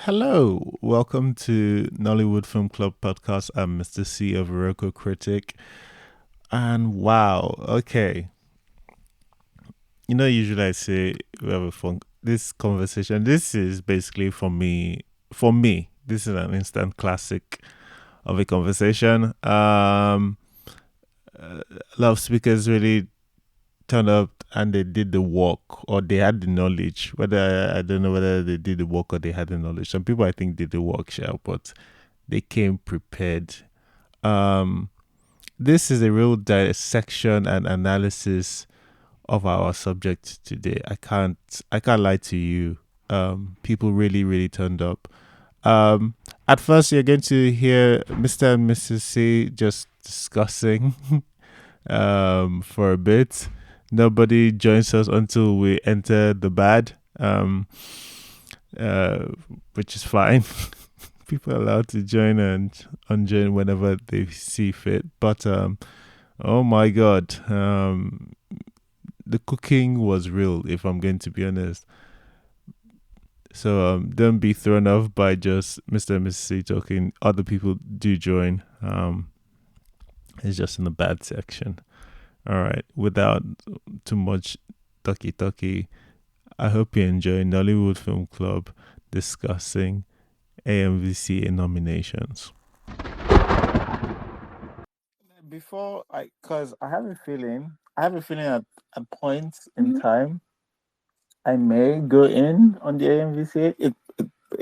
Hello, welcome to Nollywood Film Club podcast. I'm Mr. C, a Verocco critic. And wow, okay. Usually I say we have a fun this conversation. This is basically for me, this is an instant classic of a conversation. A lot of speakers really turned up and they did the work or they had the knowledge. Whether I don't know whether they did the work or they had the knowledge. Some people I think did the work, sure, but they came prepared. Um, this is a real dissection and analysis of our subject today. I can't lie to you. People really turned up. At first, you're going to hear Mr. and Mrs. C just discussing for a bit. Nobody joins us until we enter the bad, uh, which is fine. People are allowed to join and unjoin whenever they see fit. But oh my god, the cooking was real. If I'm going to be honest, so don't be thrown off by just Mr. and Mrs. C talking. Other people do join. It's just in the bad section. All right, without too much talky, I hope you enjoy Nollywood Film Club discussing AMVCA nominations. Before because I have a feeling at points in time, I may go in on the AMVCA.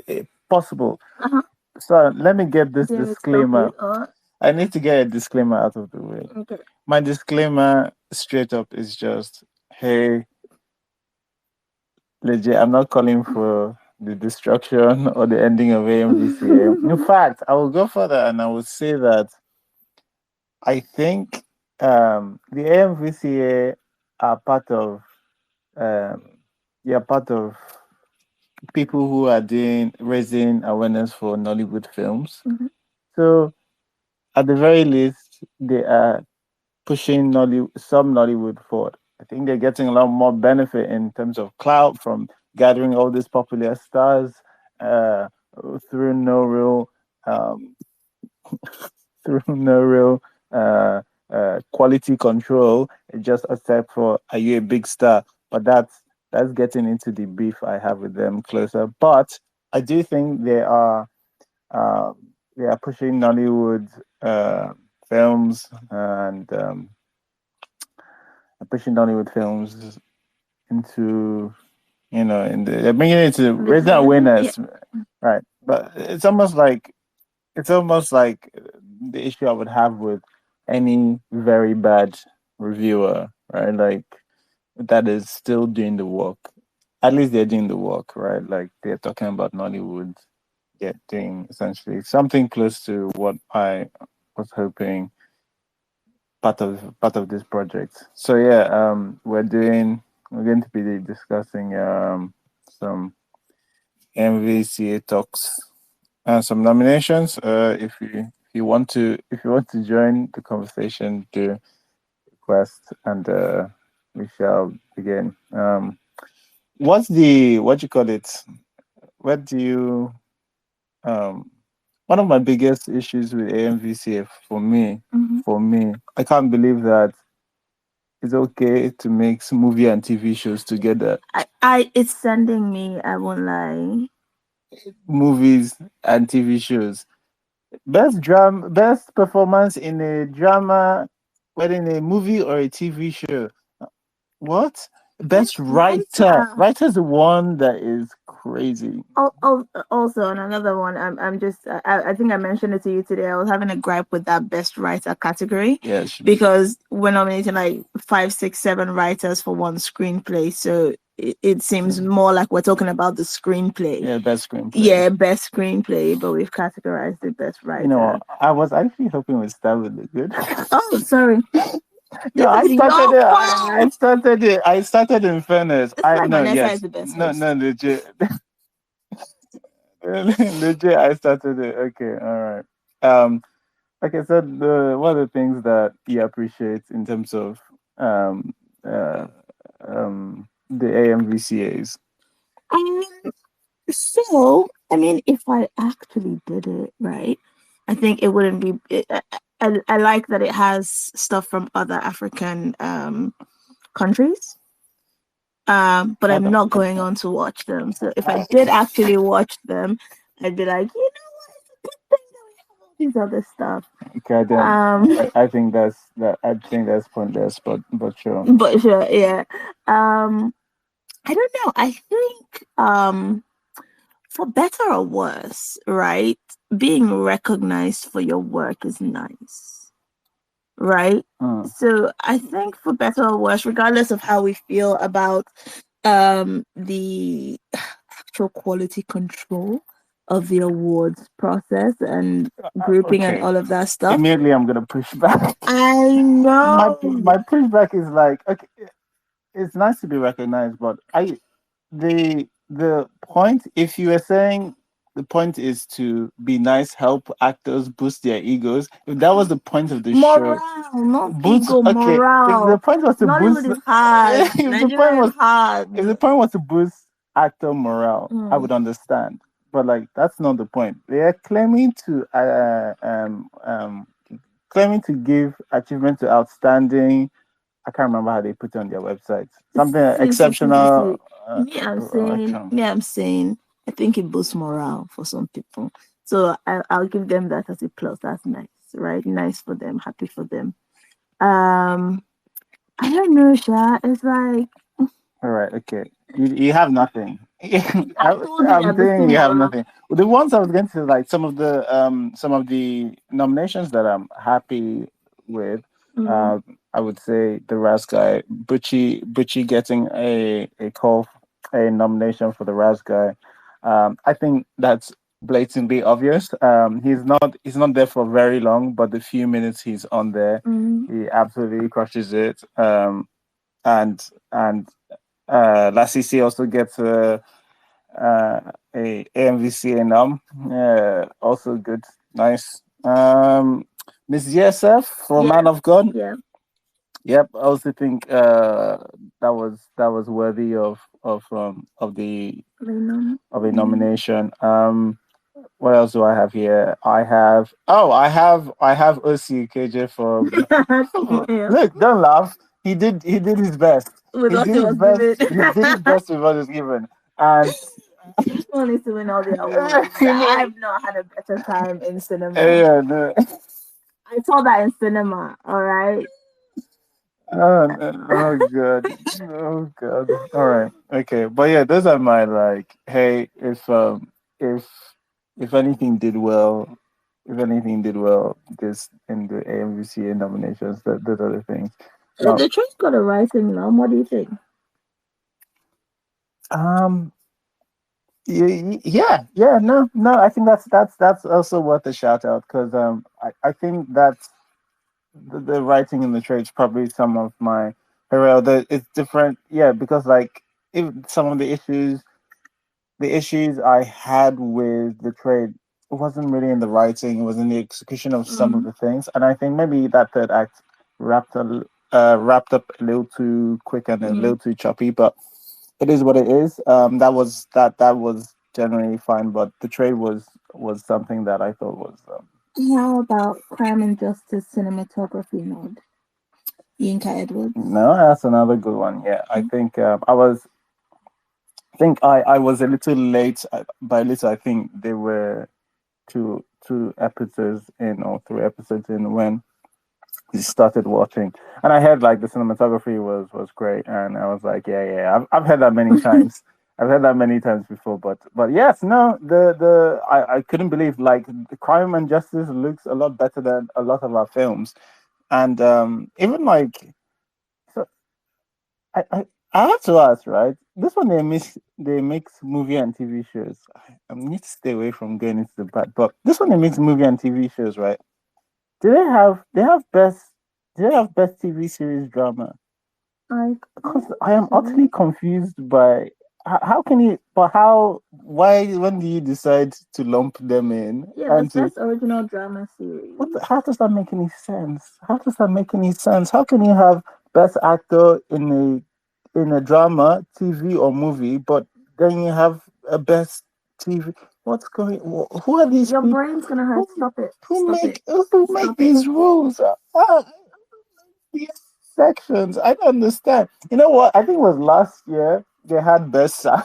It possible. Uh-huh. So let me get this Did it disclaimer. stop it, I need to get a disclaimer out of the way. Okay. My disclaimer straight up is just, hey, legit, I'm not calling for the destruction or the ending of AMVCA. In fact, I will go further and I will say that I think the AMVCA are part of part of people who are doing raising awareness for Nollywood films. Mhm. So at the very least, they are pushing some Nollywood forward. I think they're getting a lot more benefit in terms of clout from gathering all these popular stars uh, through no real um, through no real quality control. Just except for, are you a big star? But that's getting into the beef I have with them closer. But I do think uh, they are pushing Nollywood films and pushing Nollywood films into they're bringing it to raising awareness, right? But it's almost like the issue I would have with any very bad reviewer, right? Like that is still doing the work. At least they're doing the work, right? Like they're talking about Nollywood, they're doing essentially something close to what I was hoping part of this project. So yeah, we're going to be discussing some MVCA talks and some nominations. If you want to join the conversation, do request and we shall begin. What you call it? What do you One of my biggest issues with AMVCA for me, I can't believe that it's okay to mix movie and TV shows together. It's sending me, I won't lie. Movies and TV shows. Best performance in a drama, whether in a movie or a TV show. What? Best writer. Writer's the one that is crazy. Also, on another one, I'm just, I think I mentioned it to you today. I was having a gripe with that best writer category. Yes. Because we're nominating like 5, 6, 7 writers for one screenplay. So it seems more like we're talking about the screenplay. Yeah, best screenplay. Yeah, best screenplay, but we've categorized it best writer. You know, I was actually hoping we start with the good. Oh, sorry. No, I started in fairness. Yes. Is the best No, legit. Legit, I started it. Okay, all right. Okay, so what are the things that you appreciate in terms of the AMVCAs? So, I mean, if I actually did it right, I think it wouldn't be. I like that it has stuff from other African countries. But I'm not going on to watch them. So if I did actually watch them, I'd be like, you know what, it's a good thing that we have all these other stuff. Okay, then I think that's that. I think that's pointless, but sure. But sure, yeah. I don't know. I think for better or worse, right? Being recognized for your work is nice, right? So I think for better or worse, regardless of how we feel about the actual quality control of the awards process and grouping and all of that stuff. Immediately, I'm gonna push back. I know. My pushback is like, okay, it's nice to be recognized, but the point, if you were saying the point is to be nice, help actors boost their egos, if that was the point of the Morale, show, not boost, ego, okay, morale. if the point was to Nollywood boost, is hard. if the Nigeria point was is hard. if the point was to boost actor morale, I would understand. But like, that's not the point. They are claiming to give achievement to outstanding. I can't remember how they put it on their website. Something exceptional. I'm saying, I think it boosts morale for some people. So I'll give them that as a plus. That's nice, right? Nice for them, happy for them. I don't know, Sha. It's like, all right, okay. You have nothing. I'm saying you have nothing. The ones I was going to like some of the nominations that I'm happy with. I would say the Raz guy, Butchie getting a call, a nomination for the Raz guy. I think that's blatantly obvious. He's not there for very long, but the few minutes he's on there, he absolutely crushes it. And Lassie C also gets a AMVCA nom. Also good, nice. Miss GSF for Man of God. Yeah. Yep, I also think that was worthy of the of a nomination. What else do I have here? I have OC KJ for look, don't laugh. He did his best. With He what did he his was best. given. He did his best with what was given. And One needs to win all the awards. I've not had a better time in cinema. yeah, no. I saw that in cinema, all right? Oh god. Oh god. All right. Okay. But yeah, those are my like, hey, if if anything did well, this in the AMVCA nominations, those are the things. The train's got a writing now. What do you think? No, I think that's also worth a shout out because I think that's the writing in the trade's probably some of my it's different, yeah, because like if some of the issues I had with the trade, it wasn't really in the writing, it was in the execution of some of the things, and I think maybe that third act wrapped up a little too quick and a little too choppy, but it is what it is. That was generally fine, but the trade was something that I thought was. How about Crime and Justice cinematography nod? Yinka Edwards. No, that's another good one. Yeah, I think I was a little late. By little, I think they were two episodes in or three episodes in when we started watching, and I heard like the cinematography was great, and I was like, yeah, I've heard that many times. I've heard that many times before, but yes, no, I couldn't believe like the Crime and Justice looks a lot better than a lot of our films, and even like so I have to ask, right? This one they mix movie and TV shows. I need to stay away from going into the bad, but this one they mix movie and TV shows, right? Do they have best TV series drama? Because I am utterly confused by how can you but how why when do you decide to lump them in? Yeah, the best original drama series. How does that make any sense? How does that make any sense? How can you have best actor in a drama, TV or movie, but then you have a best TV. What's going? Who are these Your people? brain's gonna hurt. Stop it. Who Stop make it. who make Stop it. these rules? These sections. I don't understand. You know what? I think it was last year they had best sound,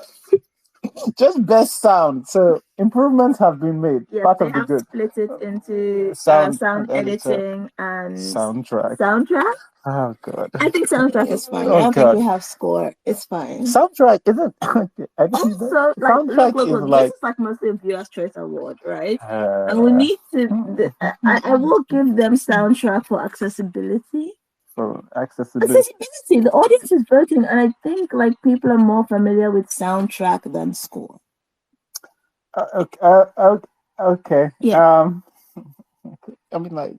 just best sound. So improvements have been made. Yes, Part they of the have good split it into sound sound editor, editing and soundtrack. soundtrack. Oh god. I think soundtrack is fine. I Oh don't think we god. have score. It's fine. Soundtrack isn't. I think Also, like, soundtrack is look. This like. is like mostly a Viewers' Choice Award, right? And we need to. I will give them soundtrack for accessibility. for accessibility. Accessibility. The audience is voting, and I think like people are more familiar with soundtrack than score. Okay. Okay. Yeah. I mean, like,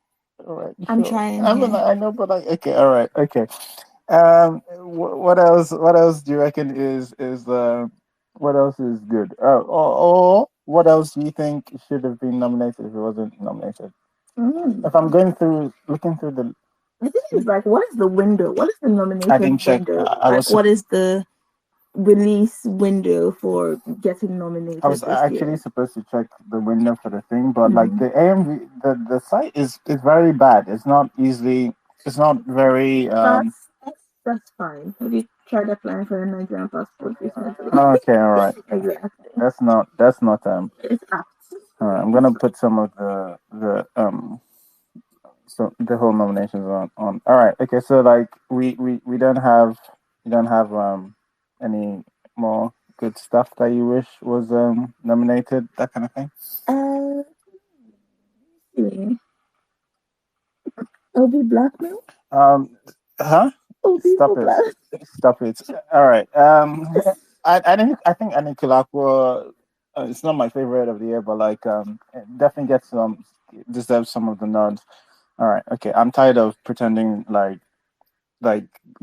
all right, I'm sure. trying I mean, here. I know, but like, okay, all right, okay. What else? What else do you reckon is what else is good? Or what else do you think should have been nominated if it wasn't nominated? If I'm going through, looking through the, I think it's like, what is the window? What is the I nomination can check. window? I Like, was what is the release window for getting nominated I was this actually year? supposed to check the window for the thing, but like Mm. the AMV, the site is very bad. It's not easily. It's not very. That's fine. Have you tried applying for a Nigerian passport recently? Okay, all right. Exactly. That's not It's apt. All right, I'm gonna put some of the so the whole nominations on. All right, okay. So like we don't have any more good stuff that you wish was nominated, that kind of thing. Yeah. I'll be blackmailed. Um, huh? I'll be Stop it! black. Stop it! All right. I think Aниkulakwa. It's not my favorite of the year, but like it definitely gets deserves some of the nods. All right. Okay. I'm tired of pretending like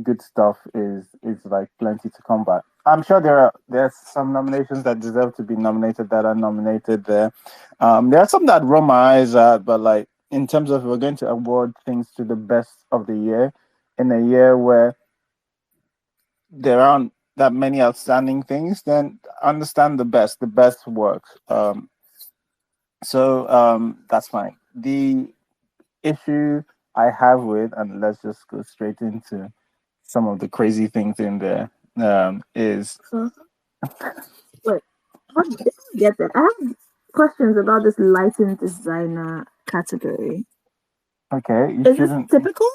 good stuff is like plenty to come by. I'm sure there's some nominations that deserve to be nominated that are nominated there. There are some that roll my eyes at, but like in terms of we're going to award things to the best of the year in a year where there aren't that many outstanding things, then understand the best work. So that's fine. The issue I have with, and let's just go straight into some of the crazy things in there, is Wait, how did you get there? I have questions about this lighting designer category. okay. You Is this shouldn't. typical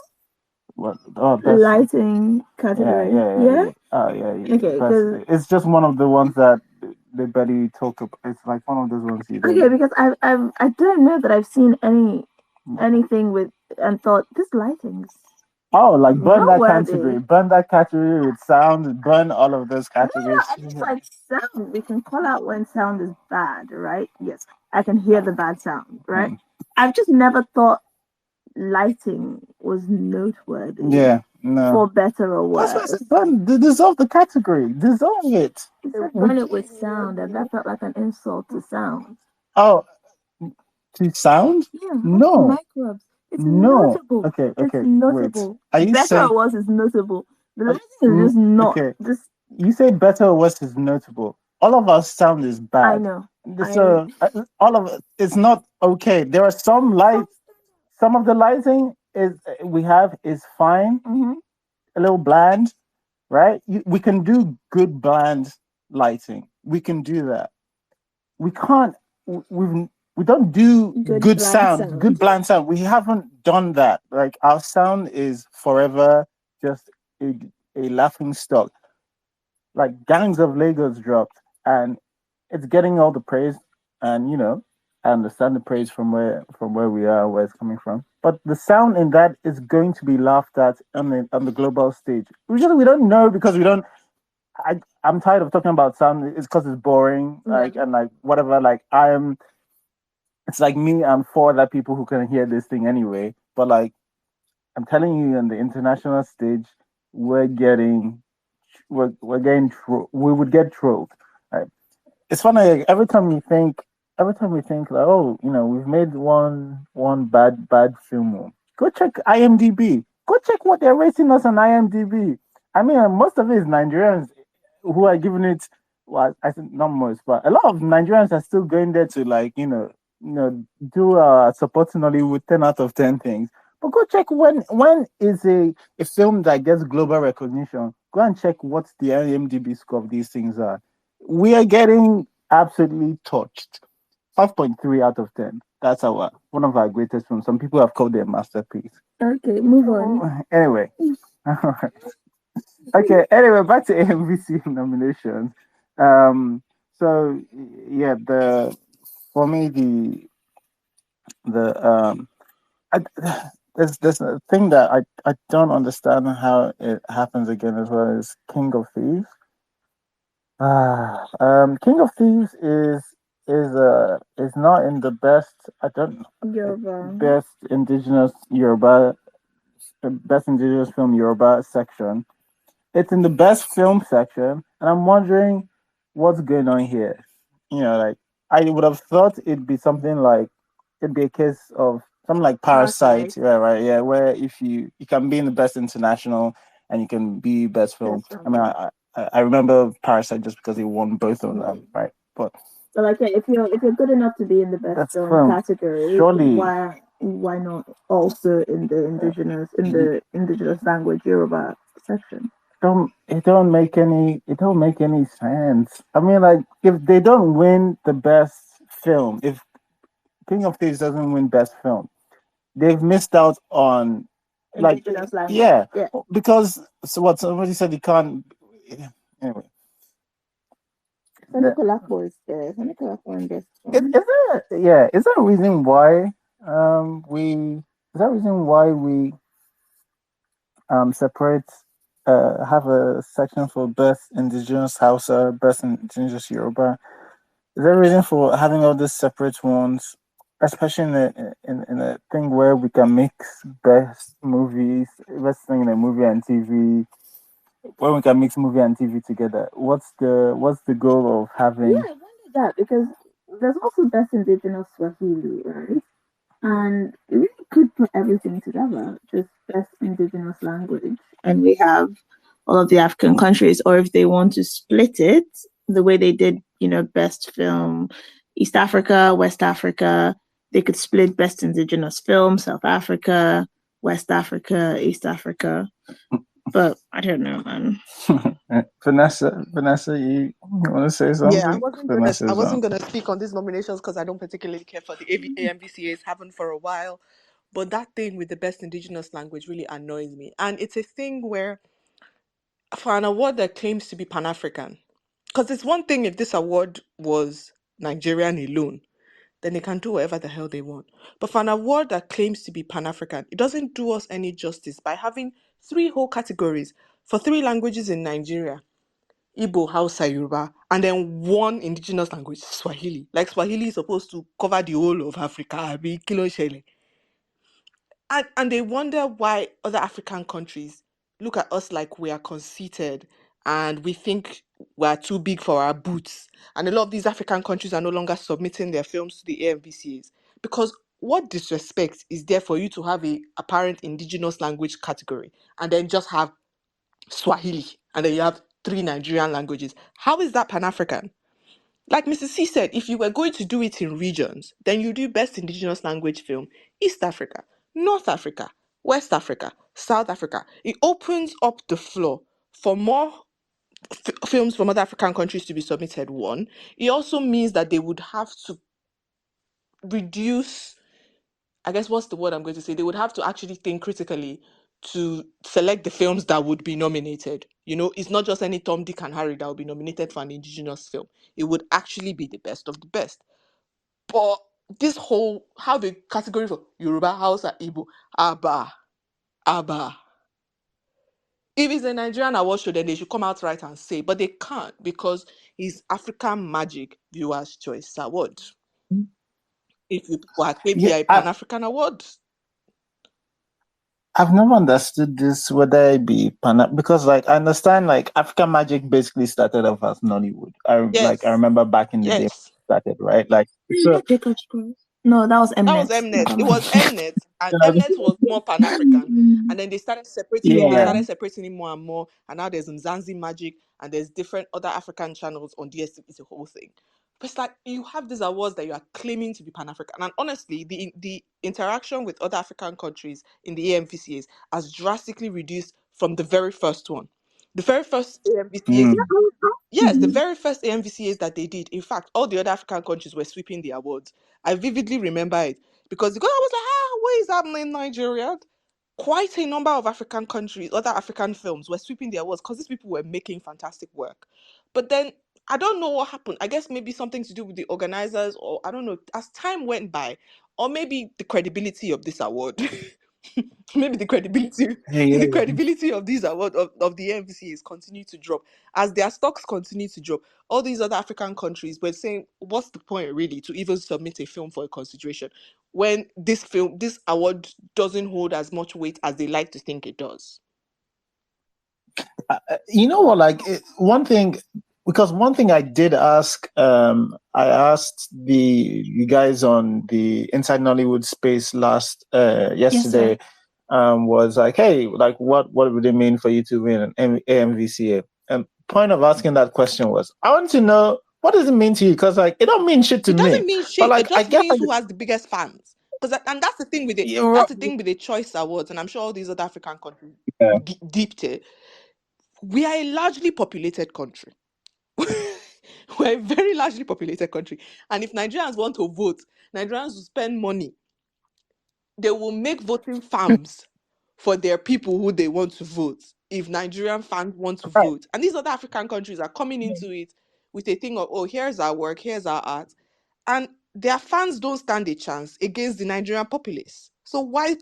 What? Oh, lighting yeah, category? yeah, yeah, Yeah. yeah. Oh, yeah, yeah. Okay, because It's just one of the ones that they barely talk about. It's like one of those ones you okay, don't. because I don't know that I've seen anything with and thought this lighting's Oh, like burn that noteworthy. category, burn that category with sound, burn all of those No, categories. I just like sound. We can call out when sound is bad, right? Yes, I can hear the bad sound, right? Mm. I've just never thought lighting was noteworthy Yeah, no. for better or That's worse. burn. Dissolve the category. Dissolve it. You said burn it with sound, and that felt like an insult to sound. Oh, to sound? Yeah, No, microbes. It's no. notable. Okay, It's okay. Wait. notable. Are you Better saying? or worse is notable. The lighting is just not. Okay. Just You say better or worse is notable. All of our sound is I bad. know. So all of it, it's not okay. There are some lights. Some of the lighting is we have is fine, a little bland, right? We can do good bland lighting. We can do that. We can't. We don't do good sound, good bland sound. We haven't done that. Like our sound is forever just a, a laughing stock. Like Gangs of Lagos dropped, and it's getting all the praise. And I understand the praise from where we are, where it's coming from. But the sound in that is going to be laughed at on the global stage. Usually, we don't know because we don't. I'm tired of talking about sound. It's because it's boring, like and like whatever. Like it's like me. I'm for that people who can hear this thing anyway. But like I'm telling you, on the international stage, we're getting we would get trolled. Right? It's funny. Like, every time we think like, oh, we've made one bad film. Go check IMDb. Go check what they're rating us on IMDb. I mean, most of it is Nigerians who are giving it well, I think not most, but a lot of Nigerians are still going there to like, do supporting Nollywood 10 out of 10 things. But go check when is a film that gets global recognition. Go and check what the IMDb score of these things are. We are getting absolutely touched. 5.3 out of 10. That's our one of our greatest films. Some people have called it a masterpiece. Okay, move on. Anyway. Okay, anyway, back to AMVC nominations. So yeah, the for me the I, there's a thing that I don't understand how it happens again as well as King of Thieves. King of Thieves is not in the best. I don't Yoruba. best indigenous film Yoruba section. It's in the best film section, and I'm wondering what's going on here. Like I would have thought it'd be something like it'd be a case of something like Parasite, yeah, right, yeah, where if you can be in the best international and you can be best film. I mean, I remember Parasite just because he won both of them, right? But so, like, if you're good enough to be in the best film category, surely why not also in the indigenous language Yoruba section? It don't make any sense. I mean, like if they don't win the best film, if King of Thieves doesn't win best film, they've missed out on indigenous language. Yeah, because what somebody said you can't. Anyway, is there a reason why we separate have a section for best indigenous Hausa, best indigenous Yoruba? Is there a reason for having all these separate ones, especially in a thing where we can mix best movies, best thing in a movie and TV, where we can mix movie and TV together? What's the goal of having? Yeah, I wonder that because there's also best indigenous Swahili, right? And we could put everything together, just best indigenous language, and we have all of the African countries. Or if they want to split it, the way they did, best film, East Africa, West Africa, they could split best indigenous film, South Africa, West Africa, East Africa. But I don't know, man. Vanessa, you want to say something? Yeah, I wasn't gonna speak on these nominations because I don't particularly care for the AMVCAs, haven't for a while. But that thing with the best indigenous language really annoys me, and it's a thing where for an award that claims to be Pan-African, because it's one thing if this award was Nigerian alone, then they can do whatever the hell they want. But for an award that claims to be Pan-African, it doesn't do us any justice by having 3 whole categories for 3 languages in Nigeria: Igbo, Hausa, Yoruba, and then 1 indigenous language, Swahili. Like Swahili is supposed to cover the whole of Africa. Abi, kilo shele. And they wonder why other African countries look at us like we are conceited and we think we're too big for our boots. And a lot of these African countries are no longer submitting their films to the AMVCAs. Because what disrespect is there for you to have a apparent indigenous language category and then just have Swahili and then you have 3 Nigerian languages? How is that Pan-African? Like Mrs. C said, if you were going to do it in regions, then you do best indigenous language film, East Africa, North Africa, West Africa, South Africa. It opens up the floor for more films from other African countries to be submitted. One, it also means that they would have to reduce, I guess what's the word I'm going to say? They would have to actually think critically to select the films that would be nominated. It's not just any Tom, Dick, and Harry that will be nominated for an indigenous film. It would actually be the best of the best. But this whole, how the category for Yoruba, Hausa, Igbo, Abba. If it's a Nigerian award show, then they should come out right and say, but they can't because it's African Magic Viewers' Choice Award. If you claim a Pan-African award. I've never understood this, whether it be because I understand African Magic basically started off as Nollywood. I remember back in the day started, right? No, that was That was Mnet. Mnet. Never It mind. was Mnet, and Mnet was more Pan-African. And then they started separating him. They Yeah. started separating him more and more. And now there's Mzansi Magic, and there's different other African channels on DSTV. It's a whole thing. But it's like you have these awards that you are claiming to be Pan-African, and honestly, the interaction with other African countries in the AMVCAs has drastically reduced from the very first one. The very first AMVCAs. Mm. Yes, the very first AMVCAs that they did. In fact, all the other African countries were sweeping the awards. I vividly remember it because I was like, what is happening in Nigeria? Quite a number of African countries, other African films were sweeping the awards because these people were making fantastic work. But then I don't know what happened. I guess maybe something to do with the organizers, or I don't know. As time went by, or maybe the credibility of this award. Maybe the credibility Yeah, yeah. the credibility of these award of the MVCs continue to drop as their stocks continue to drop. All these other African countries were saying, what's the point really to even submit a film for a consideration when this award doesn't hold as much weight as they like to think it does? You know what? Like one thing, because one thing I did ask, I asked you guys on the Inside Nollywood space yesterday, was like, hey, like what would it mean for you to win an AMVCA? And point of asking that question was, I want to know, what does it mean to you? Because like it don't mean shit to It me. doesn't mean But shit. like It I just guess means who has the biggest fans. And that's the thing with it. you're That's right. the thing with the Choice Awards, and I'm sure all these other African countries Yeah. deep tier. We are a largely populated country. We're a very largely populated country. And if Nigerians want to vote, Nigerians will spend money. They will make voting farms for their people who they want to vote if Nigerian fans want to vote. And these other African countries are coming into it with a thing of, oh, here's our work, here's our art. And their fans don't stand a chance against the Nigerian populace. So why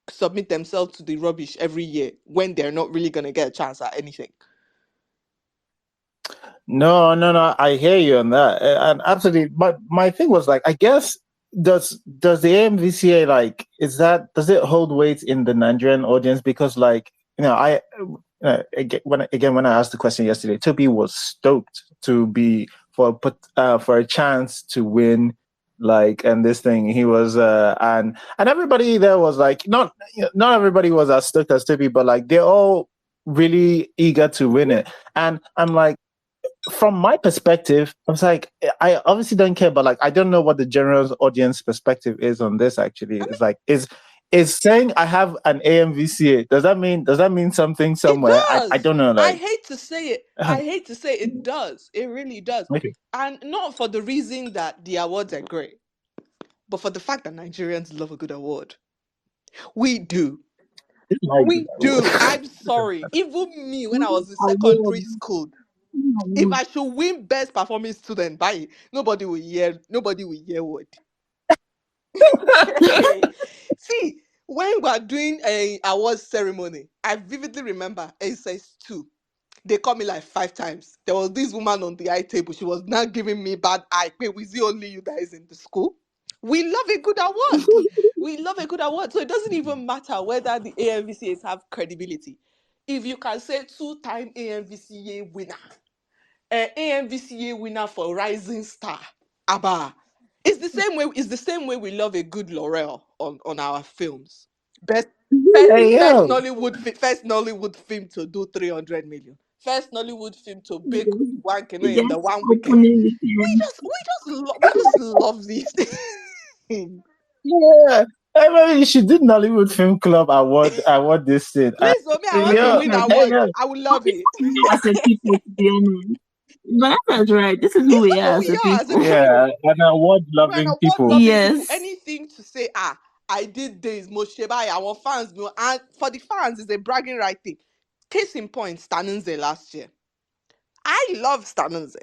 submit themselves to the rubbish every year when they're not really going to get a chance at anything? No, I hear you on that, and absolutely. But my thing was like, I guess does the AMVCA does it hold weight in the Nigerian audience? Because like when I asked the question yesterday, Toby was stoked to be for a chance to win, and this thing he was and everybody there was like not everybody was as stoked as Toby, but like they're all really eager to win it, and I'm like, from my perspective, I was like, I obviously don't care, but like, I don't know what the general audience perspective is on this. Actually, it's like, is saying I have an AMVCA, does that mean something somewhere? It does. I don't know. I Like, hate to say it. I hate to say it does. It really does. okay. And not for the reason that the awards are great, but for the fact that Nigerians love a good award. We do. We do. I'm sorry. Even me, when I was in secondary school, if I should win best performing student, nobody will hear word. See, when we're doing a awards ceremony, I vividly remember SS2. They called me like 5 times. There was this woman on the eye table. She was now giving me bad eye. Wait, was it only you guys in the school? We love a good award. We love a good award. So it doesn't even matter whether the AMVCAs have credibility. If you can say 2-time AMVCA winner, AMVCA winner for Rising Star, Abba. It's the same way. It's the same way we love a good laurel on our films. Best Hey yo, first Nollywood film to do 300 million. First Nollywood film to bake one canoe in the one weekend. We just love these things. yeah. I mean, you should do Nollywood Film Club award this thing. Please, for me, I want to Yeah, win hey, award. yeah. I would love it. As a people, to be honest. But that's right. This is who we It's not are who as a we are as a people. Yeah, people. an award We're an loving people. award-loving people. Yes. Anything to say, I did this, Moshebai, our fans know. And for the fans, it's a bragging right thing. Case in point, Stanenze last year. I love Stanenze.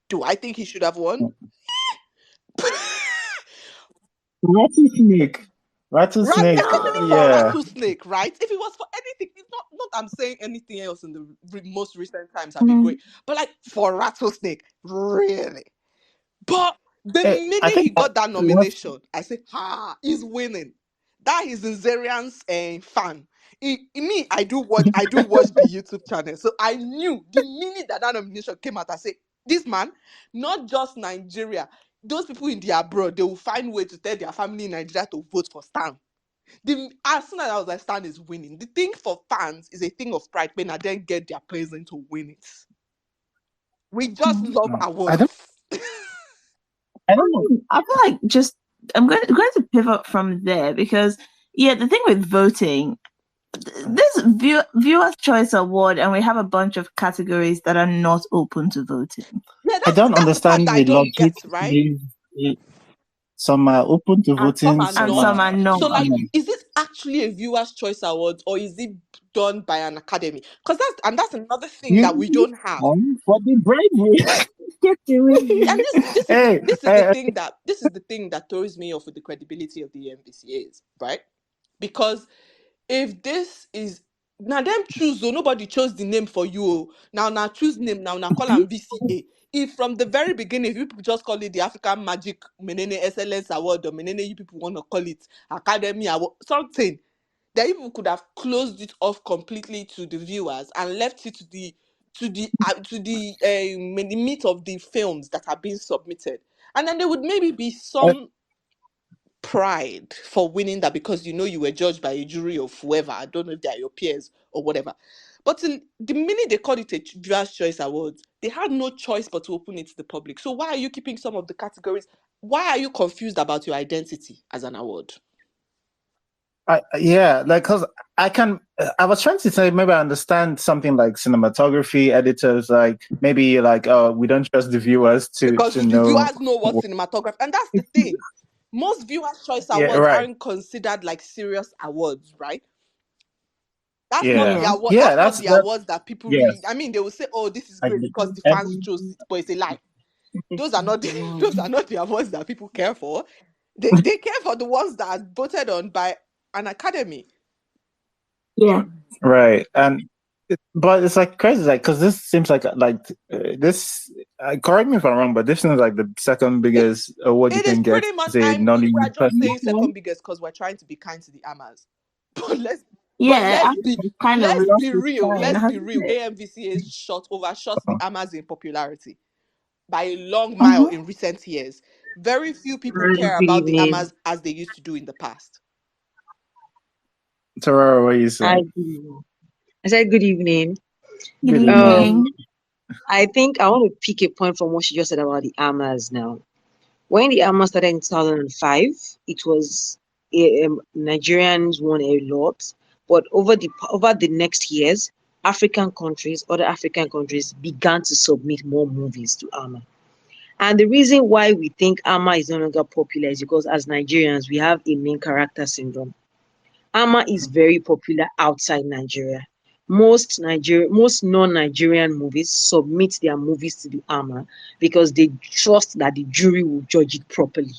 Do I think he should have won? Rattlesnake. Especially for Yeah. Rattlesnake, right? If it was for anything, it's not I'm saying anything else in the most recent times have been great. But like for Rattlesnake, really. But the I minute he think got that nomination, I said, he's winning. That is Nzerian's fan. Me, I do watch the YouTube channel. So I knew the minute that nomination came out, I said, this man, not just Nigeria, those people in the abroad, they will find way to tell their family in Nigeria to vote for Stan. As soon as I was like, Stan is winning. The thing for fans is a thing of pride when I then get their person to win it. We just love I don't. awards. I don't know. I feel like I'm going to pivot from there because the thing with voting, this Viewers Choice Award, and we have a bunch of categories that are not open to voting. Yeah, I don't that's the part understand that I the don't logic. get, right? Some are open to And some voting, are some Some not. are are not. So, like, not. is this actually a Viewers Choice Award or is it done by an academy? Because that's another thing that we You don't have. for the bravery. And Hey, this is the thing that throws me off with the credibility of the AMVCAs, right? Because if this is now them choose, so nobody chose the name for you. Now choose name now call them VCA. If from the very beginning, if you people just call it the African Magic Menene Excellence Award or Menene, you people want to call it Academy Award, something, that you people could have closed it off completely to the viewers and left it to the meat of the films that are being submitted, and then there would maybe be some pride for winning that because you were judged by a jury of whoever. I don't know if they are your peers or whatever. But the minute they called it a Viewers' Choice Awards, they had no choice but to open it to the public. So why are you keeping some of the categories? Why are you confused about your identity as an award? Yeah, like, because I was trying to say, maybe I understand something like cinematography editors, like maybe like, we don't trust the viewers Because to the know. viewers know what cinematography, and that's the thing. Most Viewers' Choice Yeah, Awards right. aren't considered like serious awards, right? That's not Yeah, the award. yeah. That's not That's the awards that people really. yes. I mean, they will say, "Oh, this is Like great because the fans every, chose it," but it's a lie. Those are not those are not the awards that people care for. They care for the ones that are voted on by an academy. Yeah. right, but it's like crazy, like, because this seems like this. Correct me if I'm wrong, but this seems like the second biggest award you It is can get pretty much. as a We're Nollywood just person. saying second biggest because we're trying to be kind to the amas. But let's but Yeah, actually, kind of let's lost be its real. shine, Let's be hasn't real. it? AMVCA overshot the amas in popularity by a long mile Mm-hmm. in recent years. Very few people Hi, care good about the evening. amas as they used to do in the past. Torara, what are you Hi, saying? good evening. I said good evening. Good Good Um, evening. evening. I think I want to pick a point from what she just said about the AMAs now. When the AMAs started in 2005, it was Nigerians won a lot, but over the next years, other African countries began to submit more movies to AMA. And the reason why we think AMA is no longer popular is because as Nigerians, we have a main character syndrome. AMA is very popular outside Nigeria. Most non-Nigerian movies submit their movies to the AMA because they trust that the jury will judge it properly.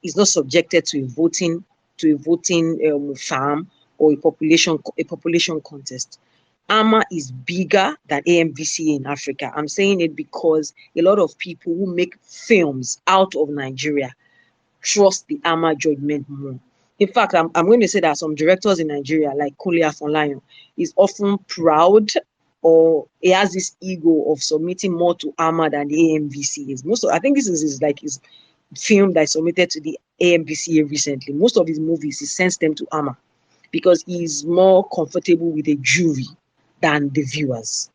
It's not subjected to a voting farm or a population contest. AMA is bigger than AMVCA in Africa. I'm saying it because a lot of people who make films out of Nigeria trust the AMA judgment more. In fact, I'm going to say that some directors in Nigeria, like Kunle Afolayan, is often proud or he has this ego of submitting more to AMA than the AMVC is. I think this is his film that is submitted to the AMVCA recently. Most of his movies, he sends them to AMA because he's more comfortable with a jury than the viewers.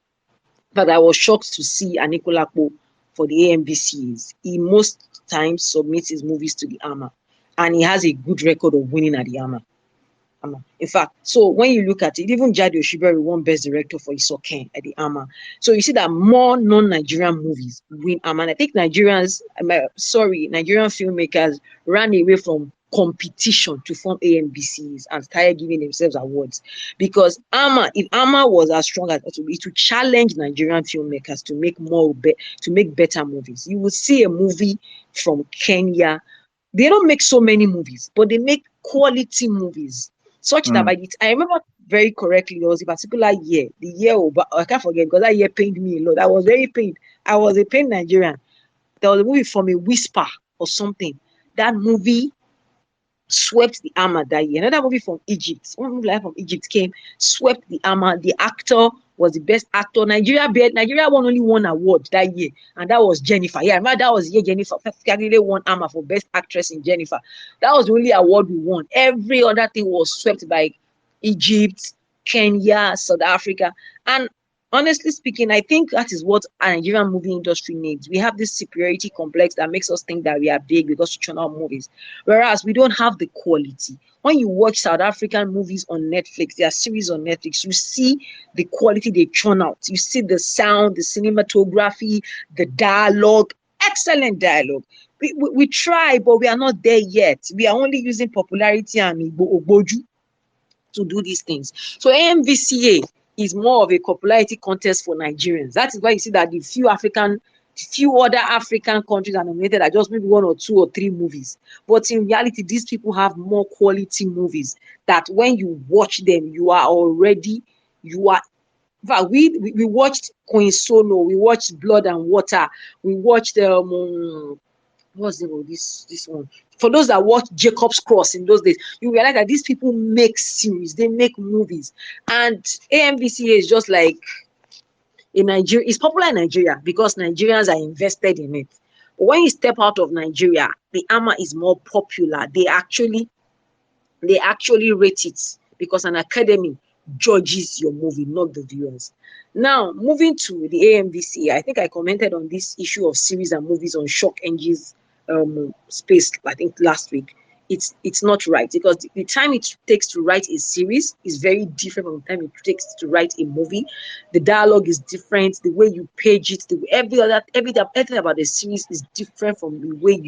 But I was shocked to see Anikulapo for the AMVCs. He most times submits his movies to the AMA, and he has a good record of winning at the AMA. In fact, so when you look at it, even Jade Oshiberi won Best Director for Isoken at the AMA. So you see that more non-Nigerian movies win AMA. And I think Nigerian filmmakers ran away from competition to form AMBCs and started giving themselves awards because if AMA was as strong as it would challenge Nigerian filmmakers to make better movies. You would see a movie from Kenya. They don't make so many movies, but they make quality movies such that I remember very correctly, there was a particular year, I can't forget because that year pained me a lot. I was very pained. I was a pained Nigerian. There was a movie from a whisper or something. That movie swept the AMA that year. Another movie from Egypt, one movie from Egypt came, swept the AMA. The actor was the best actor. Nigeria won only one award that year, and that was Jennifer. Yeah, I remember that was the year Jennifer Kakule won AMA for best actress in Jennifer. That was the only award we won. Every other thing was swept by Egypt, Kenya, South Africa. And honestly speaking, I think that is what our Nigerian movie industry needs. We have this superiority complex that makes us think that we are big because we churn out movies, whereas we don't have the quality. When you watch South African movies on Netflix, their series on Netflix, you see the quality they churn out. You see the sound, the cinematography, the dialogue, excellent dialogue. We try, but we are not there yet. We are only using popularity and Ogboju to do these things. So AMVCA is more of a popularity contest for Nigerians. That is why you see that the few other African countries are nominated are just maybe 1 or 2 or 3 movies. But in reality, these people have more quality movies that when you watch them, you are. In fact, we watched Queen Sono, we watched Blood and Water, we watched what's the name of this one? For those that watched Jacob's Cross in those days, you realize that these people make series, they make movies, and AMVCA is just like in Nigeria. It's popular in Nigeria because Nigerians are invested in it. But when you step out of Nigeria, the AMA is more popular. They actually rate it because an academy judges your movie, not the viewers. Now, moving to the AMVCA, I think I commented on this issue of series and movies on Shock NG's space, I think last week. It's not right because the time it takes to write a series is very different from the time it takes to write a movie. The dialogue is different, the way you page it, everything about the series is different from the way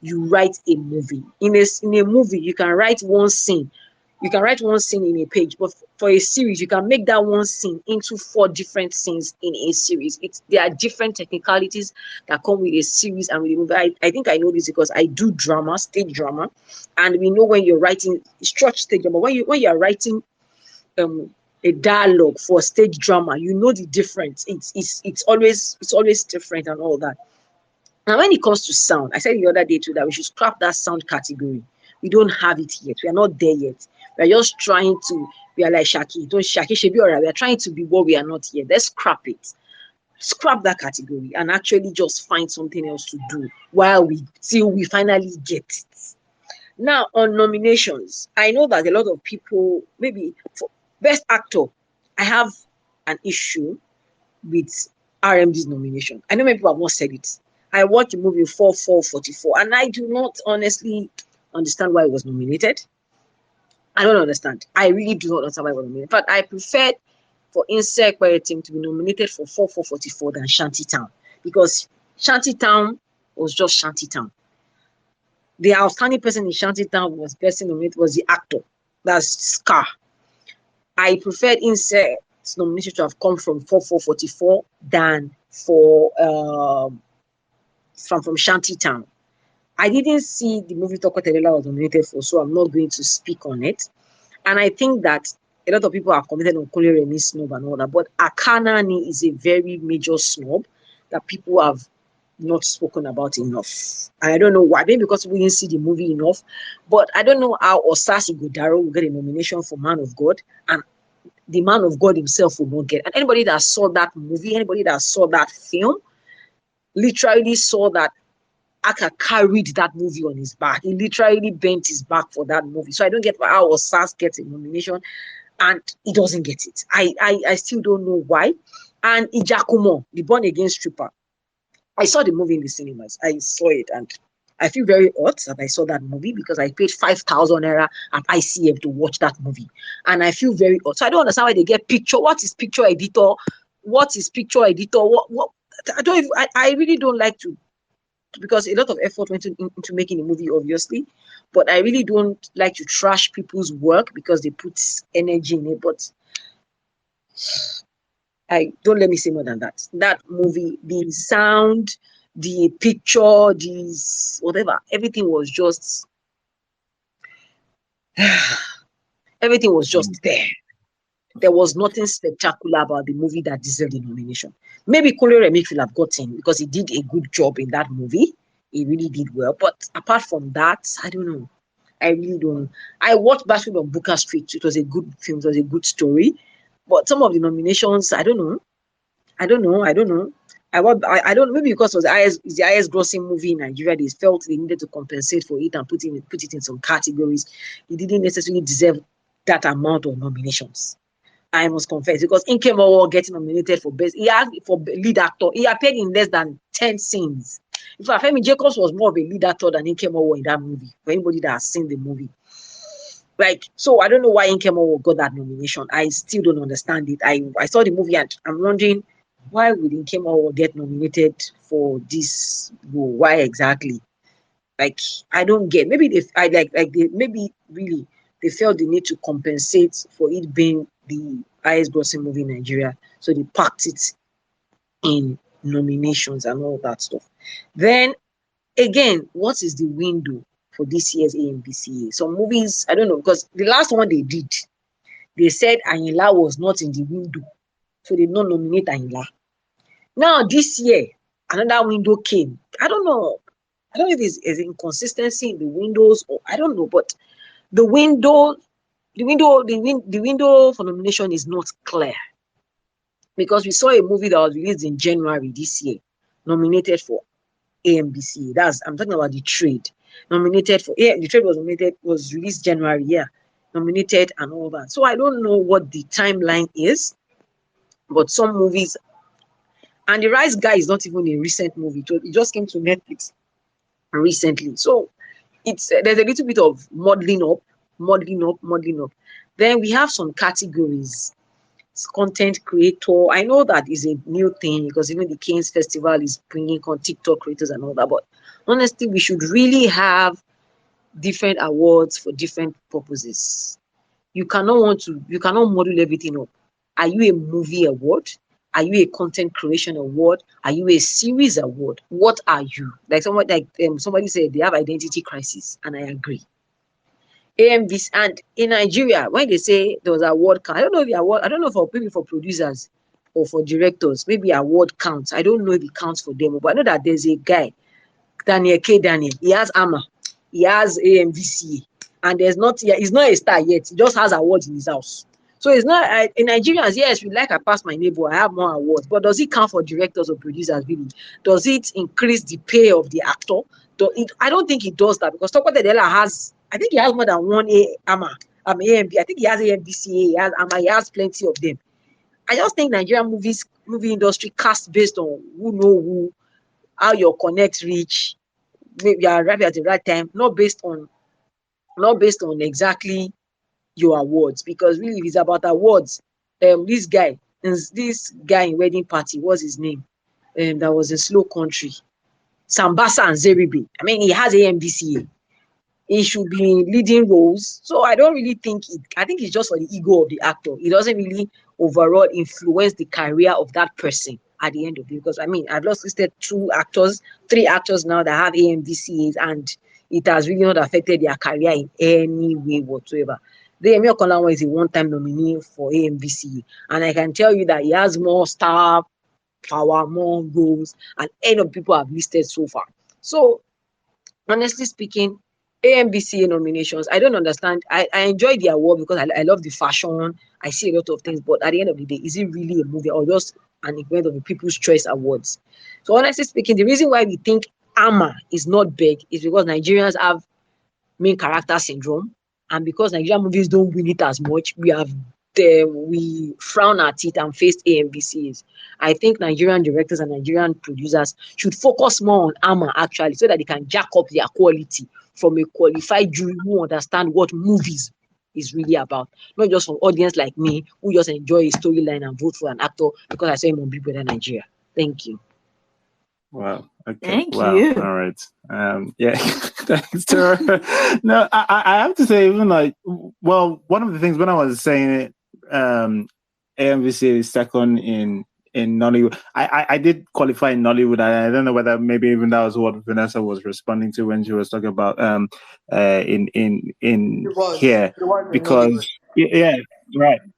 you write a movie. In a movie, you can write one scene. You can write one scene in a page, but for a series, you can make that one scene into 4 different scenes in a series. There are different technicalities that come with a series and with a movie. I think I know this because I do drama, stage drama, and we know when you're writing structured stage drama. When you are writing a dialogue for stage drama, you know the difference. It's always different and all that. Now, when it comes to sound, I said the other day too that we should scrap that sound category. We don't have it yet. We are not there yet. We are just trying to. We are like Shaki. Don't Shaki should be alright. We are trying to be what we are not yet. Let's scrap it. Scrap that category and actually just find something else to do till we finally get it. Now, on nominations, I know that a lot of people, maybe for best actor, I have an issue with RMD's nomination. I know many people have not said it. I watched the movie 4444 and I do not honestly understand why it was nominated. I don't understand. I really do not understand why it was nominated. In fact, I preferred for Insect by a team to be nominated for 4444 than Shantytown because Shantytown was just Shantytown. The outstanding person in Shantytown was the actor. That's Scar. I preferred Insect's nomination to have come from 4444 than from Shantytown. I didn't see the movie Toko Telela was nominated for, so I'm not going to speak on it. And I think that a lot of people have commented on Kole Remi's snob and all that, but Akanani is a very major snob that people have not spoken about enough. And I don't know why, maybe because we didn't see the movie enough, but I don't know how Osasi Godaro will get a nomination for Man of God, and the Man of God himself will not get. And anybody that saw that movie, anybody that saw that film, literally saw that Aka carried that movie on his back. He literally bent his back for that movie. So I don't get how Osas gets a nomination and he doesn't get it. I still don't know why. And Ijakumo, the Born Again stripper, I saw the movie in the cinemas. I saw it and I feel very odd that I saw that movie because I paid 5,000 naira at ICF to watch that movie. And I feel very odd. So I don't understand why they get picture. What is picture editor? What is picture editor? What I really don't like to, because a lot of effort went into making a movie, obviously, but I really don't like to trash people's work because they put energy in it. But I don't let me say more than that. That movie, the sound, the picture, these whatever, everything was just there. There was nothing spectacular about the movie that deserved the nomination. Maybe Kole Remi should have gotten because he did a good job in that movie. He really did well. But apart from that, I don't know. I really don't. I watched Bashford on Booker Street. It was a good film. It was a good story. But some of the nominations, I don't know. I don't know. I don't know. Maybe because it was the highest grossing movie in Nigeria, they felt they needed to compensate for it and put it in some categories. It didn't necessarily deserve that amount of nominations. I must confess, because Inkem Owo getting nominated for best, he had for lead actor. He appeared in less than 10 scenes. In fact, Femi Jacobs was more of a lead actor than Inkem Owo in that movie. For anybody that has seen the movie, like, so I don't know why Inkem Owo got that nomination. I still don't understand it. I saw the movie and I'm wondering, why would Inkem Owo get nominated for this role? Why exactly? Like, I don't get. Maybe maybe really they felt the need to compensate for it being the highest grossing movie in Nigeria, so they packed it in nominations and all that stuff. Then again, what is the window for this year's AMVCA? Some movies, I don't know, because the last one they did, they said Ayinla was not in the window, so they did not nominate Ayinla. Now this year, another window came. I don't know if it's inconsistency in the windows, or I don't know, but the window for nomination is not clear, because we saw a movie that was released in January this year, nominated for AMVCA. I'm talking about The Trade. The Trade was released January, yeah, nominated and all that. So I don't know what the timeline is, but some movies, and The Rise Guy is not even a recent movie. It just came to Netflix recently. So there's a little bit of modeling up. Then we have some categories. Content creator. I know that is a new thing, because even the Canes Festival is bringing on TikTok creators and all that. But honestly, we should really have different awards for different purposes. You cannot model everything up. Are you a movie award? Are you a content creation award? Are you a series award? What are you? Like somebody said, they have identity crisis, and I agree. AMVs, and in Nigeria, when they say there was award count, I don't know for maybe for producers or for directors, maybe award counts. I don't know if it counts for them, but I know that there's a guy, Daniel. He has AMA, he has AMVCA, and he's not a star yet. He just has awards in his house. So it's not in Nigerians. Yes, we like I pass my neighbor, I have more awards, but does it count for directors or producers? Really, does it increase the pay of the actor? I don't think it does that, because Tokwe Tedela has, I think he has more than one AMA, AMB. I think he has AMVCA, he has AMA, he has plenty of them. I just think Nigerian movie industry cast based on who know who, how your connect reach, maybe you arrive at the right time, not based on exactly your awards. Because really, if it's about awards, this guy in Wedding Party, what's his name? That was in Slow Country, Sambasa and Zeribe. I mean, he has AMVCA. He should be in leading roles. So I don't really think I think it's just for the ego of the actor. It doesn't really overall influence the career of that person at the end of it. Because I mean, I've just listed 3 actors now that have AMVCAs, and it has really not affected their career in any way whatsoever. Emi Okonla is a one-time nominee for AMVCA, and I can tell you that he has more star power, more roles, and any of people have listed so far. So honestly speaking, AMVCA nominations, I don't understand. I enjoy the award because I love the fashion. I see a lot of things, but at the end of the day, is it really a movie or just an event of the People's Choice Awards? So honestly speaking, the reason why we think AMA is not big is because Nigerians have main character syndrome, and because Nigerian movies don't win it as much, we frown at it and face AMVCAs. I think Nigerian directors and Nigerian producers should focus more on AMA actually, so that they can jack up their quality from a qualified jury who understand what movies is really about, not just from audience like me who just enjoy a storyline and vote for an actor because I saw him on Big Brother Nigeria. Thank you. Wow. Okay. Thank wow. you. All right. Yeah. Thanks, Tara. No, I have to say, even like, well, one of the things when I was saying it, AMVCA is second in Nollywood. I did qualify in Nollywood. I don't know whether maybe even that was what Vanessa was responding to when she was talking about in here, because yeah,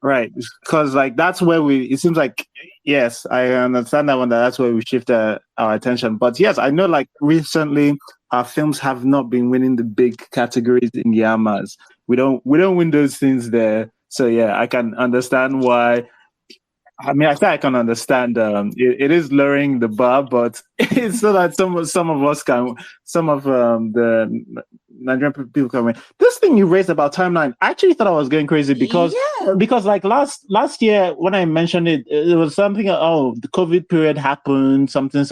right, because like that's where it seems like, yes, I understand that one, that's where we shift our attention. But yes, I know like recently our films have not been winning the big categories in the AMAs. We don't win those things there. So yeah, I can understand why. I mean, I think I can understand. It is lowering the bar, but it's so that some of us can, some of the Nigerian people can win. This thing you raised about timeline, I actually thought I was going crazy because like last year when I mentioned it, it was something. Oh, the COVID period happened, something,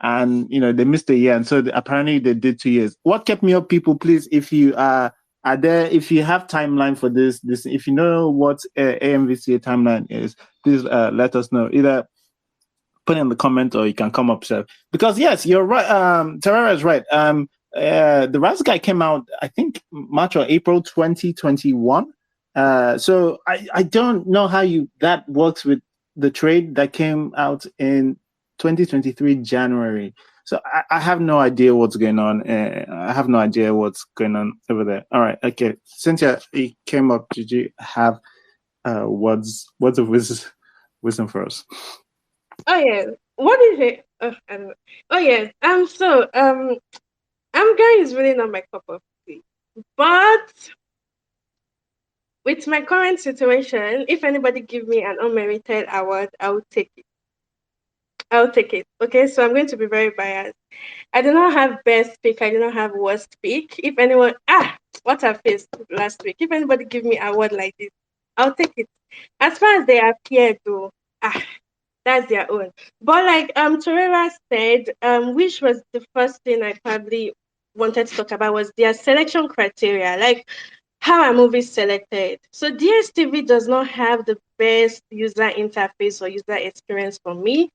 and they missed a year, and so apparently they did 2 years. What kept me up, people? Please, if you are there, if you have timeline for this, if you know what AMVCA timeline is, please let us know. Either put it in the comment or you can come up, sir. Because yes, you're right. Terrera is right. The Raz Guy came out, I think, March or April 2021. So I don't know how that works with the trade that came out in 2023 January. So I have no idea what's going on. I have no idea what's going on over there. All right, okay. Cynthia, it came up. Did you have words of wisdom for us? Oh yeah. What is it? I don't know. Oh yes. AMVCA is really not my cup of tea. But with my current situation, if anybody give me an unmerited award, I'll take it. Okay, so I'm going to be very biased. I do not have best pick. I do not have worst pick. If anyone, what I faced last week. If anybody give me an award like this, I'll take it. As far as they appear, though, that's their own. But like Torera said, which was the first thing I probably wanted to talk about was their selection criteria. Like how are movies selected? So DSTV does not have the best user interface or user experience for me.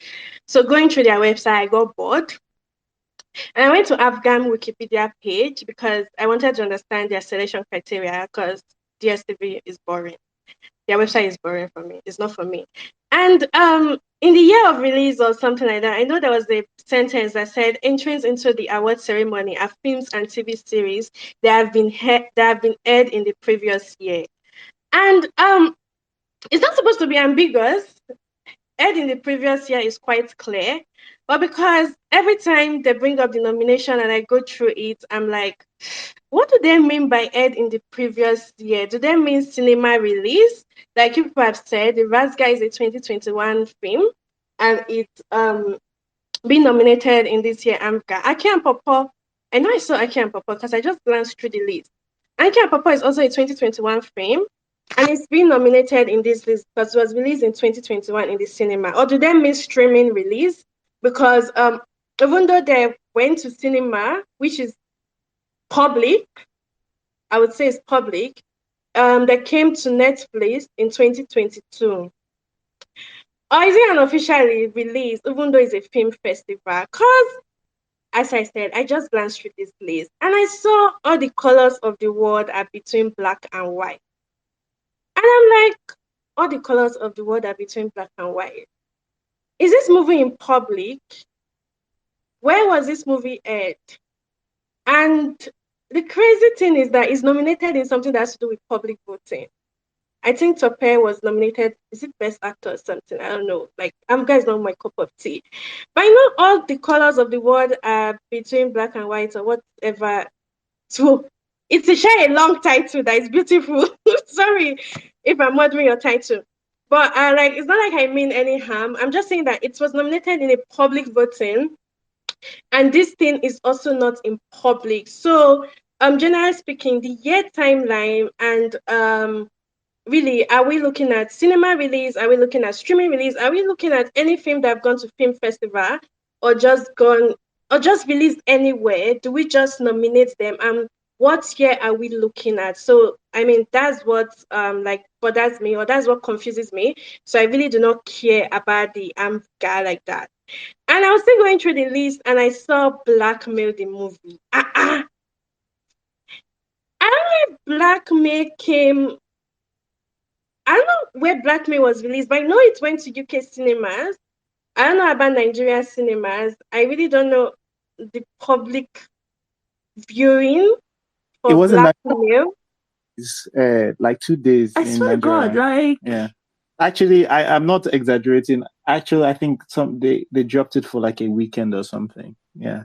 So going through their website, I got bored. And I went to Afghan Wikipedia page because I wanted to understand their selection criteria because DSTV is boring. Their website is boring for me. It's not for me. And in the year of release or something like that, I know there was a sentence that said entrance into the award ceremony are films and TV series that have been aired in the previous year. And it's not supposed to be ambiguous. Aired in the previous year is quite clear. But because every time they bring up the nomination and I go through it, I'm like, what do they mean by aired in the previous year? Do they mean cinema release? Like people have said, The Raz Guy is a 2021 film and it's being nominated in this year AMVCA. Aki and Popo, I know I saw Aki and Popo because I just glanced through the list. Aki and Popo is also a 2021 film and it's been nominated in this list because it was released in 2021 in the cinema. Or do they mean streaming release? Because even though they went to cinema, which is public, I would say it's public, that came to Netflix in 2022. Or is it an officially release, even though it's a film festival? Because, as I said, I just glanced through this list and I saw all the colors of the world are between black and white. And I'm like, all the colors of the world are between black and white. Is this movie in public? Where was this movie aired? And the crazy thing is that it's nominated in something that has to do with public voting. I think Topper was nominated, is it Best Actor or something? I don't know. Like, AMVCA is not my cup of tea. But I know all the colors of the world are between black and white or whatever. So it's a long title that is beautiful. Sorry if I'm murdering your title. But it's not like I mean any harm. I'm just saying that it was nominated in a public voting. And this thing is also not in public. So generally speaking, the year timeline and really, are we looking at cinema release? Are we looking at streaming release? Are we looking at any film that have gone to film festival or just released anywhere? Do we just nominate them? What year are we looking at? So I mean that's what bothers me or that's what confuses me. So I really do not care about the AMVCA like that. And I was still going through the list and I saw Blackmail the movie. I don't know if Blackmail came. I don't know where Blackmail was released, but I know it went to UK cinemas. I don't know about Nigeria cinemas. I really don't know the public viewing for It wasn't Blackmail. It's like 2 days. I swear to God, like yeah. Actually, I'm not exaggerating. Actually, I think they dropped it for like a weekend or something. Yeah.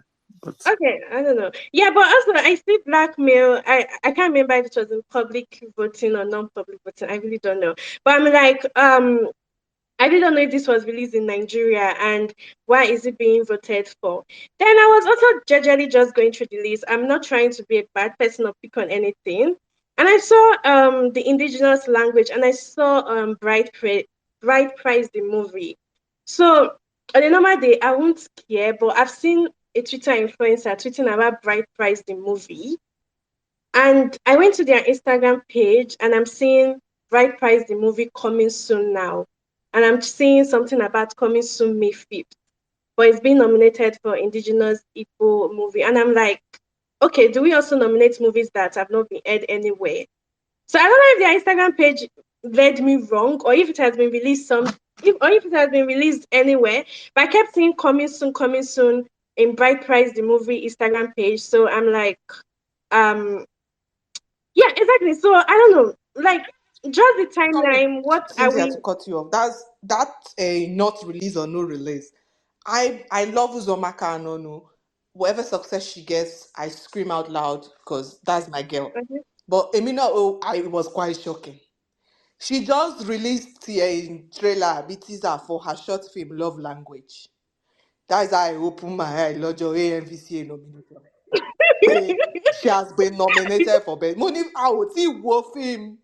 Okay, I don't know. Yeah, but also I see blackmail. I can't remember if it was in public voting or non-public voting. I really don't know. But I'm like, I didn't know if this was released in Nigeria and why is it being voted for. Then I was also gradually just going through the list. I'm not trying to be a bad person or pick on anything. And I saw the indigenous language and I saw Bright Price the movie. So on a normal day I won't care, but I've seen a Twitter influencer tweeting about Bright Price the movie. And I went to their Instagram page and I'm seeing Bright Price the movie coming soon now. And I'm seeing something about coming soon May 5th. But it's being nominated for Indigenous Igbo movie. And I'm like, okay, do we also nominate movies that have not been aired anywhere? So I don't know if their Instagram page led me wrong or if it has been released if it has been released anywhere. But I kept seeing coming soon in Bright Price the movie Instagram page. So I'm like, um yeah, exactly. So I don't know, like just the Sorry, timeline. What are Cynthia, we? to cut you off. That's a not release or no release. I love Uzomaka Anono. Whatever success she gets, I scream out loud because that's my girl. Mhm. But Emina, oh, I was quite shocking. She just released a trailer, a teaser for her short film Love Language. That's how I open my eye. Lojo AMVCA nomination. Hey, she has been nominated for best. Money, I would see war film.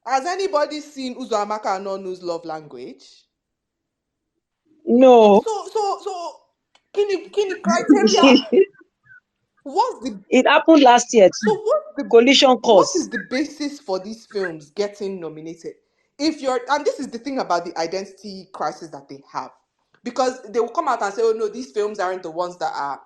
Has anybody seen Uzoamaka Anonu's Love Language? No, So, kini criteria? What's the it happened last year so too. what's the Collision what course. is the basis for these films getting nominated? If you're and this is the thing about the identity crisis that they have, because they will come out and say, "Oh no, these films aren't the ones that are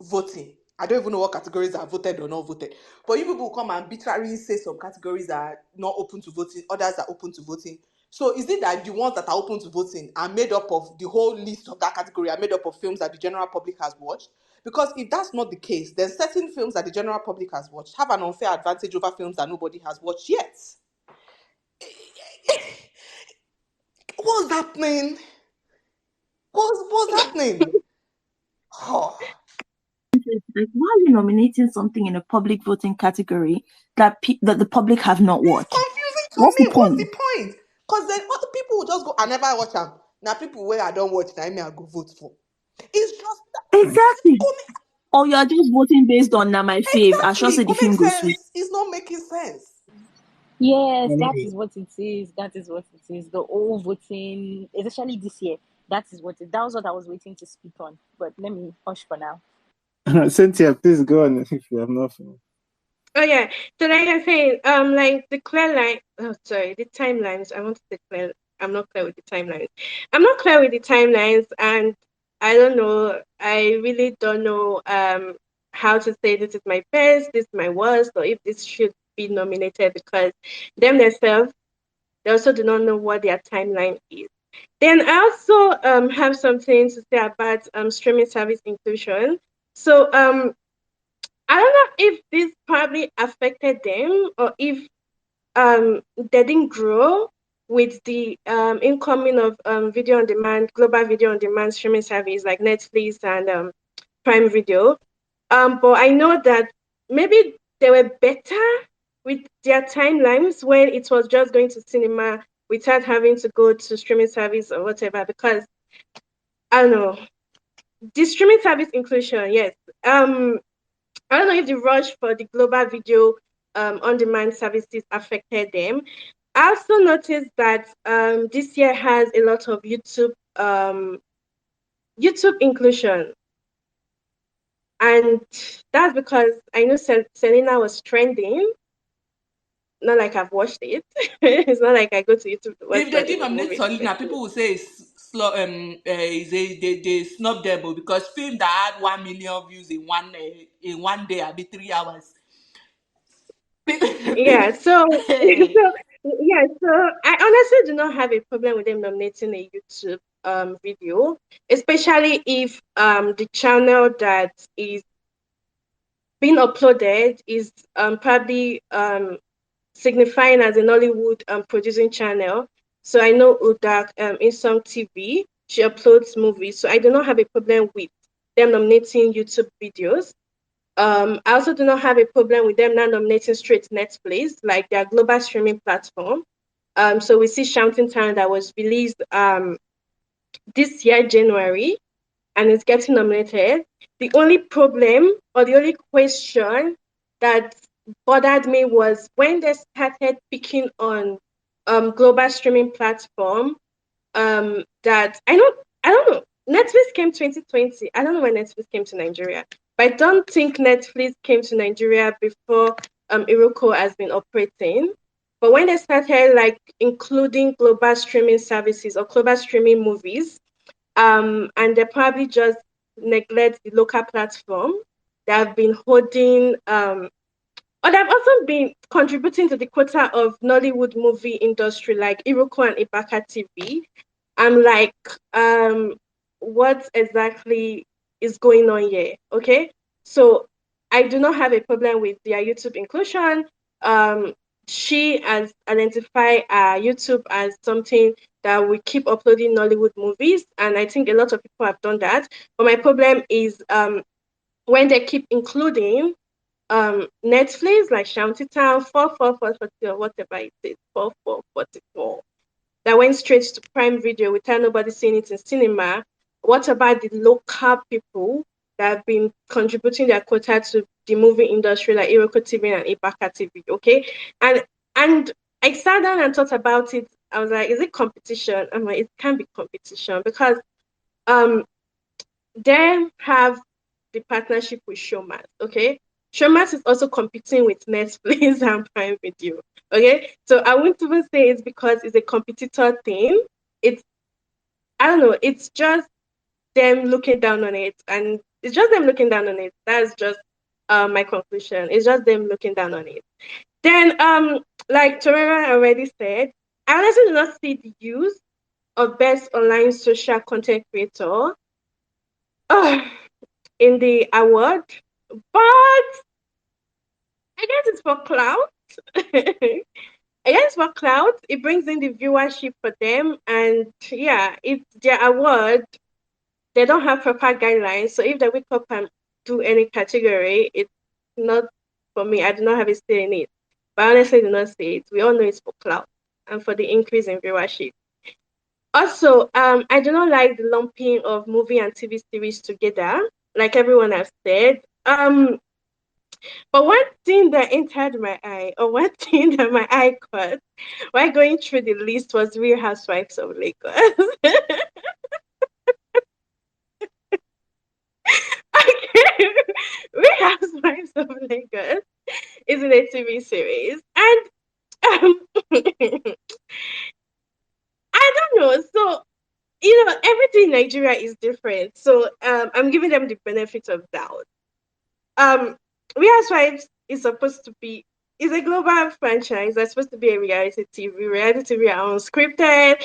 voting." I don't even know what categories are voted or not voted. But you people come and arbitrarily say some categories are not open to voting, others are open to voting. So is it that the ones that are open to voting are made up of the whole list of that category are made up of films that the general public has watched? Because if that's not the case, then certain films that the general public has watched have an unfair advantage over films that nobody has watched yet. What's happening? What's happening? Oh, Like, why are you nominating something in a public voting category that the public have not it's watched? confusing to What's the me. What's the point? point? Because then what the people will just go, I never watch them. Now people where I don't watch, now me I go vote for. It's just Exactly. coming Or you're just voting based on my fave. I sure exactly. say It the could make film goes sweet. sense. It's not making sense. Yes, that Anyway, is what it is. That is what it is. The whole voting, especially this year, that is what that was what I was waiting to speak on. But let me hush for now. Cynthia, please go on if you have not finished. Oh yeah. So like I said, like the clear line. Oh, sorry, the timelines. I want to say clear. I'm not clear with the timelines. I'm not clear with the timelines, and I don't know. I really don't know how to say this is my best, this is my worst, or if this should be nominated because them themselves they also do not know what their timeline is. Then I also have something to say about streaming service inclusion. So I don't know if this probably affected them or if they didn't grow with the incoming of video on demand, global video on demand streaming service like Netflix and Prime Video. But I know that maybe they were better with their timelines when it was just going to cinema without having to go to streaming service or whatever. Because I don't know the streaming service inclusion. Yes. I don't know if the rush for the global video on demand services affected them. I also noticed that this year has a lot of YouTube inclusion, and that's because I know Selena was trending. Not like I've watched it. It's not like I go to YouTube to watch If they did Nollywood nominate movies. Solina, people will say they snub them because film that had 1 million views in 1 day, I be 3 hours. Yeah, so Hey. so I honestly do not have a problem with them nominating a YouTube video, especially if the channel that is being uploaded is probably signifying as a Nollywood producing channel. So I know Udak in some TV she uploads movies, so I do not have a problem with. them nominating YouTube videos. I also do not have a problem with them now nominating straight Netflix, like their global streaming platform. So we see Shouting Town that was released this year, January, and it's getting nominated. The only problem or the only question that bothered me was when they started picking on global streaming platform, that I don't know. Netflix came 2020. I don't know when Netflix came to Nigeria, but I don't think Netflix came to Nigeria before Iroko has been operating. But when they started like including global streaming services or global streaming movies, and they probably just neglect the local platform. They have been holding or they've also been contributing to the quota of Nollywood movie industry like Iroko and Ibaka TV. I'm like, what exactly is going on here? Okay. So I do not have a problem with their YouTube inclusion. She has identified YouTube as something that we keep uploading Nollywood movies, and I think a lot of people have done that. But my problem is when they keep including Netflix like Shanty Town 4444 or whatever it is 4444 that went straight to Prime Video without nobody seeing it in cinema. What about the local people that have been contributing their quota to the movie industry like Iroko TV and Ibaka TV? Okay, and I sat down and thought about it. I was like, is it competition? I'm like, it can't be competition because um they have the partnership with Showmax, okay? Showmax is also competing with Netflix and Prime Video, okay? So I wouldn't even say it's because it's a competitor thing. It's, I don't know, it's just them looking down on it. And it's just them looking down on it. That's just my conclusion. It's just them looking down on it. Then, like Torera already said, I honestly do not see the use of best online social content creator in the award, but I guess it's for clout. I guess for clout, it brings in the viewership for them, and yeah, it's their award. They don't have proper guidelines, so if they wake up and do any category, it's not for me. I do not have a say in it, but honestly, I do not say it. We all know it's for clout and for the increase in viewership. Also, I do not like the lumping of movie and TV series together, like everyone has said. But one thing that entered my eye, or one thing that my eye caught while going through the list was Real Housewives of Lagos. Okay. Real Housewives of Lagos is in a TV series. And I don't know. So, everything in Nigeria is different. So I'm giving them the benefit of doubt. Real Housewives is supposed to be is a global franchise that's supposed to be a reality TV. Reality TV are unscripted.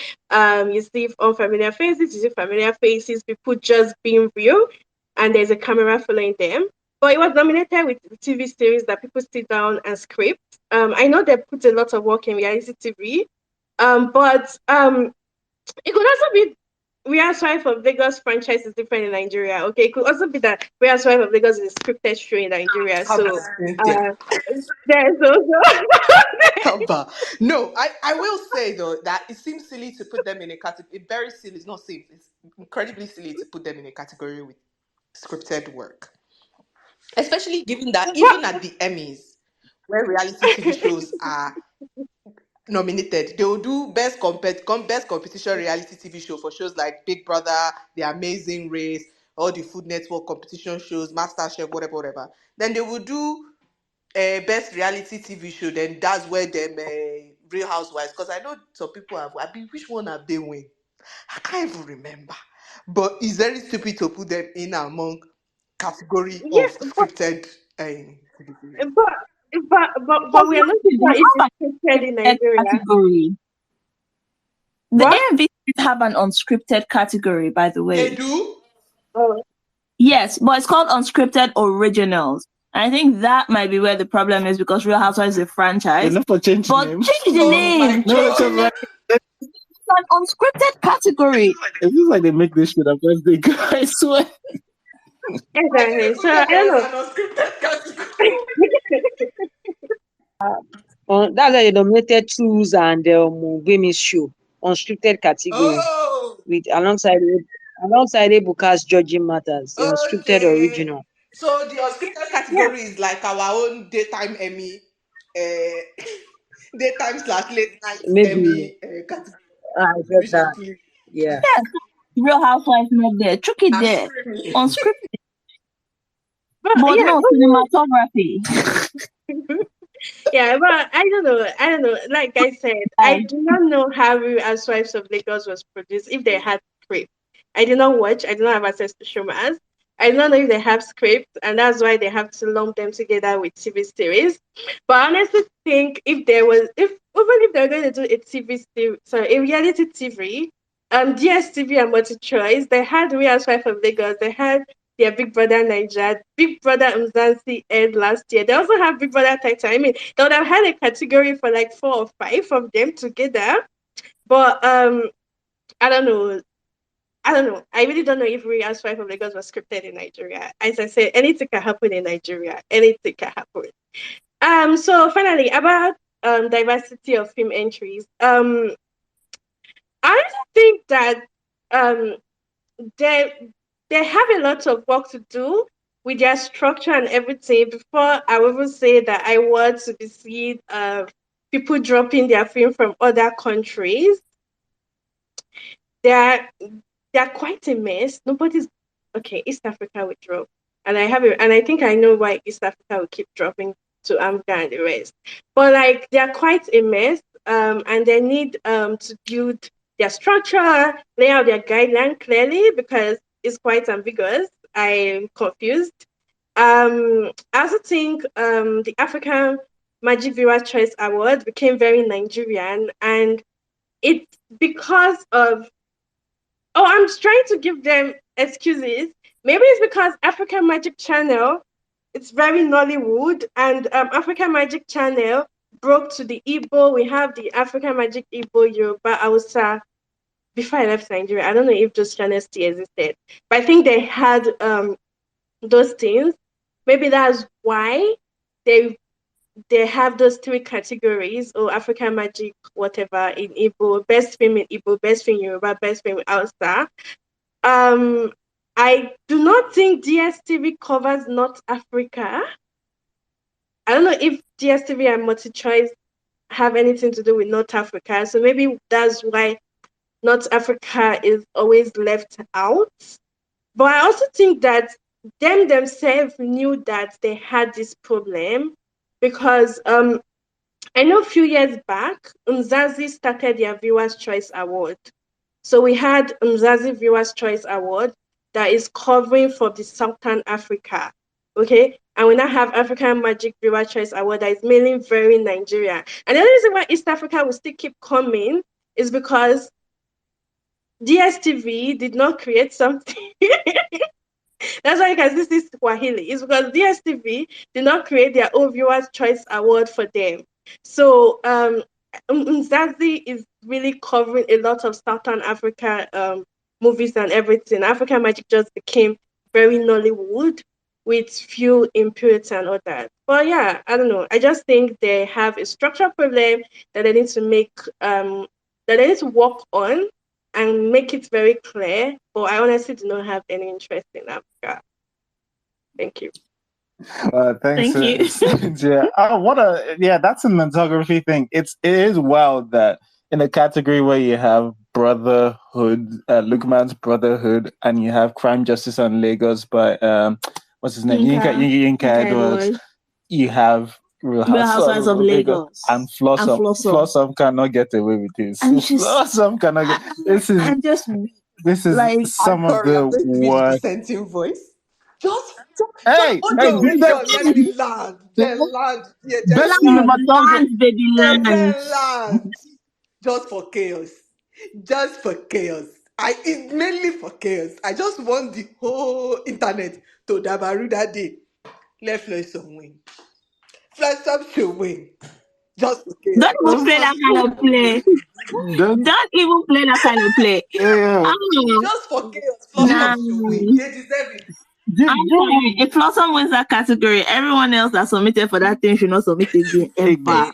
You see unfamiliar faces, you see familiar faces, people just being real, and there's a camera following them. But it was nominated with the TV series that people sit down and script. I know they put a lot of work in reality TV, but it could also be Real Housewives of Lagos franchise is different in Nigeria. Okay, it could also be that Real Housewives of Lagos is a scripted show in Nigeria. How So about Cynthia? there's also How about no? I will say though that it seems silly to put them in a category. Very silly. It's not safe. It's incredibly silly to put them in a category with scripted work, especially given that but even at the Emmys, where reality TV shows are nominated, they will do best competition reality TV show for shows like Big Brother, The Amazing Race, all the Food Network competition shows, MasterChef, whatever, whatever. Then they will do best reality TV show. Then that's where them Real Housewives. Because I know some people have. I mean, which one have they win? I can't even remember. But it's very stupid to put them in among category yeah, of scripted TV series. but But but we are not they sure if have it's an scripted in unscripted Nigeria. category. The What? AMVCAs have an unscripted category, by the They way. do. Oh, Yes, but it's called unscripted originals. I think that might be where the problem is because Real Housewives is a They're franchise. not for change But name. change the Oh name. my Change No, the because name. god. It's an unscripted category. it feels like they make this shit up as they go. I swear. Exactly. So I Unscripted don't there is know. an unscripted category. That's why they nominated Choose and Women's Show, unscripted category, Oh, with alongside Ebuka's Judging Matters, the unscripted okay. original. So the unscripted Yeah, category is like our own daytime Emmy, daytime slash late night maybe Emmy category I get television, that. please. Yeah, Yeah, Real Housewives not there. Chuck it I'm there. screaming. On script, But but yeah, no cinematography. yeah, but I don't know. I don't know. Like I said, I Like, do not know how Real Housewives of Lagos was produced. If they had script, I did not watch. I do not have access to Showmas. I don't know if they have script, and that's why they have to lump them together with TV series. But I honestly think if there was, if even if they're going to do a TV series, sorry, a reality TV, DSTV and Multi Choice, they had Real Housewives of Lagos. They had their Big Brother Niger, Big Brother Mzansi aired last year. They also have Big Brother Titan. I mean, they would have had a category for like 4 or 5 of them together. But I don't know. I don't know. I really don't know if Real Housewives of Lagos was scripted in Nigeria. As I said, anything can happen in Nigeria. Anything can happen. So finally, about diversity of film entries. I think that um they they have a lot of work to do with their structure and everything before I will even say that I want to be seeing people dropping their film from other countries. They're they're quite a mess. Nobody's okay. East Africa will drop, and I think I know why East Africa will keep dropping to AMVCA and the rest. But like they're quite a mess, and they need to build their structure, lay out their guideline clearly because it's quite ambiguous. I'm confused. I also think the African Magic Viewer Choice Award became very Nigerian, and it's because of I'm trying to give them excuses. Maybe it's because African Magic Channel, it's very Nollywood, and African Magic Channel broke to the Igbo. We have the African Magic Igbo, Yoruba, Hausa. Before I left Nigeria, I don't know if those channels still existed, but I think they had those things. Maybe that's why they they have those 3 categories or African Magic, whatever in Igbo, best film in Igbo, best film in Yoruba, best film in Hausa. Um, I do not think DSTV covers North Africa. I don't know if DSTV and MultiChoice have anything to do with North Africa. So maybe that's why North Africa is always left out. But I also think that them themselves knew that they had this problem because I know a few years back, Mzazi started their Viewers' Choice Award. So we had Mzazi Viewers' Choice Award that is covering for the Southern Africa. Okay. And we now have African Magic Viewers' Choice Award that is mainly very Nigeria. And the other reason why East Africa will still keep coming is because DSTV did not create something. That's why you can see this Swahili. It's because DSTV did not create their own Viewers' Choice Award for them. So Mzazi is really covering a lot of Southern Africa movies and everything. African Magic just became very Nollywood with few inputs and all that. But yeah, I don't know. I just think they have a structural problem that they need to make that they need to work on and make it very clear. But I honestly do not have any interest in Africa. Thank you. Thanks, thank you. Cynthia. Oh, yeah, that's a cinematography thing. It is wild that in a category where you have Brotherhood, Lukeman's Brotherhood, and you have Crime, Justice, and Lagos by what's his name, Yinka Edwards. Edward. You have Real Real Housewives Housewives of of Lagos Lagos. and And Flossom. Flossom. Flossom cannot get away with this. And just Flossom cannot get. This is like some of Sorry, I'm the going to be the worst. dissenting voice. Just Hey, hold hey, on, give wait them on, let me land. Then land. Yeah, then best land, land. cinematography. land, baby, Yeah, land. then land. Just for chaos. Just for chaos. It's mainly for chaos. I just want the whole internet to dabaru that day. Let Floyd win. Floyd should win. Just for chaos. Don't even play that kind of play. Don't, Don't even play that kind of play. yeah. Oh, Just for chaos. nah. Floyd should win. They deserve it. I'm sorry. If Blossom wins that category, everyone else that submitted for that thing should not submit again ever. Again.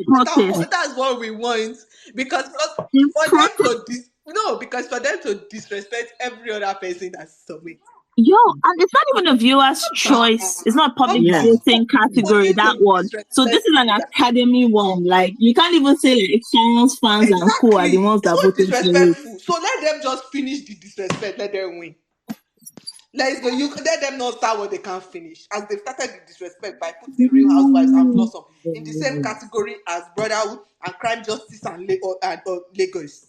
Protest. That's what we want. Because Protest. because for them to disrespect every other person that submits. Yo, and it's not even a viewer's choice. It's not a public Yeah. voting category, For them that to one. So this disrespect is an academy one. Like, you can't even say like science fans and co are the ones that So voted for it. disrespectful. So let them just finish the disrespect. Let them win. Let's go. You let them not start what they can't finish. As they started the disrespect by putting Real Housewives and Blossom in the same category as Brotherhood and Crime Justice and Lagos.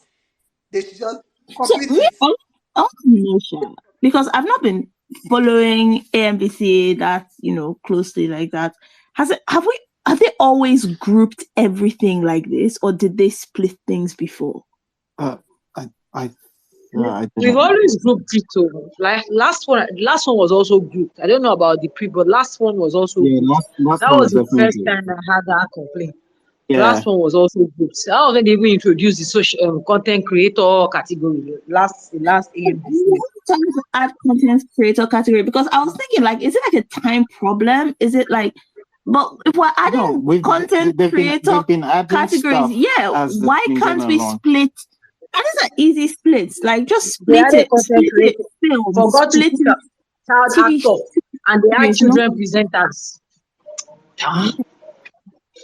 They should just So complete it. because I've not been following AMVCA that closely like that. Have they always grouped everything like this, or did they split things before? We've always grouped it too. Like last one was also grouped. I don't know about the pre, but last one was also grouped. last That one was the definitely first good. time I had that complaint. Yeah. Last one was also grouped. How of them they even introduced the social content creator category last AMVCA. Time to add content creator category, because I was thinking, like, is it like a time problem? Is it like, but if we're adding content creator categories, why can't we split? And it's an easy split. Like, just split it. Split it. Film, Forgot to split put it. a child TV actor, and they had children presenters.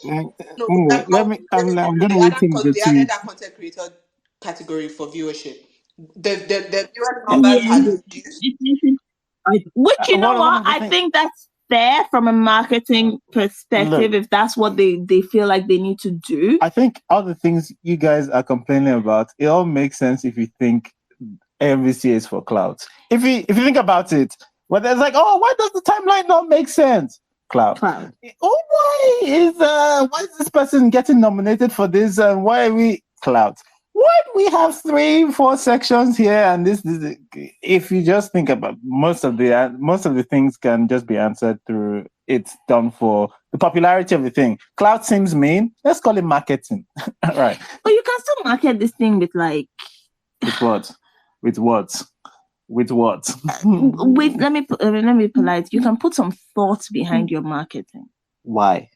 Let me. I'm gonna They wait till they added that content creator category for viewership. The viewer numbers had reduced. Which, you know what? I think that's fair from a marketing perspective, if that's what they feel like they need to do. I think all the things you guys are complaining about, it all makes sense if you think AMVCA is for clout. If you think about it, well, there's like, oh, why does the timeline not make sense? Clout. Oh, why is this person getting nominated for this? Why are we clout? Why do we have 3-4 sections here? And this, if you just think about most of the things can just be answered through it's done for the popularity of the thing. Clout seems mean. Let's call it marketing. Right. But you can still market this thing with like. With what? With what? With what? Let me be polite. You can put some thought behind your marketing. Why?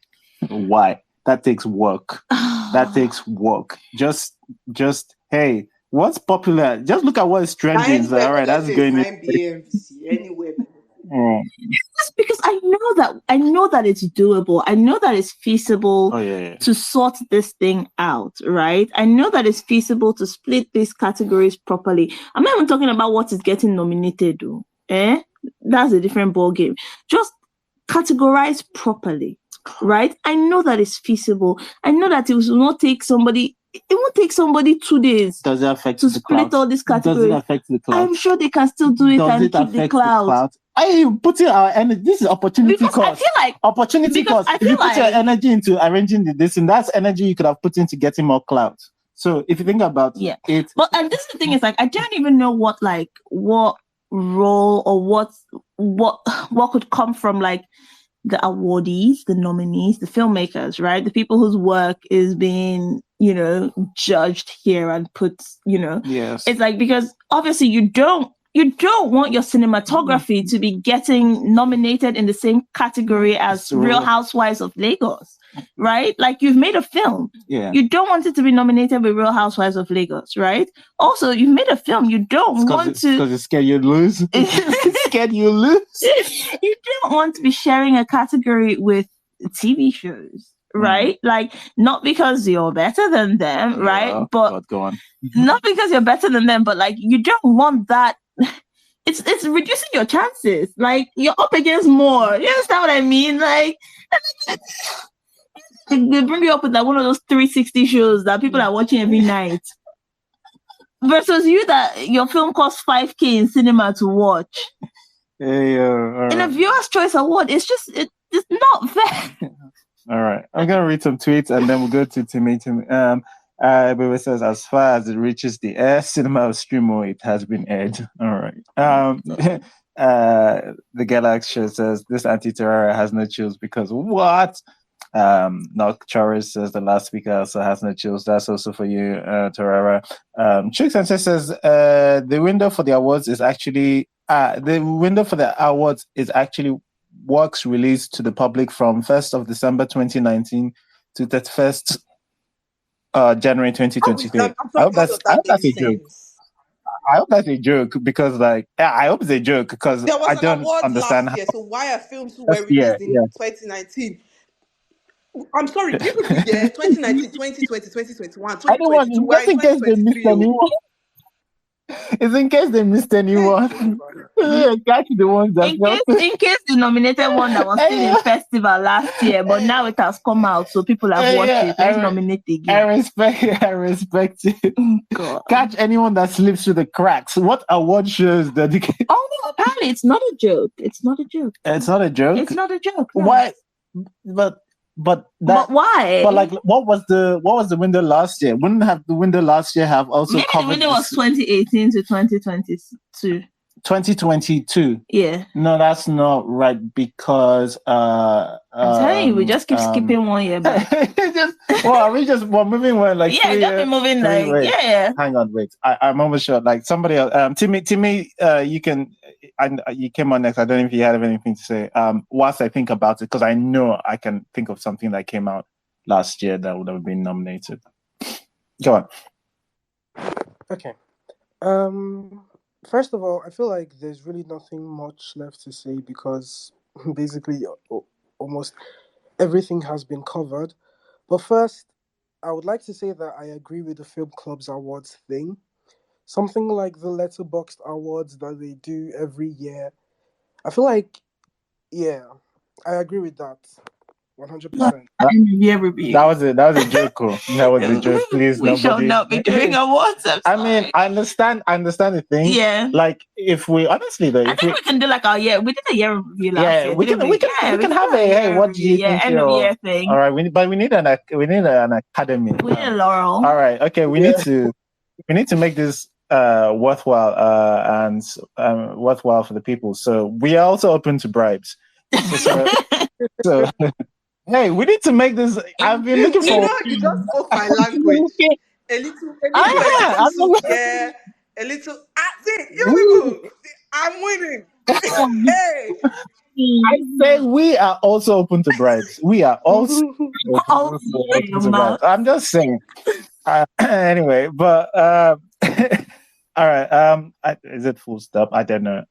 That takes work. That takes work. Just hey, what's popular? Just look at what is trending. So, all right, that's going in. Anyway. Just because I know that it's doable. I know that it's feasible to sort this thing out, right? I know that it's feasible to split these categories properly. I'm not even talking about what is getting nominated, though. That's a different ball game. Just categorize properly, right? I know that it's feasible. I know that it will not take somebody. It won't take somebody 2 days. Does it affect to split all these categories? Does it affect the clout? I'm sure they can still do it and keep the clout. Are you putting our energy? This is opportunity because cost. I feel like opportunity cost. If you put your energy into arranging this, and that's energy you could have put into getting more clout. So if you think about it, and this is the thing is like I don't even know what role or what could come from like the awardees, the nominees, the filmmakers, right? The people whose work is being, judged here and put, yes. It's like, because obviously you don't want your cinematography to be getting nominated in the same category as Real Housewives of Lagos, right? Like, you've made a film. Yeah. You don't want it to be nominated with Real Housewives of Lagos, right? Also, you've made a film. You don't want to... Because it's scared you lose. Scared you lose. You don't want to be sharing a category with TV shows, right? Like, not because you're better than them, right? But go on. Not because you're better than them, but like, you don't want that. It's reducing your chances. Like, you're up against more. You understand what I mean? Like, they bring you up with like one of those 360 shows that people are watching every night. Versus you, that your film costs 5K in cinema to watch. In a Viewer's Choice Award, it's not fair. All right, I'm gonna read some tweets and then we'll go to Timmy. Everybody says, as far as it reaches the air, cinema of Streamo, it has been aired. All right. The Galaxy says, this anti-terror has no chills because what? Knock Charis says, the last speaker also has no chills. That's also for you, Terrara. Chick Sanchez says, the window for the awards is actually The window for the awards is actually works released to the public from 1st of December 2019 to 31st January 2023. I'm I sorry, hope how does I that hope make that's a joke. sense? I hope that's a joke because, like, I hope it's a joke because There was I an don't award understand last how. year, so why are films who were Yeah, released in 2019? I'm sorry, people do, yeah, 2019, 2020, 2021, I don't want 2022, we're just in in case they missed 2023. anyone. It's in case they missed Hey, anyone. Jesus. Catch the ones that felt. In case the nominated one that was still in festival last year, but now it has come out, so people have watched it. Let's nominate I again. respect it. God. Catch anyone that slips through the cracks. What award shows dedicated? Oh no, apparently it's not a joke. It's not a joke. It's not a joke. It's not a joke. No. Why? But why? But like, what was the window last year? Wouldn't have the window last year have also Maybe covered the window was 2018 to 2022. 2022? Yeah. No, that's not right because I'm telling you, we just keep skipping 1 year back. we're moving one like yeah, just moving like wait. Yeah. Hang on, wait. I'm almost sure. Like somebody else, Timmy, you can. You came on next. I don't know if you had anything to say. Whilst I think about it, because I know I can think of something that came out last year that would have been nominated. Go on. Okay. First of all, I feel like there's really nothing much left to say because basically almost everything has been covered. But first, I would like to say that I agree with the Film Club's awards thing. Something like the Letterboxd Awards that they do every year. I feel like, yeah, I agree with that. 100%. That was a joke. That was a joke. Please, we shall nobody. not be doing awards. I mean, I understand the thing. Yeah. Like, if we honestly though, I think we can do like our year. We did a year review last year. We can have a hey. What do you think? End of year thing. All right, we need an academy. We need a laurel. All right, okay. We need to make this worthwhile and worthwhile for the people. So we are also open to bribes. So hey, we need to make this. I've been looking for. You just spoke my language. A little yeah. A little. I'm winning. Hey. I say we are also open to bribes. We are also open to bribes. I'm just saying. Anyway, but all right. Is it full stop? I don't know.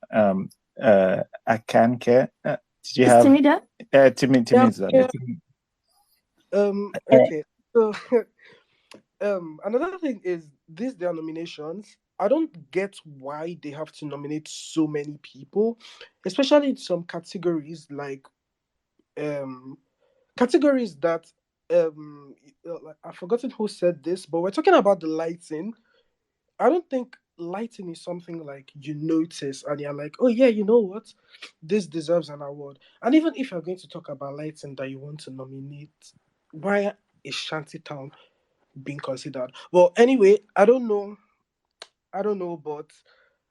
I can care. Did you have Timmy done? Timmy's done. Yeah. Okay. So another thing is their nominations. I don't get why they have to nominate so many people, especially in some categories like categories that I've forgotten who said this, but we're talking about the lighting. I don't think lighting is something like you notice and you're like, oh yeah, you know what, this deserves an award. And even if you're going to talk about lighting that you want to nominate, why is Shantytown being considered? Well, anyway, I don't know, but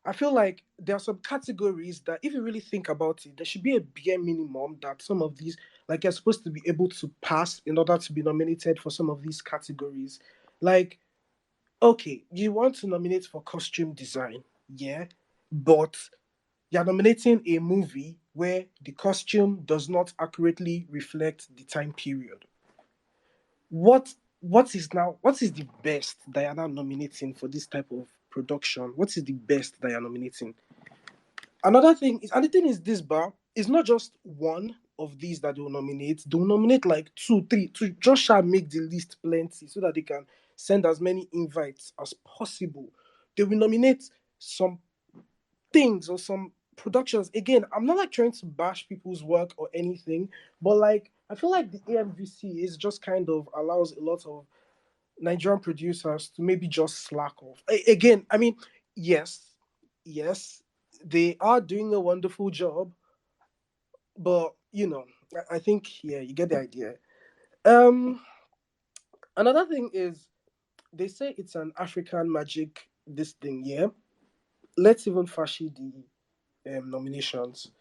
I feel like there are some categories that, if you really think about it, there should be a bare minimum that some of these, like, you're supposed to be able to pass in order to be nominated for some of these categories. Like, okay, you want to nominate for costume design, yeah, but you're nominating a movie where the costume does not accurately reflect the time period. What is the best that you're now nominating for this type of production? What is the best that you're nominating? Another thing is, and the thing is, this bar is not just one of these that they will nominate. They will nominate like 2, 3 to just shall make the list plenty so that they can send as many invites as possible. They will nominate some things or some productions. Again, I'm not like trying to bash people's work or anything, but like I feel like the AMVC is just kind of allows a lot of Nigerian producers to maybe just slack off. Again, I mean, yes, they are doing a wonderful job, but I think you get the idea. Another thing is they say it's an African magic. This thing, yeah. Let's even fashi the nominations.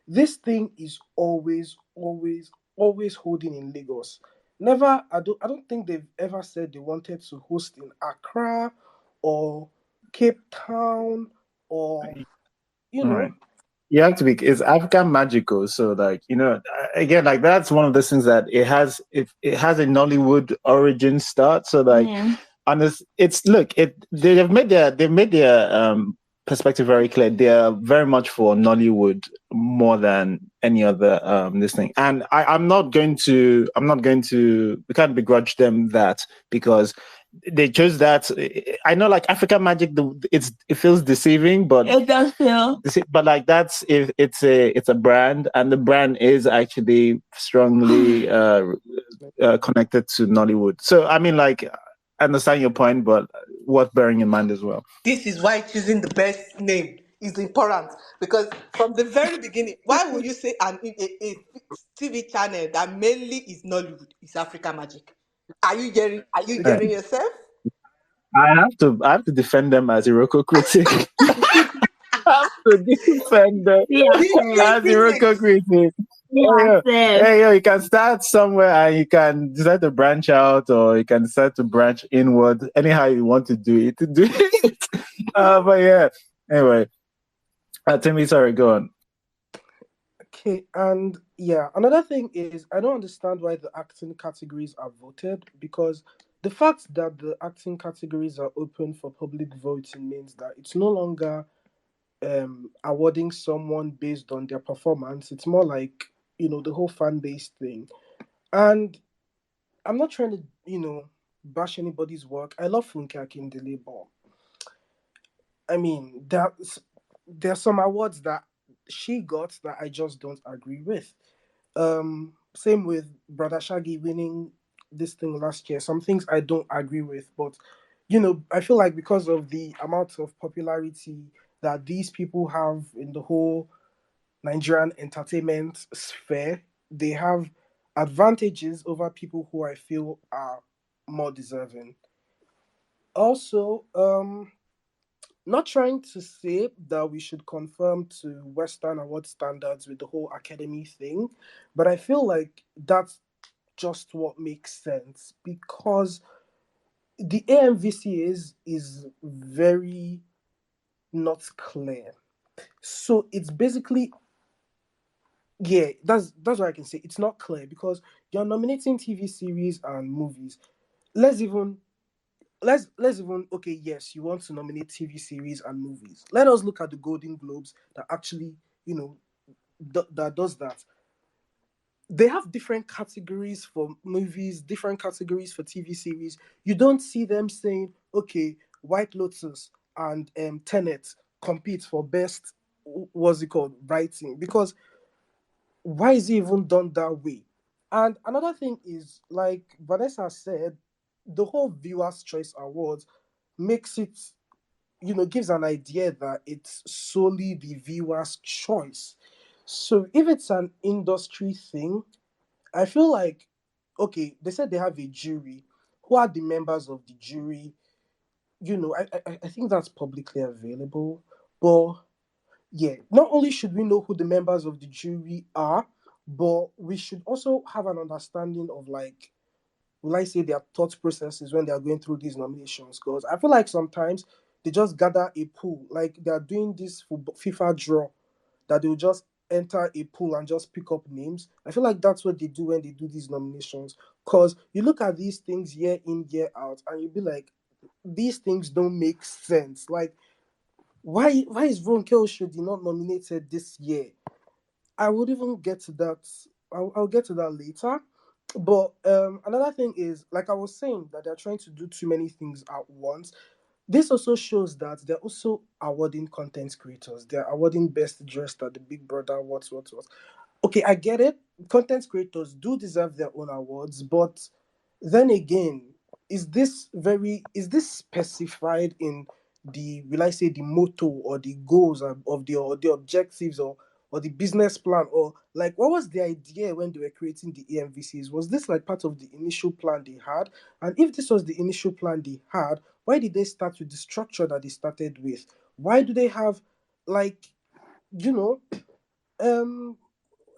This thing is always, always, always holding in Lagos. Never, I don't think they've ever said they wanted to host in Accra or Cape Town or you All know. right. You have to be. It's African magical, so like again, like that's one of those things that it has a Nollywood origin start. So like, Yeah. and it's look, they've made their perspective very clear. They're very much for Nollywood more than any other this thing. And I'm not going to we can't begrudge them that because they chose that. I know like African magic it feels deceiving, but It does feel. but like that's if it's a brand and the brand is actually strongly connected to Nollywood. So I mean like I understand your point, but worth bearing in mind as well. This is why choosing the best name is important because from the very beginning, why would you say a TV channel that mainly is Nollywood is Africa Magic? Are you All right. getting yourself? I have to defend them as a Iroko critic. I have to defend them See yourself. The as a Iroko critics. critic. See Hey yo, yourself. hey yo, you can start somewhere and you can decide to branch out or you can decide to branch inward. Anyhow you want to do it, do it. But yeah. Anyway, Timmy, sorry, go on. Okay, and yeah, another thing is I don't understand why the acting categories are voted because the fact that the acting categories are open for public voting means that it's no longer awarding someone based on their performance. It's more like, the whole fan base thing. And I'm not trying to, bash anybody's work. I love Funke Akindele, but I mean, there's some awards that she got that I just don't agree with. Same with Brother Shaggy winning this thing last year. Some things I don't agree with, but I feel like because of the amount of popularity that these people have in the whole Nigerian entertainment sphere, they have advantages over people who I feel are more deserving. Also, not trying to say that we should conform to Western award standards with the whole academy thing, but I feel like that's just what makes sense because the AMVCAs is very not clear. So it's basically, yeah, that's what I can say. It's not clear because you're nominating TV series and movies. Let's even let's even okay, yes, you want to nominate TV series and movies. Let us look at the Golden Globes that actually, you know, that does that. They have different categories for movies, different categories for TV series. You don't see them saying, okay, White Lotus and Tenet compete for best, what's it called, writing, because why is it even done that way? And another thing is, like Vanessa said, the whole Viewers' Choice Awards makes it, gives an idea that it's solely the viewer's choice. So if it's an industry thing, I feel like, okay, they said they have a jury. Who are the members of the jury? I think that's publicly available. But yeah, not only should we know who the members of the jury are, but we should also have an understanding of, like, will I say, their thought processes when they are going through these nominations. Because I feel like sometimes they just gather a pool, like they are doing this for FIFA draw, that they'll just enter a pool and just pick up names. I feel like that's what they do when they do these nominations. Because you look at these things year in, year out, and you'll be like, these things don't make sense. Like, why is Ronke Oshodi not nominated this year? I would even get to that. I'll get to that later. But another thing is, like I was saying, that they're trying to do too many things at once. This also shows that they're also awarding content creators. They're awarding best dressed at the Big Brother, what. Okay, I get it. Content creators do deserve their own awards, but then again, is this specified in the, will I say, the motto or the goals of the, or the objectives, or the business plan, or like what was the idea when they were creating the AMVCs? Was this like part of the initial plan they had? And if this was the initial plan they had, why did they start with the structure that they started with? Why do they have, like, you know um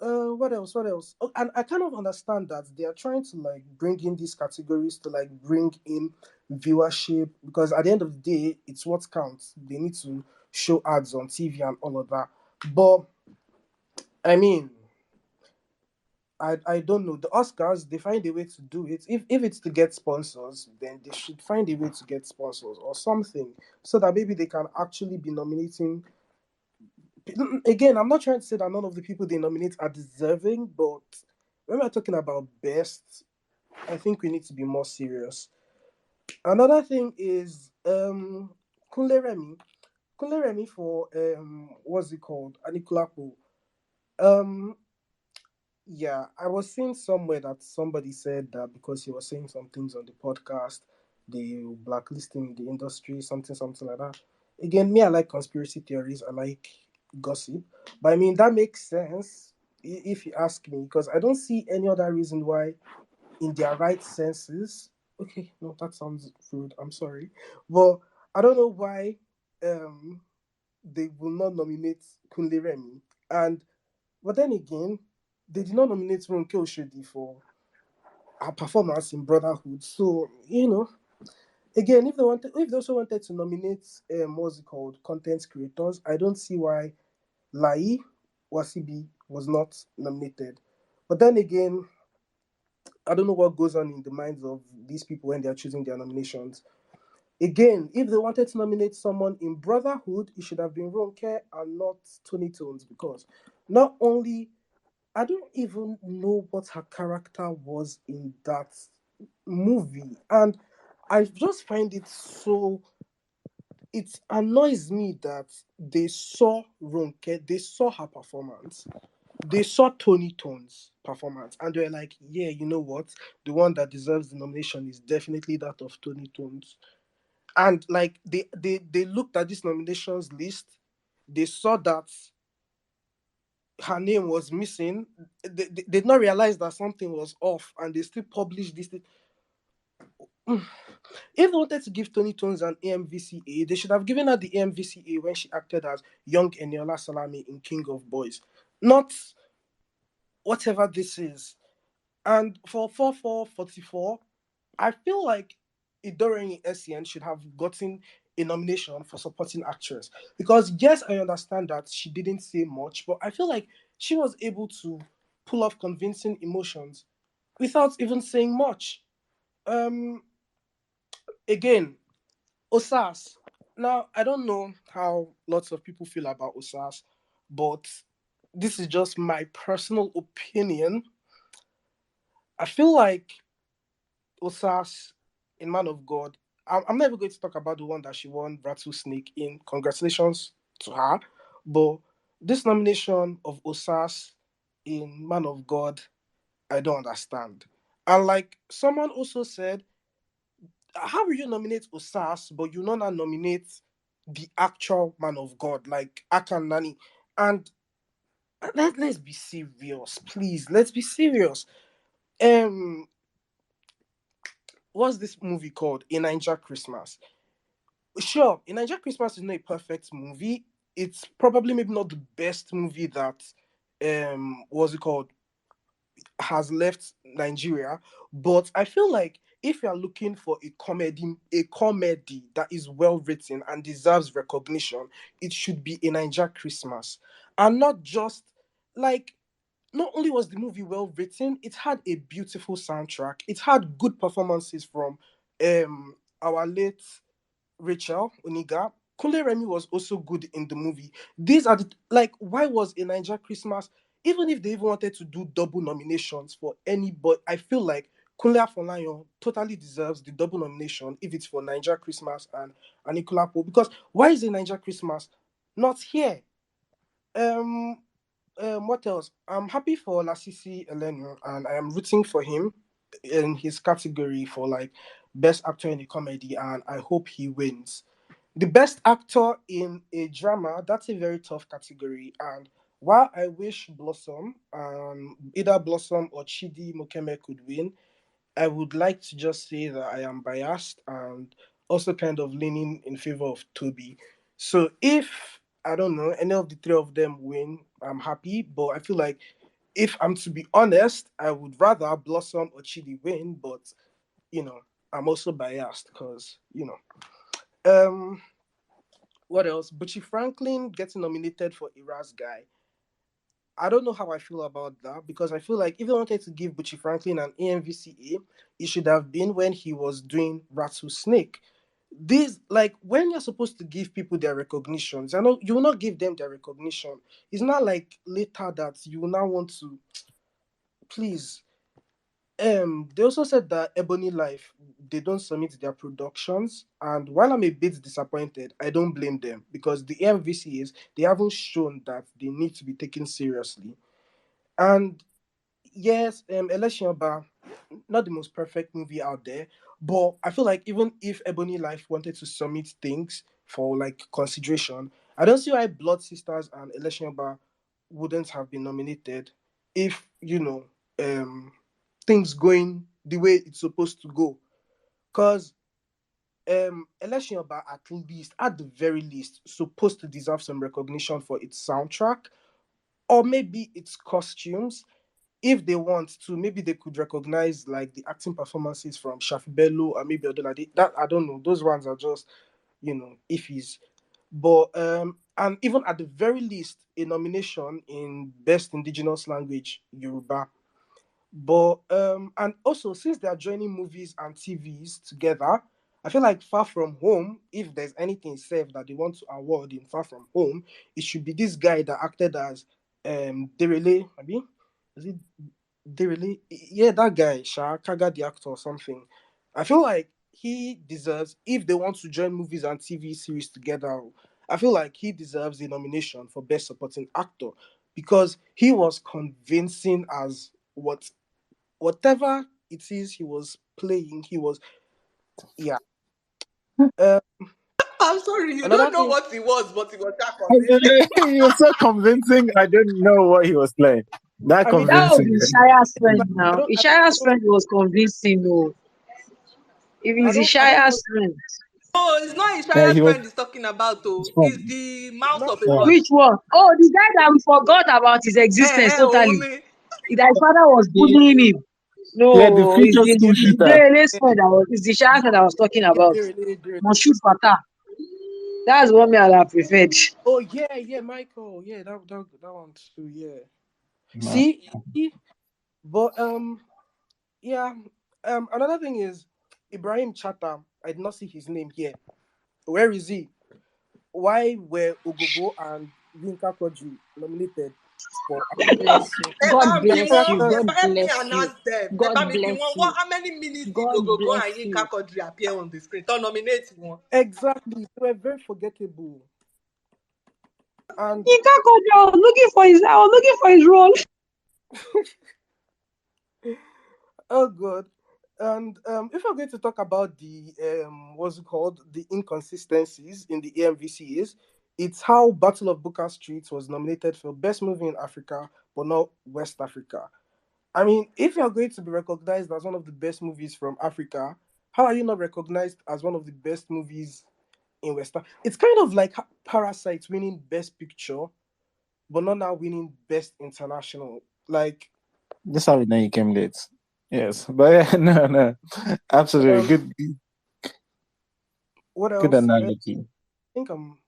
what else? What else? Oh, and I kind of understand that they are trying to, like, bring in these categories to, like, bring in viewership, because at the end of the day, it's what counts. They need to show ads on TV and all of that. But I mean, I don't know. The Oscars, they find a way to do it. If it's to get sponsors, then they should find a way to get sponsors or something, so that maybe they can actually be nominating. Again, I'm not trying to say that none of the people they nominate are deserving, but when we're talking about best, I think we need to be more serious. Another thing is Kunle Remy. Kunle Remy for what's it called? Anikulapo. Um yeah, I was seeing somewhere that somebody said that because he was saying some things on the podcast, they will blacklist him in the industry, something like that. Again, me, I like conspiracy theories, I like gossip. But I mean, that makes sense if you ask me, because I don't see any other reason why, in their right senses, okay, no, that sounds rude, I'm sorry. But I don't know why um, they will not nominate Kunle Remy. But then again, they did not nominate Ronke Oshodi for her performance in Brotherhood. So, again, if they also wanted to nominate, what's it called, content creators, I don't see why Lai Wasibi was not nominated. But then again, I don't know what goes on in the minds of these people when they're choosing their nominations. Again, if they wanted to nominate someone in Brotherhood, it should have been Ronke and not Tony Tones, because not only I don't even know what her character was in that movie. And I just find it so, it annoys me that they saw Ronke, they saw her performance, they saw Tony Tone's performance, and they're like, yeah, you know what? The one that deserves the nomination is definitely that of Tony Tone's. And like they looked at this nominations list, they saw that her name was missing. They did not realize that something was off, and they still published this thing. If they wanted to give Tony Tones an AMVCA, they should have given her the AMVCA when she acted as young Eniola Salami in King of Boys, not whatever this is. And for 4444, I feel like Idoreni SCN should have gotten a nomination for supporting actress, because yes, I understand that she didn't say much, but I feel like she was able to pull off convincing emotions without even saying much. Um, Again, Osas. Now I don't know how lots of people feel about Osas, but this is just my personal opinion. I feel like Osas in Man of God. I'm never going to talk about the one that she won Rattlesnake in. Congratulations to her. But this nomination of Osas in Man of God, I don't understand. And like someone also said, how will you nominate Osas, but you not nominate the actual Man of God, like Akan Nani? And let's be serious, please. Let's be serious. Um, what's this movie called? A Niger Christmas. Sure, A Niger Christmas is not a perfect movie. It's probably maybe not the best movie that what's it called, has left Nigeria. But I feel like if you're looking for a comedy that is well written and deserves recognition, it should be A Niger Christmas. And not just like, not only was the movie well written, it had a beautiful soundtrack. It had good performances from our late Rachel Oniga. Kunle Remy was also good in the movie. These are like, why was A Niger Christmas? Even if they even wanted to do double nominations for anybody, I feel like Kunle Afolayan totally deserves the double nomination if it's for Niger Christmas and Anikulapo. Because why is A Niger Christmas not here? Um, what else? I'm happy for Lasisi Elenu, and I am rooting for him in his category for like best actor in a comedy, and I hope he wins. The best actor in a drama, that's a very tough category. And while I wish Blossom, either Blossom or Chidi Mokeme could win, I would like to just say that I am biased and also kind of leaning in favor of Toby. So if I don't know any of the three of them win, I'm happy. But I feel like if I'm to be honest, I would rather Blossom or Chidi win. But you know, I'm also biased because. Um, What else? Butchie Franklin getting nominated for Iraz Guy. I don't know how I feel about that because I feel like if they wanted to give Butchie Franklin an AMVCA, it should have been when he was doing Rattlesnake. These, like, when you're supposed to give people their recognitions, I know you will not give them their recognition. It's not like later that you will now want to, please. They also said that Ebony Life, they don't submit their productions, and while I'm a bit disappointed, I don't blame them because the AMVCAs, they haven't shown that they need to be taken seriously. And yes, Election Bar, not the most perfect movie out there, but I feel like even if Ebony Life wanted to submit things for like consideration, I don't see why Blood Sisters and Election Bar wouldn't have been nominated if things going the way it's supposed to go. Cause Election Bar at the very least, supposed to deserve some recognition for its soundtrack or maybe its costumes if they want to, maybe they could recognize like the acting performances from Shafi Bello or maybe Odunade. That I don't know. Those ones are just iffies. But and even at the very least, a nomination in Best Indigenous Language Yoruba. But and also since they are joining movies and TVs together, I feel like Far From Home, if there's anything safe that they want to award in Far From Home, it should be this guy that acted as Derele, I mean, is it Derele? Yeah, that guy, Kaga the actor or something. I feel like he deserves, if they want to join movies and TV series together, I feel like he deserves a nomination for Best Supporting Actor because he was convincing as whatever it is he was playing, he was, yeah. Uh, I'm sorry, you Another don't know thing, what he was, but he was that convincing. He was so convincing. I didn't know what he was playing. That I mean, That was convincing. Ishaya's friend like, now. Ishaya's friend was convincing, no. If I it's don't know. Ishaya's friend. Oh, it's not Yeah, Ishaya's he was friend he's talking about, though. strong. It's the mouth Not of a Yeah. goddess. Which one? Oh, the guy that we forgot about his existence totally. Only. That his father was The, bullying him. yeah, the No, future school it's shooter. Dele's friend that was, it's the Ishaya's friend that I was talking yeah, about. there. Moshood Fatah. That's what me I have preferred. Oh yeah, Michael. Yeah, that one too. Yeah. No. See, but yeah. Another thing is Ibrahim Chata. I did not see his name here. Where is he? Why were Ogogo and Yinka Kodri nominated for God bless you. God bless you. characters? God Help me bless you. announce them. God What, bless you. how many minutes did God Ogogo and bless Yinka you. Quadri appear on the screen? To nominate one. Exactly. They were very forgettable. And Yinka Quadri, I was looking for his role. oh god. And if we're going to talk about the what's it called, the inconsistencies in the AMVCAs, it's how Battle of Booker Street was nominated for Best Movie in Africa, but not West Africa. I mean, if you're going to be recognized as one of the best movies from Africa, how are you not recognized as one of the best movies in West Africa? It's kind of like Parasite winning Best Picture, but not now winning Best International. Like, This how we know you came late. Yes, but yeah, no, absolutely um, good, what good else? analogy. Think I'm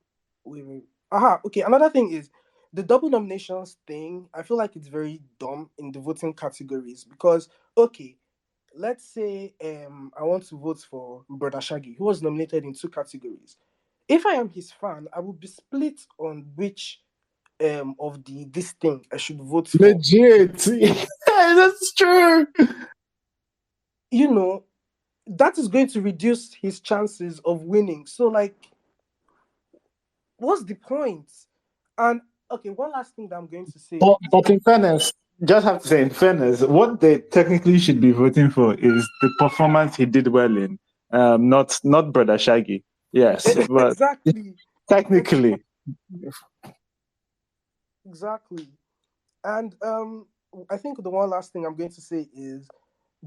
wait. Aha, okay. Another thing is the double nominations thing. I feel like it's very dumb in the voting categories because okay, let's say I want to vote for Brother Shaggy, who was nominated in two categories. If I am his fan, I will be split on which of the this thing I should vote for. Legit, that's true. You know, that is going to reduce his chances of winning. So like, what's the point? And okay, one last thing that I'm going to say is But in fairness, just have to say, in fairness, what they technically should be voting for is the performance he did well in, not Brother Shaggy. Yes, but exactly. technically, Exactly. And I think the one last thing I'm going to say is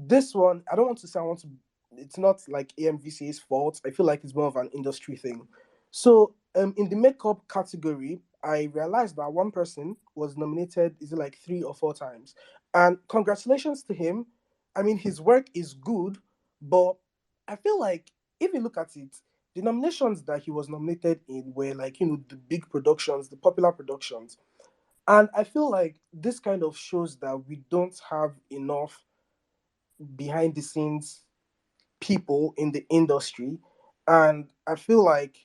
this one, I don't want to say I want to, it's not like AMVCA's fault. I feel like it's more of an industry thing. So in the makeup category, I realized that one person was nominated, is it like 3 or 4 times? And congratulations to him. I mean, his work is good, but I feel like if you look at it, the nominations that he was nominated in were like, the big productions, the popular productions. And I feel like this kind of shows that we don't have enough behind the scenes people in the industry. And I feel like,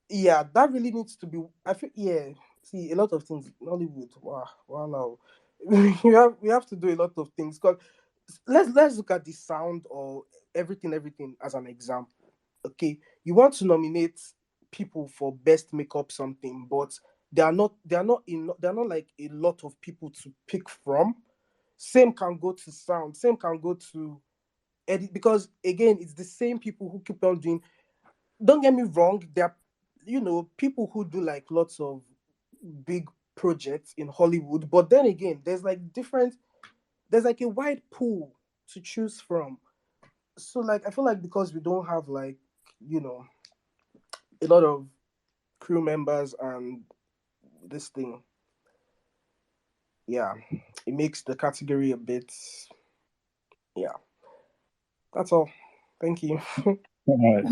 yeah, that really needs to be. I feel, yeah. See, a lot of things. Nollywood. Wow, wow. Now we have to do a lot of things. Cause let's look at the sound or everything as an example. Okay, you want to nominate people for best makeup something, but they are not like a lot of people to pick from. Same can go to sound. Same can go to edit, because again, it's the same people who keep on doing. Don't get me wrong, there are people who do like lots of big projects in Hollywood, but then again, there's like a wide pool to choose from. So like I feel like because we don't have like you know a lot of crew members and this thing, yeah, it makes the category a bit, yeah. That's all. Thank you. All right.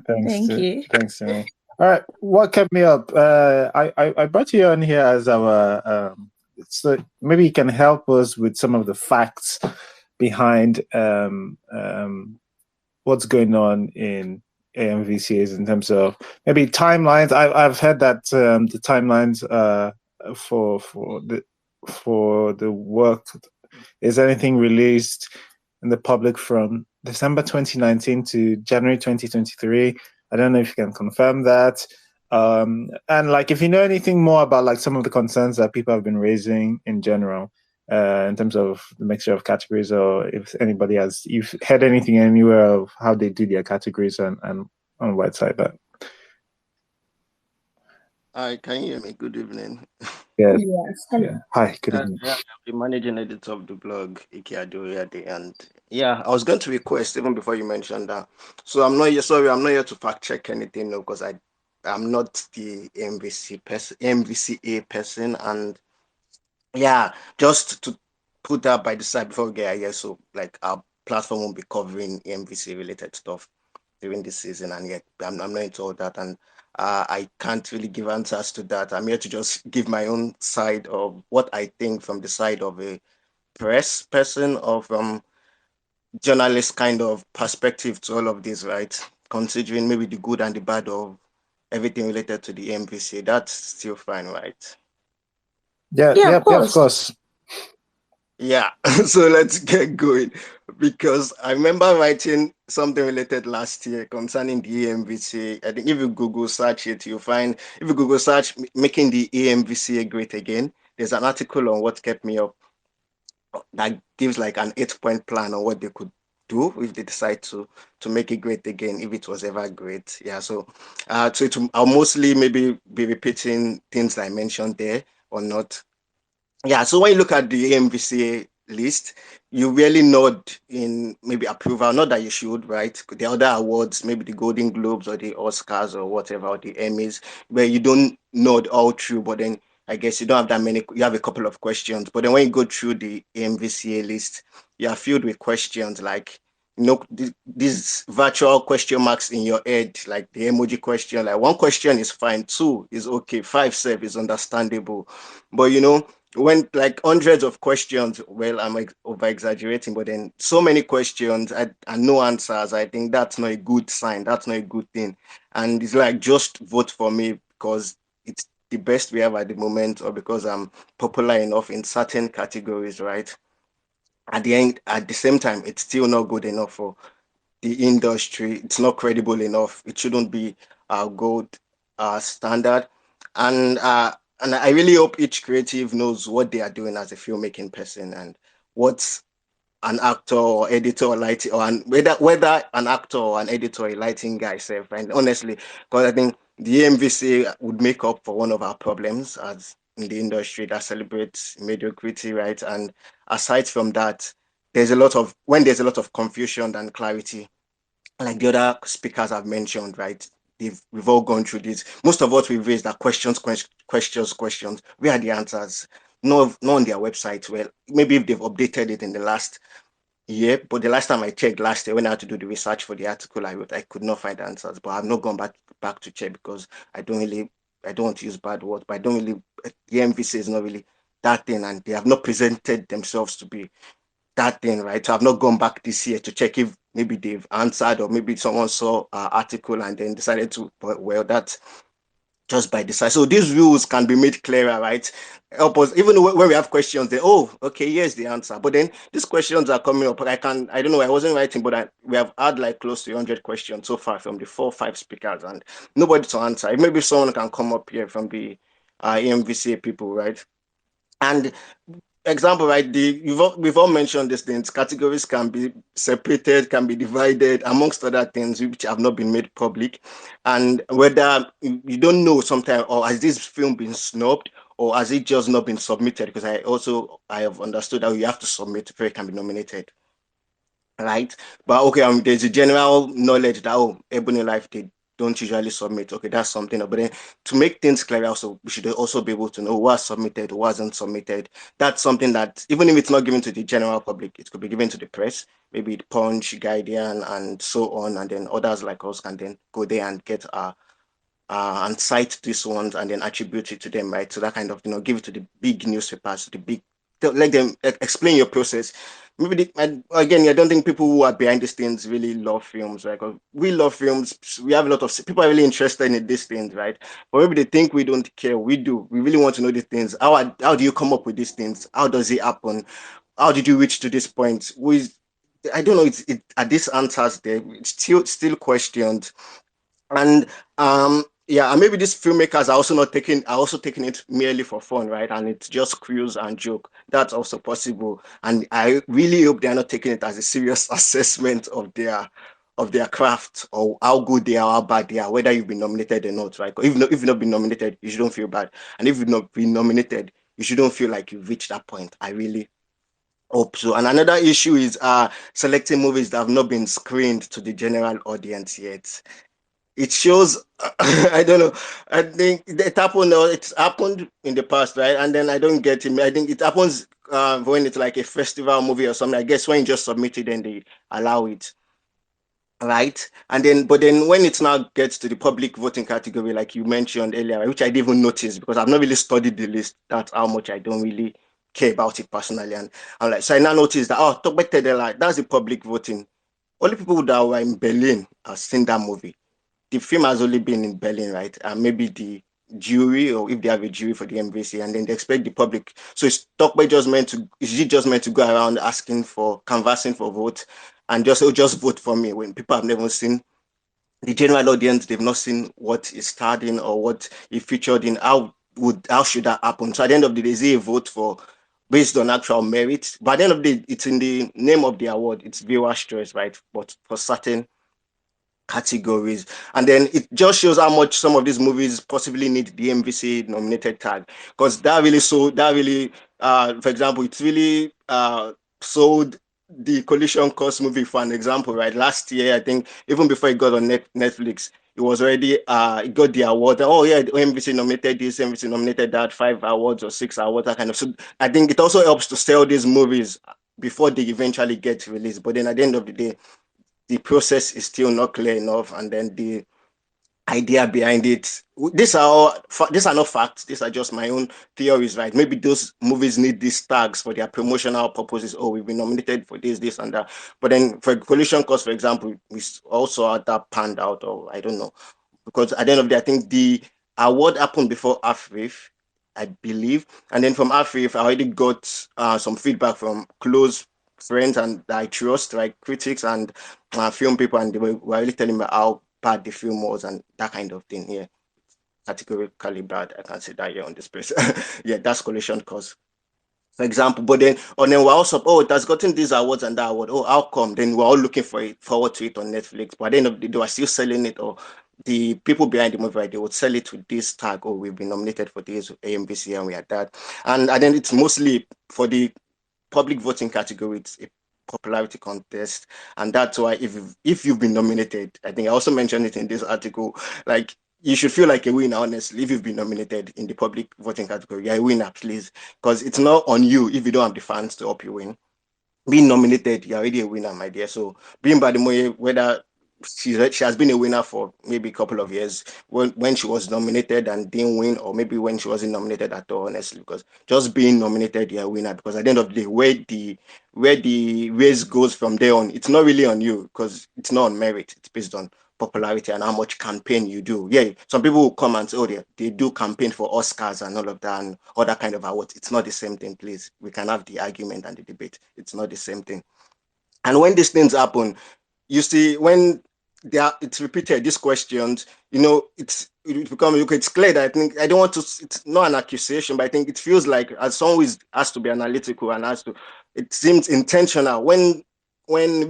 Thank you. Thanks to me. All right. What kept me up? I brought you on here as our so maybe you can help us with some of the facts behind what's going on in AMVCAs in terms of maybe timelines. I've heard that the timelines for the work, is anything released in the public from December 2019 to January 2023? I don't know if you can confirm that. And like, if you know anything more about like some of the concerns that people have been raising in general, in terms of the mixture of categories, or if anybody has, you've heard anything anywhere of how they do their categories and on website that. Hi, can you hear me? Good evening. Yeah. Yes. Hello. Yeah. Hi, good evening. Yeah, I'm the managing editor of the blog, Ike, and yeah, I was going to request even before you mentioned that. So I'm not here. Sorry, I'm not here to fact check anything, no, because I'm not the MVCA person, and yeah, just to put that by the side before we get here. So like our platform won't be covering MVC related stuff during this season, and yet I'm not into all that, and I can't really give answers to that. I'm here to just give my own side of what I think from the side of a press person or from journalist kind of perspective to all of this, right? Considering maybe the good and the bad of everything related to the MVC, that's still fine, right? Yeah, Yeah, of yep, of course. course. Yeah, so let's get going because I remember writing something related last year concerning the AMVCA. I think if you Google search it, you'll find, if you Google search making the AMVCA great again, there's an article on what kept me up that gives like an 8-point plan on what they could do if they decide to make it great again, if it was ever great. Yeah, so I'll mostly maybe be repeating things I mentioned there or not. Yeah, so when you look at the AMVCA list, you really nod in maybe approval. Not that you should, right? The other awards, maybe the Golden Globes or the Oscars or whatever, or the Emmys, where you don't nod all through, but then I guess you don't have that many, you have a couple of questions. But then when you go through the AMVCA list, you are filled with questions like, these virtual question marks in your head, like the emoji question, like one question is fine, two is okay, five self is understandable. But when like hundreds of questions, well, I'm like over exaggerating, but then so many questions and no answers, I think that's not a good sign. That's not a good thing. And it's like, just vote for me because it's the best we have at the moment, or because I'm popular enough in certain categories, right? At the same time, it's still not good enough for the industry. It's not credible enough. It shouldn't be a gold standard. And I really hope each creative knows what they are doing as a filmmaking person and what an actor or editor or lighting, or whether an actor or an editor or a lighting guy self. And honestly, because I think the MVC would make up for one of our problems as in the industry that celebrates mediocrity, right? And aside from that, there's a lot of confusion and clarity, like the other speakers have mentioned, right? We've all gone through this. Most of what we've raised are questions. Where are the answers? No, not on their website. Well, maybe if they've updated it in the last Yeah, but the last time I checked last year when I had to do the research for the article I wrote, I could not find answers. But I've not gone back to check because I don't want to use bad words, but I don't really the MVC is not really that thing, and they have not presented themselves to be that thing, right? So I've not gone back this year to check if maybe they've answered or maybe someone saw our article and then decided to, well, that's just by design. So these rules can be made clearer, right? Help us, even when we have questions, they, oh, okay, here's the answer. But then these questions are coming up. I don't know, I wasn't writing, but we have had like close to 100 questions so far from the 4 or 5 speakers and nobody to answer. Maybe someone can come up here from the AMVCA people, right? And example, right? We've all mentioned these things. Categories can be separated, can be divided, amongst other things which have not been made public. And whether you don't know sometimes, or has this film been snubbed, or has it just not been submitted? Because I have understood that you have to submit before it can be nominated, right? But okay, there's a general knowledge that Ebony Life they don't usually submit. Okay, that's something. But then to make things clear, also we should also be able to know what submitted, what wasn't submitted. That's something that even if it's not given to the general public, it could be given to the press, maybe the Punch, Guardian, and so on, and then others like us can then go there and get and cite these ones and then attribute it to them, right? So that kind of, give it to the big newspapers, the big, let them explain your process. Maybe again, I don't think people who are behind these things really love films, right? Because we love films. We have a lot of people are really interested in these things, right? But maybe they think we don't care. We do. We really want to know these things. How do you come up with these things? How does it happen? How did you reach to this point? I don't know. Are these answers there? It's still questioned. And yeah, and maybe these filmmakers are also taking it merely for fun, right? And it's just cruise and joke. That's also possible. And I really hope they're not taking it as a serious assessment of their craft or how good they are, how bad they are, whether you've been nominated or not, right? If you've not been nominated, you shouldn't feel bad. And if you've not been nominated, you shouldn't feel like you've reached that point. I really hope so. And another issue is selecting movies that have not been screened to the general audience yet. It shows I don't know. I think it's happened in the past, right? And then I don't get it. I think it happens when it's like a festival movie or something. I guess when you just submit it, then they allow it, right? And then but then when it now gets to the public voting category, like you mentioned earlier, right, which I didn't even notice because I've not really studied the list. That's how much I don't really care about it personally. And I'm like, so I now noticed that talk back like that's the public voting. Only people that were in Berlin have seen that movie. The film has only been in Berlin, right? And maybe the jury, or if they have a jury for the embassy, and then they expect the public. So is it just meant to go around asking for canvassing for votes and just vote for me when people have never seen the general audience, they've not seen what is starred in or what it featured in. How should that happen? So at the end of the day, is it a vote for based on actual merit? But at the end of the day, it's in the name of the award, it's viewer choice, right? But for certain categories. And then it just shows how much some of these movies possibly need the MVC nominated tag. Because for example, it's really sold the Collision Course movie for an example, right? Last year, I think, even before it got on Netflix, it was already it got the award. Oh yeah, the MVC nominated this, MVC nominated that, 5 awards or 6 awards, that kind of. So I think it also helps to sell these movies before they eventually get released. But then at the end of the day, the process is still not clear enough, and then the idea behind it. These are not facts. These are just my own theories, right? Maybe those movies need these tags for their promotional purposes. Oh, we've been nominated for this, and that. But then for Collision Course, for example, we also had that panned out, or I don't know, because at the end of the day, I think the award happened before AFRIF, I believe. And then from AFRIF, I already got some feedback from close friends and that I trust, like critics and film people, and they were really telling me how bad the film was and that kind of thing. Yeah, categorically bad. I can say that here on this place. Yeah, that's Collision Course, for example. But then, we're also, it has gotten these awards and that award. Oh, how come? Then we're all looking forward to it on Netflix. But at the end of the day, they were still selling it, or the people behind the movie, right, they would sell it with this tag. Oh, we've been nominated for this AMVCA and we are that. And then it's mostly for the public voting category. It's a popularity contest, and that's why if you've been nominated, I think I also mentioned it in this article, like you should feel like a winner, honestly. If you've been nominated in the public voting category, you're a winner, please, because it's not on you if you don't have the fans to help you win. being nominated, you're already a winner, my dear. So being Badimoye, whether she has been a winner for maybe a couple of years when she was nominated and didn't win, or maybe when she wasn't nominated at all, honestly, because just being nominated, you're a winner. Because at the end of the day, where the race goes from there on, it's not really on you because it's not on merit. It's based on popularity and how much campaign you do. Yeah, some people will come and say, oh, they do campaign for Oscars and all of that and other kind of awards. It's not the same thing, please. We can have the argument and the debate. It's not the same thing. And when these things happen, you see, when it's repeated, these questions, it becomes, okay, it's clear that I think, I don't want to, it's not an accusation, but I think it feels like, as someone who has to be analytical and has to, it seems intentional when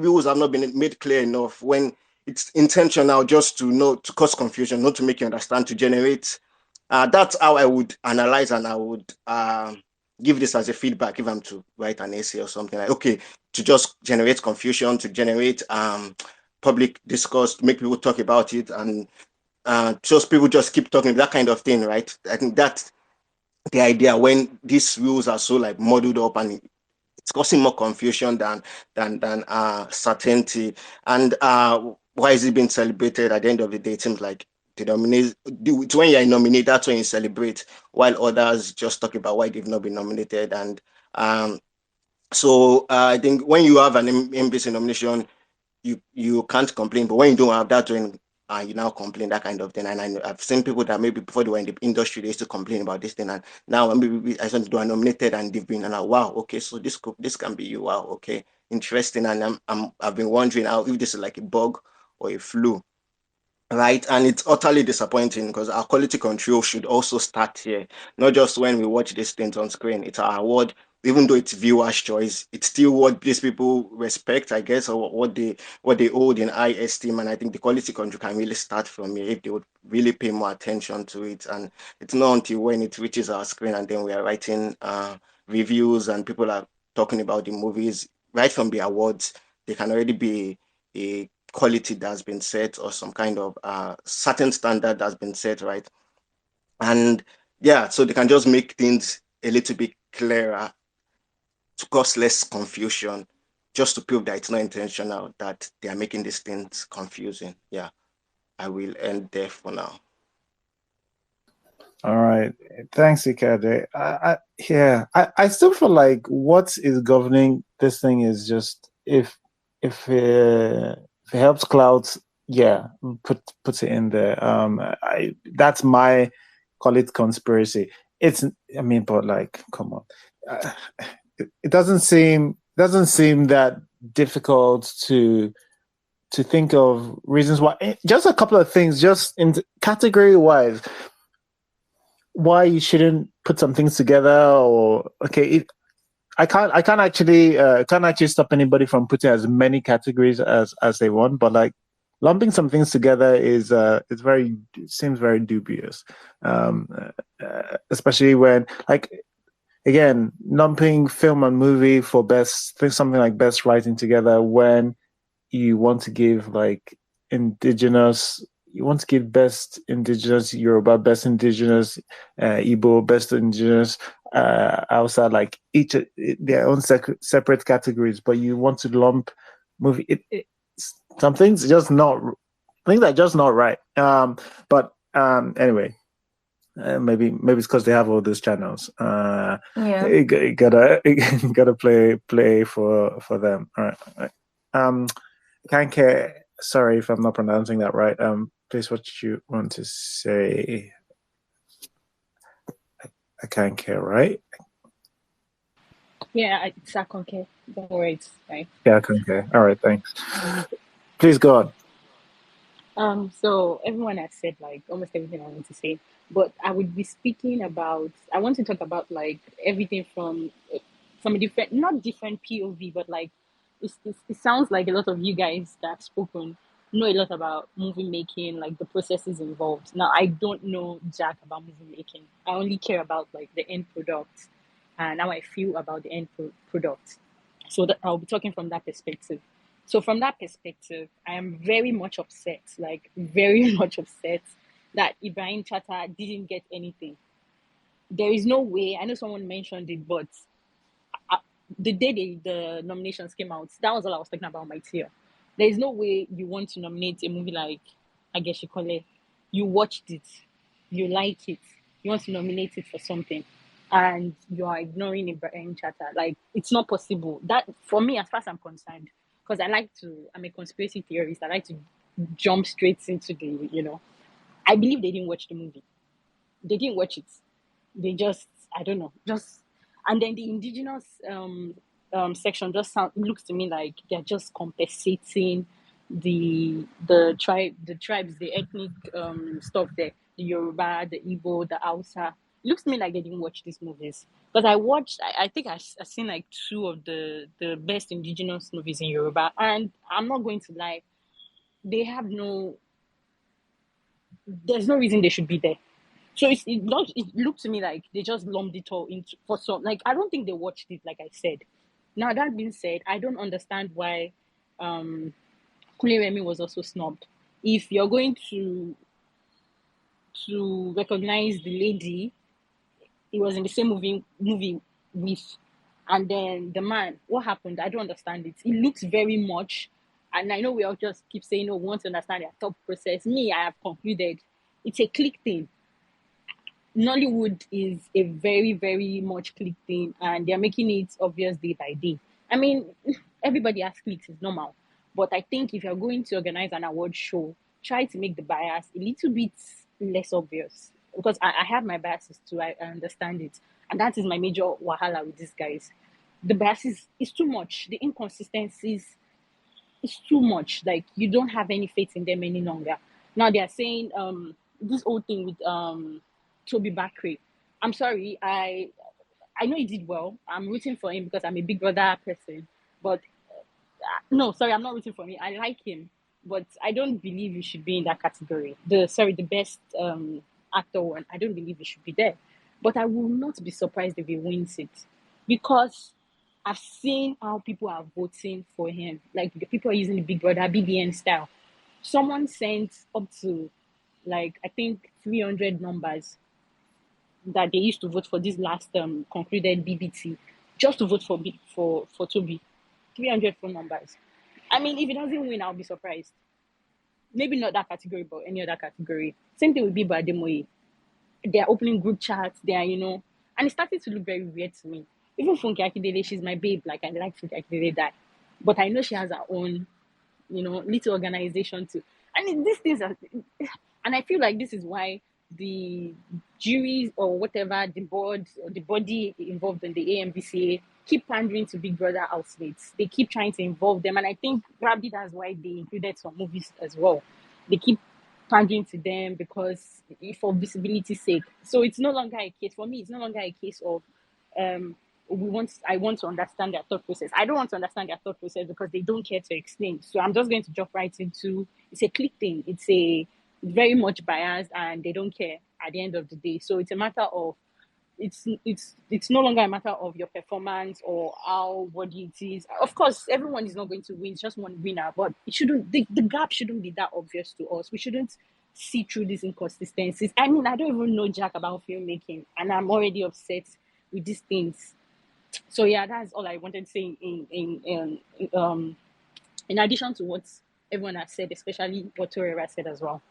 rules have not been made clear enough, when it's intentional just to know, to cause confusion, not to make you understand, to generate. That's how I would analyze, and I would give this as a feedback if I'm to write an essay or something, like, okay, to just generate confusion, to generate public discourse, to make people talk about it, and just people just keep talking, that kind of thing, right? I think that's the idea when these rules are so like muddled up, and it's causing more confusion than certainty. And why is it being celebrated? At the end of the day, it seems like the nominate it's when you're nominated, that's when you celebrate, while others just talk about why they've not been nominated. And so I think when you have an MBC nomination, you can't complain. But when you don't have that, when you now complain, that kind of thing. And I've seen people that maybe before they were in the industry, they used to complain about this thing, and now maybe I said, do are nominated and they've been, and like, wow, okay, so this can be you. Wow, okay, interesting. And I've been wondering how, if this is like a bug or a flu, right? And it's utterly disappointing because our quality control should also start here, not just when we watch these things on screen. It's our award, even though it's viewers' choice, it's still what these people respect, I guess, or what they hold in high esteem. And I think the quality control can really start from here if they would really pay more attention to it. And it's not until when it reaches our screen and then we are writing reviews and people are talking about the movies right from the awards, they can already be a quality that's been set, or some kind of certain standard that's been set, right? And yeah, so they can just make things a little bit clearer to cause less confusion, just to prove that it's not intentional, that they are making these things confusing. Yeah, I will end there for now. All right. Thanks, Ikade. I still feel like what is governing this thing is just if it helps clouds, yeah, puts it in there. That's my call it conspiracy. I mean, but like, come on, uh, it doesn't seem that difficult to think of reasons why. Just a couple of things, just in category wise, why you shouldn't put some things together. Or okay, I can't actually stop anybody from putting as many categories as they want, but like lumping some things together seems very dubious, um, especially when, like, again, lumping film and movie for best, think something like best writing together when you want to give like indigenous, you want to give best indigenous Yoruba, best indigenous Igbo, best indigenous outside, like each their own separate categories, but you want to lump movie. Some things just not, things are just not right. But anyway, maybe it's because they have all those channels. Yeah. You gotta play for them. All right. All right. Kanke, sorry if I'm not pronouncing that right. Please, what you want to say? I can't care, right? Yeah, it's Akonke. Don't worry, it's fine. Yeah, I can't care. All right, thanks. Please go on. So everyone has said like almost everything I want to say, but I would be speaking about. I want to talk about like everything from a different, not different POV, but like it sounds like a lot of you guys that have spoken know a lot about movie making, like the processes involved. Now I don't know jack about movie making. I only care about like the end product and how I feel about the end product. So that I'll be talking from that perspective. So from that perspective, I am very much upset, like very much upset that Ibrahim Chata didn't get anything. There is no way. I know someone mentioned it, but the day the nominations came out, that was all I was talking about my tier. There is no way you want to nominate a movie like Ageshikole. You watched it, you like it, you want to nominate it for something, and you are ignoring Ibrahim Chatter. Like, it's not possible. That, for me, as far as I'm concerned, because I'm a conspiracy theorist. I like to jump straight into I believe they didn't watch the movie. They didn't watch it. They just, I don't know, just, and then the indigenous section just looks to me like they're just compensating the tribes, the ethnic stuff there, the Yoruba, the Igbo, the Hausa. It looks to me like they didn't watch these movies. Because I think I've seen like two of the best indigenous movies in Yoruba, and I'm not going to lie, they have there's no reason they should be there. So it looked to me like they just lumped it all into for some. Like, I don't think they watched it. Like I said. Now that being said, I don't understand why Kunle Remi was also snubbed. If you're going to recognize the lady, he was in the same movie with, and then the man. What happened? I don't understand it. It looks very much, and I know we all just keep saying, "No, we want to understand their thought process." Me, I have concluded it's a click thing. Nollywood is a very, very much click thing, and they're making it obvious day by day. I mean, everybody has clicks, it's normal. But I think if you're going to organize an award show, try to make the bias a little bit less obvious. Because I have my biases too, I understand it. And that is my major wahala with these guys. The biases is too much. The inconsistencies is too much. Like, you don't have any faith in them any longer. Now they're saying this whole thing with Toby Bakri. I'm sorry, I know he did well. I'm rooting for him because I'm a Big Brother person. But no, sorry, I'm not rooting for him. I like him, but I don't believe he should be in that category. The best actor one. I don't believe he should be there. But I will not be surprised if he wins it, because I've seen how people are voting for him. Like, the people are using the Big Brother BBN style. Someone sent up to, like, I think 300 numbers that they used to vote for this last concluded BBT, just to vote for Toby. 300 phone numbers. I mean, if he doesn't win, I'll be surprised. Maybe not that category, but any other category. Same thing with Bibo Ademoye. They're opening group chats. And it started to look very weird to me. Even Funke Akindele, she's my babe. Like, I like Funke Akindele that, but I know she has her own, little organization too. And these things are, and I feel like this is why the juries or whatever, the board or the body involved in the AMVCA keep pandering to Big Brother housemates. They keep trying to involve them, and I think probably that's why they included some movies as well. They keep pandering to them because for visibility's sake. So it's no longer a case for me. It's no longer a case of I want to understand their thought process. I don't want to understand their thought process because they don't care to explain. So I'm just going to jump right into, it's a click thing. It's very much biased, and they don't care at the end of the day. So it's a matter of, it's no longer a matter of your performance or how worthy it is. Of course, everyone is not going to win. It's just one winner, but the gap shouldn't be that obvious to us. We shouldn't see through these inconsistencies. I mean, I don't even know jack about filmmaking, and I'm already upset with these things. So yeah, that's all I wanted to say in addition to what everyone has said, especially what Torera said as well.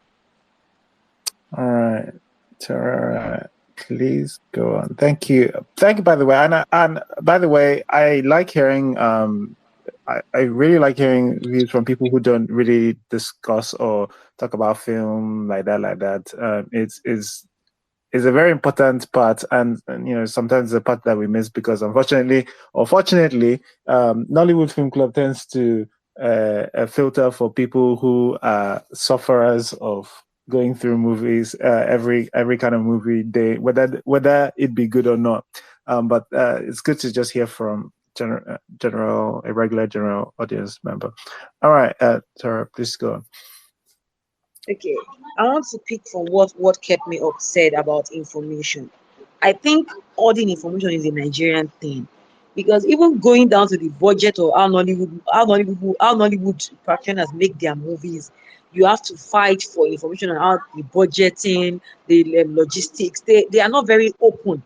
All right, Torera, please go on. Thank you, by the way. And by the way, I like hearing I really like hearing views from people who don't really discuss or talk about film like that. It's a very important part, and sometimes the part that we miss because unfortunately or fortunately, Nollywood Film Club tends to filter for people who are sufferers of going through movies every kind of movie day, whether it be good or not. But it's good to just hear from a regular general audience member. All right, Tara, please go on. Okay, I want to pick from what kept me upset about information. I think hoarding information is a Nigerian thing, because even going down to the budget or how Nollywood practitioners make their movies, you have to fight for information on how the budgeting, the logistics. They are not very open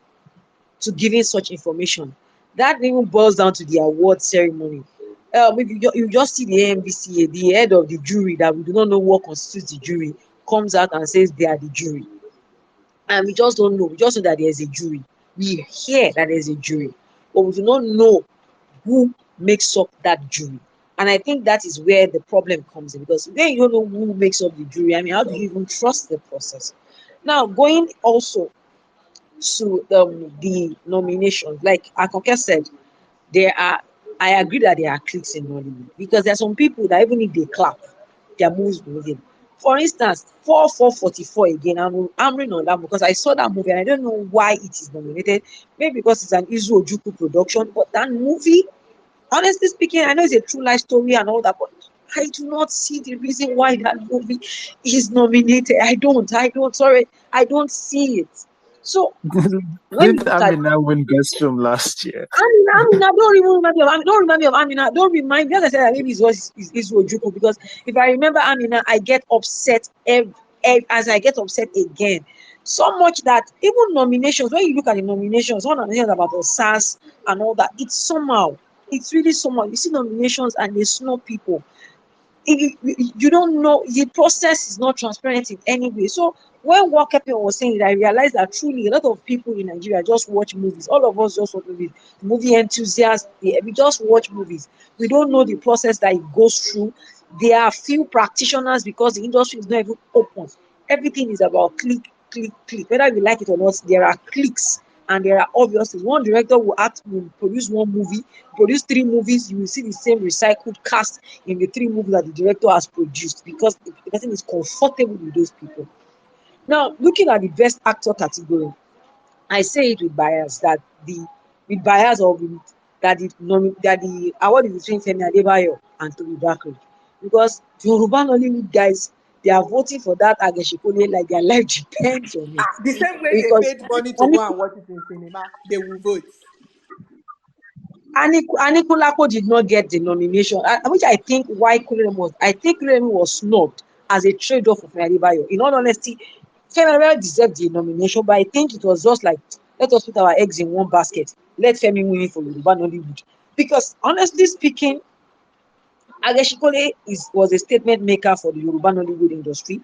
to giving such information. That even boils down to the award ceremony. If you just see the AMVCA, the head of the jury that we do not know what constitutes the jury comes out and says they are the jury. And we just don't know. We just know that there's a jury. We hear that there's a jury, but we do not know who makes up that jury. And I think that is where the problem comes in, because when you don't know who makes up the jury, I mean, how do you even trust the process? Now, going also to the nominations, like Akoke said, there are, I agree that there are cliques in Nollywood, because there are some people that even if they clap, their moves will win. For instance, 4444 again, I'm hammering on that because I saw that movie and I don't know why it is nominated. Maybe because it's an Izu Ojukwu production, but that movie, honestly speaking, I know it's a true life story and all that, but I do not see the reason why that movie is nominated. Sorry, I don't see it. So when you Didn't look at Amina win Best Film last year? Amina, don't even remind me of Amina. Don't remind me of Amina. Don't remind me. As I said, that maybe it's was is Ojuku, because if I remember Amina, I get upset as I get upset again. So much that even nominations, when you look at the nominations, one nominations about the SARS and all that, it's really somehow. You see nominations and they snub people. You don't know, the process is not transparent in any way. So when what Kepion was saying, I realized that truly a lot of people in Nigeria just watch movies. All of us just watch movies. Movie enthusiasts, we just watch movies. We don't know the process that it goes through. There are few practitioners because the industry is not even open. Everything is about click, click, click. Whether we like it or not, there are clicks and there are obviously one director will produce one movie, produce 3 movies, you will see the same recycled cast in the 3 movies that the director has produced, because the person is comfortable with those people. Now, looking at the best actor category, I say it with bias that the with bias or with that the award is between Femi Adebayo and Tobi Bakri, because the Yoruba Nollywood guys, they are voting for that Ageshikole like their life depends on it, The same way they because paid money to go and watch it in cinema, they will vote. Anikulapo did not get the nomination, which I think why Kurem was. I think Kurem was snubbed as a trade-off of Femi Adebayo. In all honesty, Femi Adebayo deserved the nomination, but I think it was just like, let us put our eggs in one basket. Let Femi win it for Yoruba Nollywood. Because honestly speaking, Ageshikole was a statement maker for the Yoruba Nollywood industry.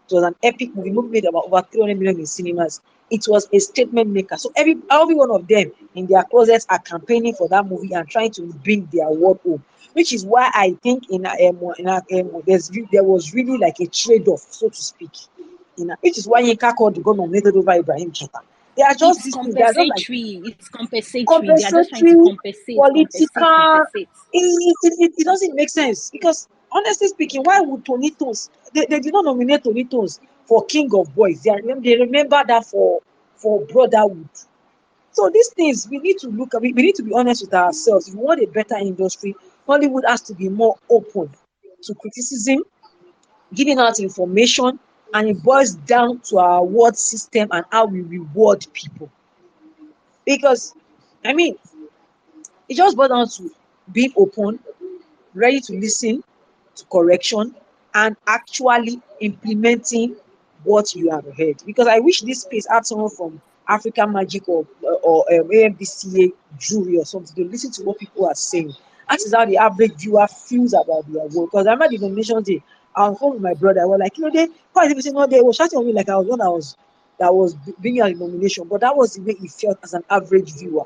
It was an epic movie. Movie made about over 300 million in cinemas. It was a statement maker. So every one of them in their closets are campaigning for that movie and trying to bring their award home. Which is why I think there was really like a trade-off, so to speak. Which is why Yinka called the government nominated over Ibrahim Chata. They are just It's these things. They are just like compensatory. It's compensatory. They are just trying to compensatory, compensate, compensate, political. compensate. It doesn't make sense, because honestly speaking, why would Tony Tones, they did not nominate Tony Tones for King of Boys. They remember that for Brotherhood. So these things we need to look at. We need to be honest with ourselves. If we want a better industry, Hollywood has to be more open to criticism, giving out information, and it boils down to our award system and how we reward people. Because I mean, it just boils down to being open, ready to listen to correction, and actually implementing what you have heard. Because I wish this space had someone from African Magic or AMVCA jury or something to listen to what people are saying. That is how the average viewer feels about their work. Because I remember the nomination day, I was home with my brother. I was like, why is it no day? He was shouting on me like I was one that was bringing out the nomination. But that was the way it felt as an average viewer.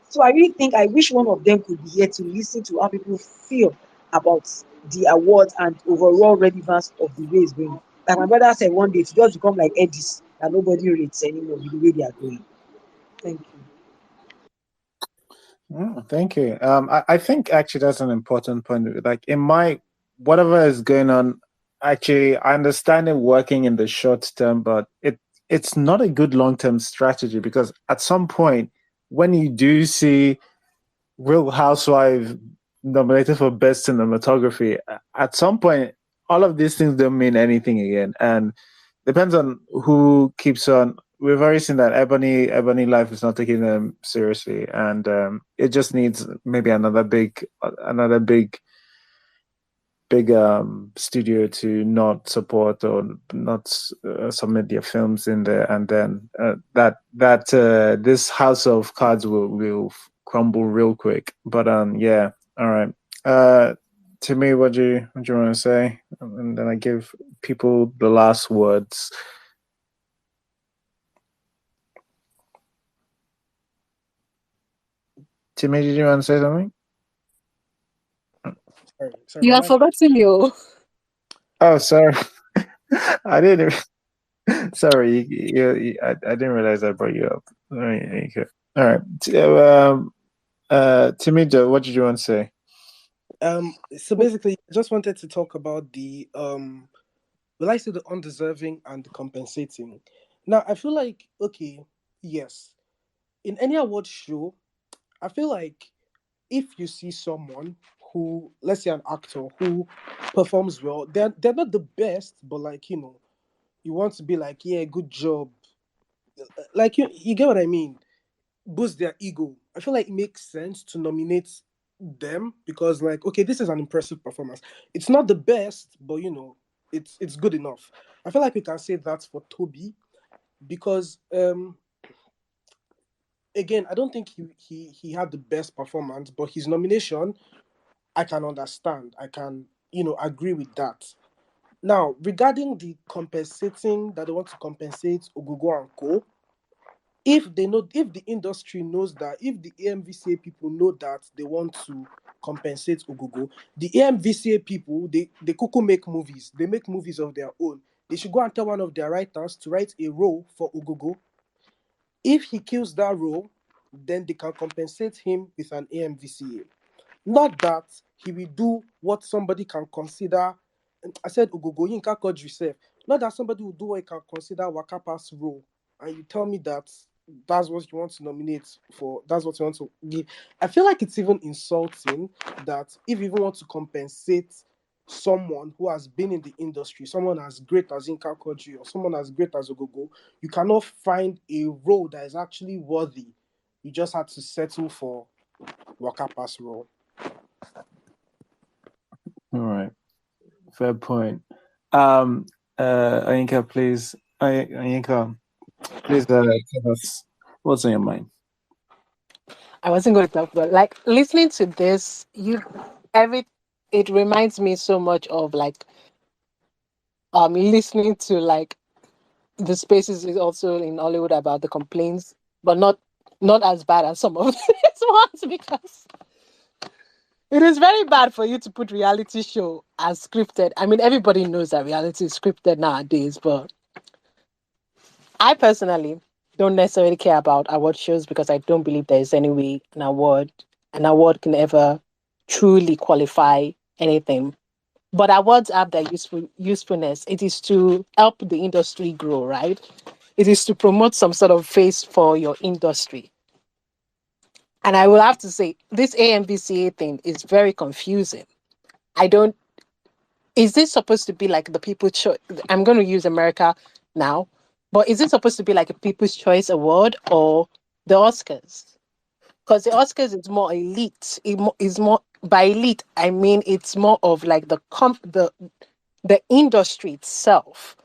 So I really think I wish one of them could be here to listen to how people feel about the awards and overall relevance of the way it's going. Like my brother said one day, to just become like Edis that nobody rates anymore with the way they are going. Thank you. Thank you. I think actually that's an important point. Like in my whatever is going on, actually I understand it working in the short term, but it's not a good long term strategy, because at some point when you do see Real Housewife nominated for best cinematography, at some point all of these things don't mean anything again, and depends on who keeps on. We've already seen that Ebony Life is not taking them seriously, and it just needs maybe another big studio to not support or not submit their films in there, and then that this house of cards will crumble real quick. But yeah, all right. To me, what do you want to say? And then I give people the last words. Timmy, did you want to say something? Sorry, You my have mic. forgotten your. Oh, sorry. I didn't. Sorry, I didn't realize I brought you up. All right, okay. All right. Timmy, what did you want to say? So basically, I just wanted to talk about the will I say the undeserving and the compensating. Now, I feel like okay, yes, in any award show, I feel like if you see someone who, let's say, an actor who performs well, they're not the best, but like you want to be like, yeah, good job, like you get what I mean. Boost their ego. I feel like it makes sense to nominate them because, like, okay, this is an impressive performance. It's not the best, but it's good enough. I feel like we can say that for Toby because, again, I don't think he had the best performance, but his nomination, I can understand. I can agree with that. Now, regarding the compensating that they want to compensate Ogogo and Co, if they know, if the industry knows that, if the AMVCA people know that they want to compensate Ogogo, the AMVCA people, they could make movies. They make movies of their own. They should go and tell one of their writers to write a role for Ogogo. If he kills that role, then they can compensate him with an AMVCA. Not that he will do what somebody can consider. I said Ogogo, Yinka called yourself. Not that somebody will do what he can consider Wakapa's role, and you tell me that that's what you want to nominate for. That's what you want to give. I feel like it's even insulting that if you even want to compensate someone who has been in the industry, someone as great as Inka Kodri or someone as great as Ogogo, you cannot find a role that is actually worthy. You just had to settle for Wakapa's role. All right, fair point. Ayinka, please. Ayinka, please tell us what's on your mind. I wasn't going to talk, but like listening to this, it reminds me so much of like listening to like the spaces is also in Hollywood about the complaints, but not as bad as some of these ones because it is very bad for you to put reality show as scripted. I mean, everybody knows that reality is scripted nowadays, but I personally don't necessarily care about award shows because I don't believe there is any way an award can ever truly qualify anything. But awards have their usefulness. It is to help the industry grow, right? It is to promote some sort of face for your industry. And I will have to say, this AMVCA thing is very confusing. I don't. Is this supposed to be like the People's Choice? I'm going to use America now, but is it supposed to be like a People's Choice Award or the Oscars? Because the Oscars is more elite. It is more by elite. I mean, it's more of like the industry itself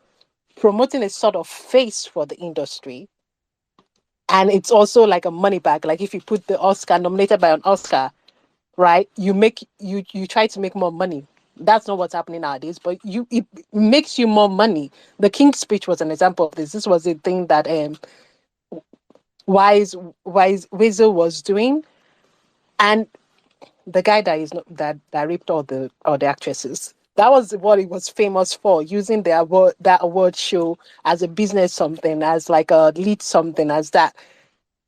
promoting a sort of face for the industry, and it's also like a money bag. Like if you put the Oscar nominated by an Oscar, right? You try to make more money. That's not what's happening nowadays, but it makes you more money. The King's Speech was an example of this. This was a thing that Wise Weasel was doing, and the guy that is not that raped all the actresses. That was what he was famous for, using that award show as a business something, as like a lead something, as that.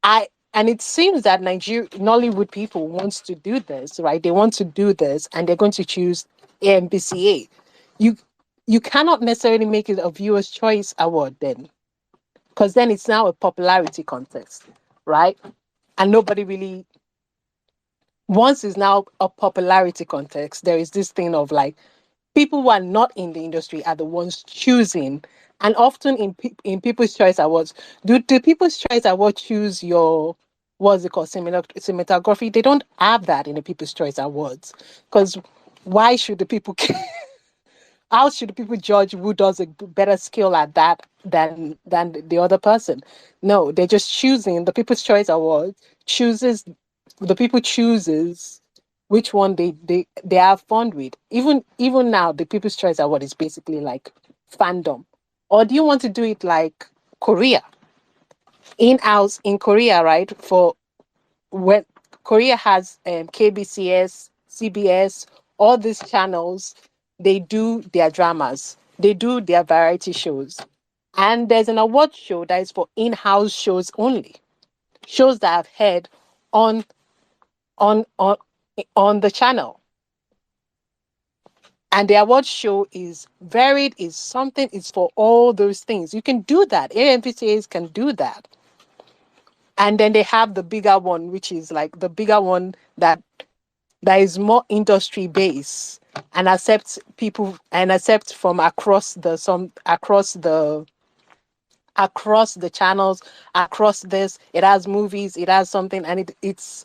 And it seems that Nollywood people wants to do this, right? They want to do this, and they're going to choose AMVCA. You you cannot necessarily make it a viewer's choice award then, because then it's now a popularity contest, right? And nobody really once is now a popularity contest. There is this thing of like people who are not in the industry are the ones choosing. And often in People's Choice Awards, do the People's Choice Award choose your what's it called cinematography? They don't have that in the People's Choice Awards because why should the people? How should the people judge who does a better skill at that than the other person? No, they're just choosing. The People's Choice Award chooses the people chooses which one they have fun with. Even now, the People's Choice Award is basically like fandom. Or do you want to do it like Korea? In-house in Korea, right? For when Korea has KBCS, CBS, all these channels, they do their dramas, they do their variety shows. And there's an award show that is for in-house shows only. Shows that I've heard on on on on the channel. And the award show is varied, is something, is for all those things. You can do that. AMVCAs can do that. And then they have the bigger one, which is like the bigger one that is more industry based and accept people and accept from across the channels, across this. It has movies, it has something, and it's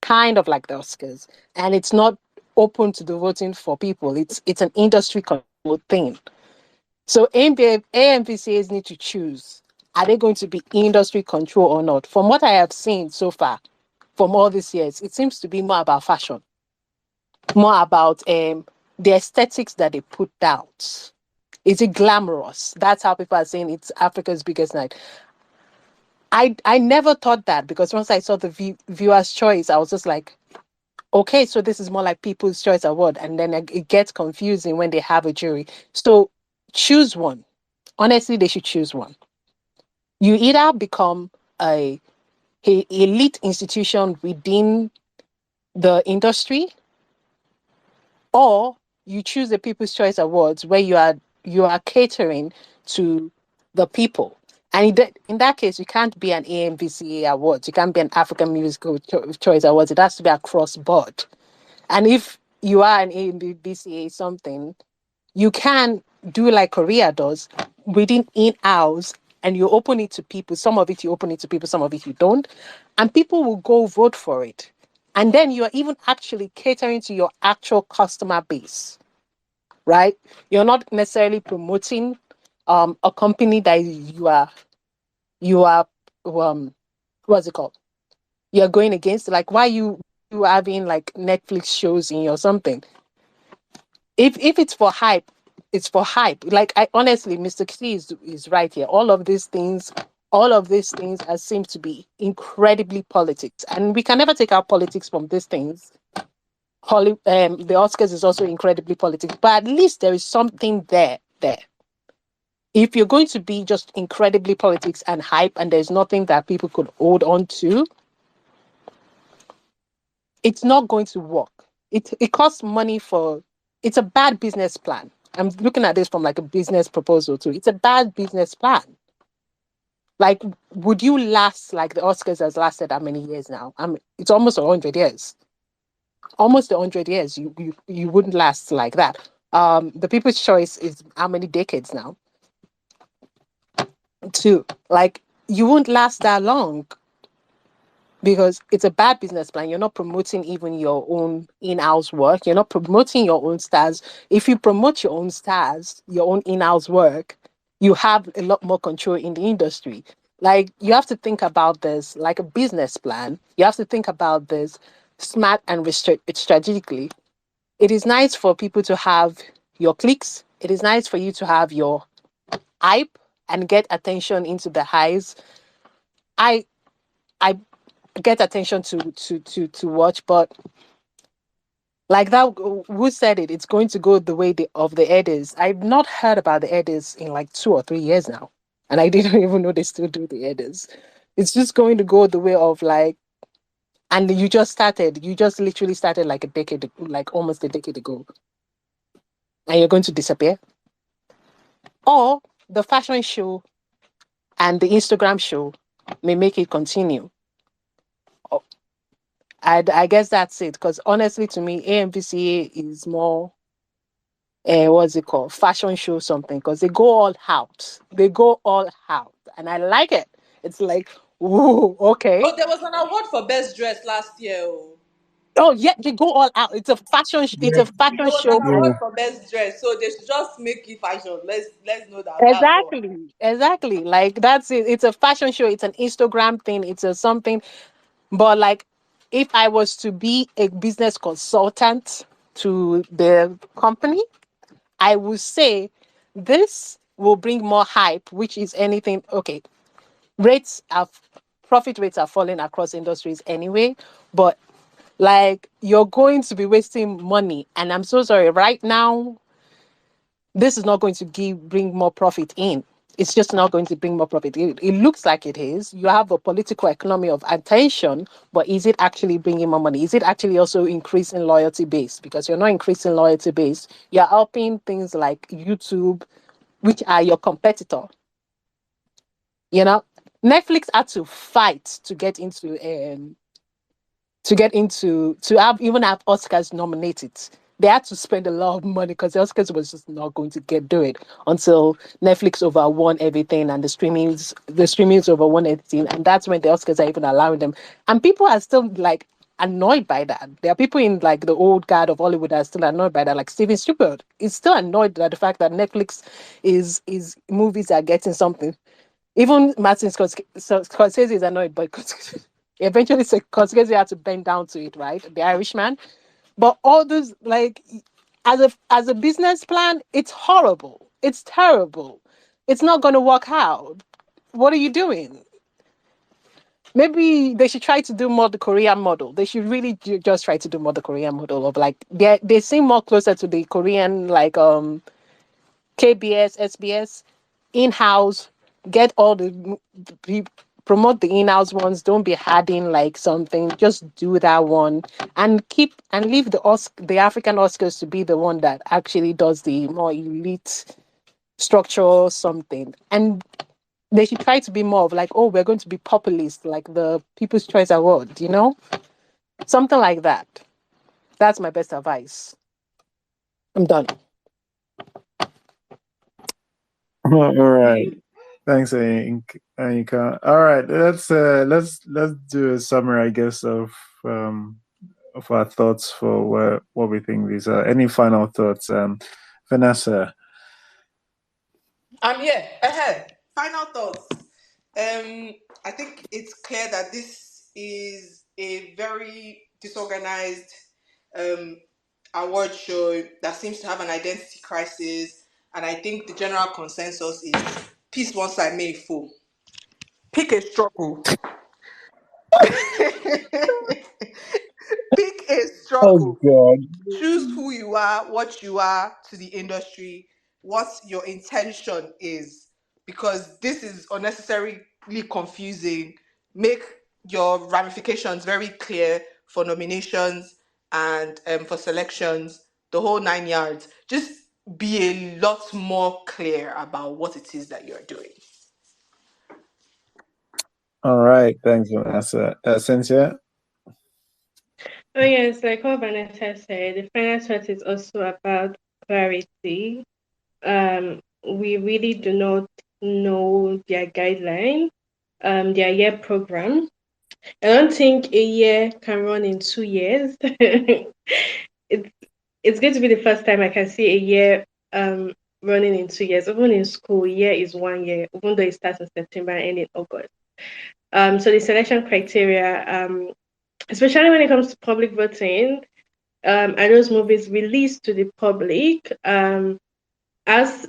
kind of like the Oscars, and it's not open to the voting for people. It's an industry control thing. So AMVCAs need to choose: are they going to be industry control or not? From what I have seen so far, from all these years, it seems to be more about fashion, more about the aesthetics that they put out. Is it glamorous? That's how people are saying it's Africa's biggest night. I never thought that, because once I saw the viewer's choice, I was just like, okay, so this is more like People's Choice Award. And then it gets confusing when they have a jury. So choose one. Honestly, they should choose one. You either become a elite institution within the industry, or you choose the People's Choice Awards, where you are catering to the people. And in that case, you can't be an AMVCA awards. You can't be an African Musical Choice Awards. It has to be across board. And if you are an AMVCA something, you can do like Korea does within in-house, and you open it to people. Some of it you open it to people, some of it you don't. And people will go vote for it. And then you are even actually catering to your actual customer base, right? You're not necessarily promoting a company that you are what's it called? You're going against. Like, why you having like Netflix shows in your something? If it's for hype, it's for hype. Like, I honestly, Mr. K is right here. All of these things seem to be incredibly politics, and we can never take out politics from these things. The Oscars is also incredibly politics, but at least there is something there. If you're going to be just incredibly politics and hype, and there's nothing that people could hold on to, it's not going to work. It costs money for. It's a bad business plan. I'm looking at this from like a business proposal too. It's a bad business plan. Like, would you last like the Oscars has lasted how many years now? It's almost 100 years. Almost 100 years. You wouldn't last like that. The People's Choice is how many decades now? Two. Like, you won't last that long, because it's a bad business plan. You're not promoting even your own in-house work. You're not promoting your own stars. If you promote your own stars, your own in-house work, you have a lot more control in the industry. Like, you have to think about this like a business plan. You have to think about this smart and strategically. It is nice for people to have your clicks. It is nice for you to have your hype and get attention into the highs. I I get attention to watch, but like that, who said it? It's going to go the way of the editors. I've not heard about the editors in like 2 or 3 years now, and I didn't even know they still do the editors. It's just going to go the way of like, and you just literally started like a decade, like almost a decade ago, and you're going to disappear. Or the fashion show and the Instagram show may make it continue. I guess that's it. Because honestly, to me, AMVCA is more, what's it called? Fashion show something. Because they go all out. They go all out. And I like it. It's like, ooh, okay. Oh, there was an award for best dress last year. Oh. Oh, yeah, they go all out. It's a fashion, it's Yeah, a fashion There was an show. yeah. award for best dress, so they should just make it fashion. Let's know that that's not what. Exactly. Exactly. Like, that's it. It's a fashion show. It's an Instagram thing. It's a something. But like, if I was to be a business consultant to the company, I would say this will bring more hype, which is anything. Okay, rates have profit rates are falling across industries anyway, but like, you're going to be wasting money, and I'm so sorry. Right now, this is not going to bring more profit in. It's just not going to bring more profit. It looks like it is. You have a political economy of attention, but is it actually bringing more money? Is it actually also increasing loyalty base? Because you're not increasing loyalty base. You're helping things like YouTube, which are your competitor. You know, Netflix had to fight to have even have Oscars nominated. They had to spend a lot of money because the Oscars was just not going to do it until Netflix overwon everything and the streamings overwon everything, and that's when the Oscars are even allowing them. And people are still like annoyed by that. There are people in like the old guard of Hollywood that are still annoyed by that. Like Steven Spielberg is still annoyed at the fact that Netflix is movies are getting something. Even Martin Scorsese is annoyed, but eventually Scorsese had to bend down to it, right? The Irishman. But all those, like, as a business plan, it's horrible. It's terrible. It's not going to work out. What are you doing? Maybe they should try to do more the Korean model. They should really just try to do more the Korean model of like they seem more closer to the Korean like KBS, SBS, in-house, get all promote the in-house ones. Don't be adding like something. Just do that one and leave the African Oscars to be the one that actually does the more elite structural something. And they should try to be more of like, oh, we're going to be populist, like the People's Choice Award, something like that. That's my best advice. I'm done. All right. Thanks, Anika. All right, let's do a summary, I guess, of our thoughts for what we think these are. Any final thoughts, Vanessa? Yeah, ahead. Final thoughts. I think it's clear that this is a very disorganized um award show that seems to have an identity crisis, and I think the general consensus is peace one side, may it fall. Pick a struggle. Pick a Oh struggle. God. Choose who you are, what you are to the industry, what your intention is, because this is unnecessarily confusing. Make your ramifications very clear for nominations and for selections, the whole 9 yards. Just be a lot more clear about what it is that you're doing. All right, thanks, Vanessa. Cynthia? Oh yes, like what Vanessa said, the final thought is also about clarity. We really do not know their guideline, their year program. I don't think a year can run in 2 years. it's it's going to be the first time I can see a year running in 2 years. Even in school, year is 1 year, even though it starts in September and ends in August. So the selection criteria, especially when it comes to public voting, are those movies released to the public, as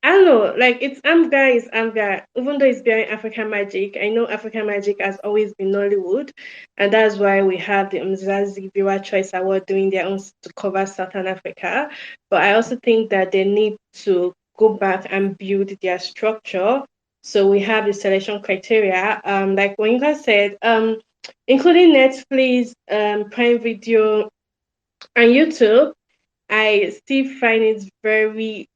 I don't know, like it's AMVCA is AMVCA, even though it's bearing African Magic. I know African Magic has always been Nollywood, and that's why we have the Mzazi Viewer Choice Award doing their own to cover Southern Africa. But I also think that they need to go back and build their structure. So we have the selection criteria, like when you guys said, including Netflix, Prime Video, and YouTube. I still find it very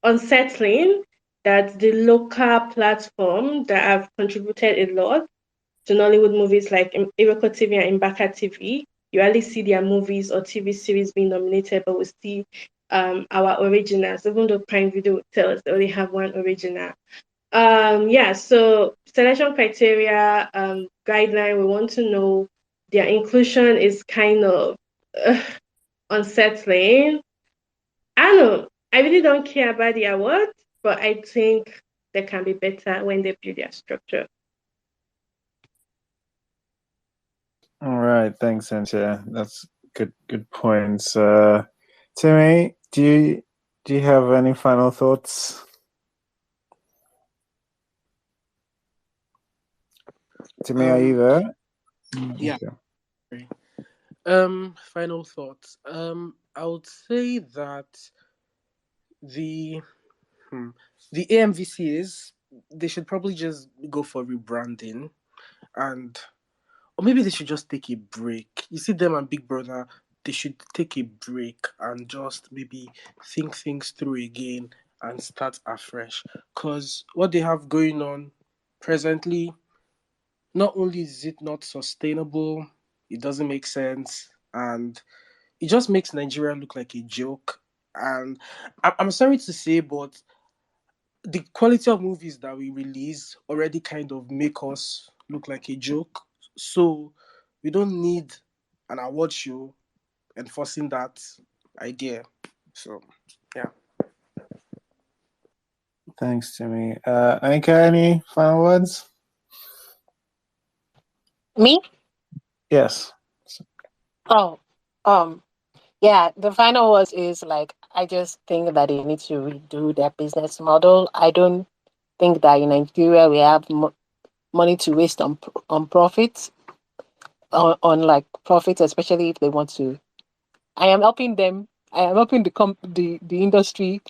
unsettling that the local platform that have contributed a lot to Nollywood movies like Iroko TV and Mbaka TV, you only see their movies or TV series being nominated, but we see our originals, even though Prime Video would tell us they only have one original. So selection criteria, guideline, we want to know their inclusion is kind of unsettling. I don't know. I really don't care about the award, but I think they can be better when they build their structure. All right, thanks, Antia. That's good points. Timmy, do you have any final thoughts? Timmy, are you there? Yeah. Okay. Final thoughts. I would say that the the AMVCAs, they should probably just go for rebranding, and or maybe they should just take a break. You see them and Big Brother, they should take a break and just maybe think things through again and start afresh. Cause what they have going on presently, not only is it not sustainable, it doesn't make sense, and it just makes Nigeria look like a joke. And I'm sorry to say, but the quality of movies that we release already kind of make us look like a joke. So we don't need an award show enforcing that idea. So yeah. Thanks, Timmy. Anika, any final words? Me? Yes. Oh, um, yeah. The final was is like I just think that they need to redo their business model. I don't think that in Nigeria we have money to waste on profits on like profits, especially if they want to. I am helping them. I am helping the industry.